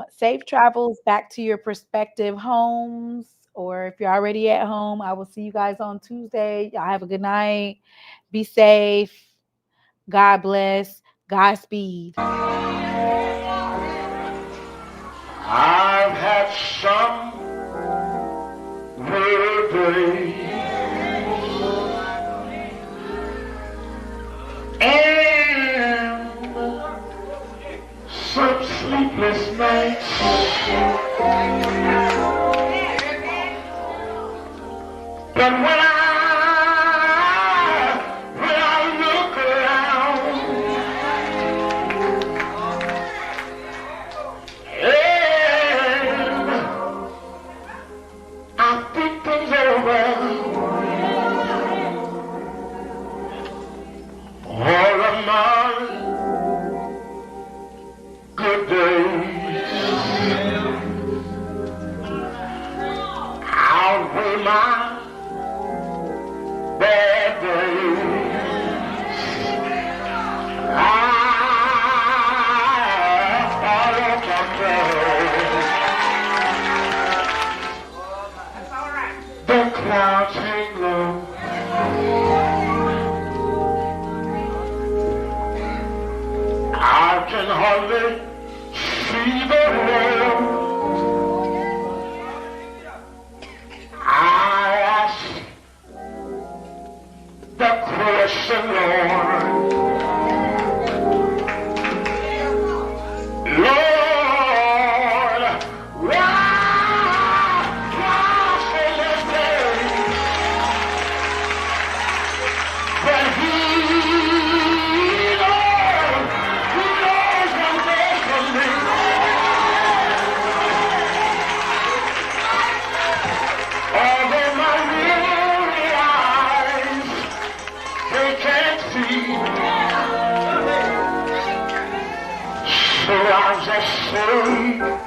Safe travels back to your prospective homes, or if you're already at home, I will see you guys on Tuesday. Y'all have a good night. Be safe. God bless. Godspeed. I've had some weary days and some sleepless nights, but when I look around, and I think things over, all of my good days outweigh my bad days. I follow the clouds hang low. I can hardly see the road. I ask the question, Lord. Lord, why so much pain? But He knows what's best for me. Although my weary eyes, they can't see, so I'll just say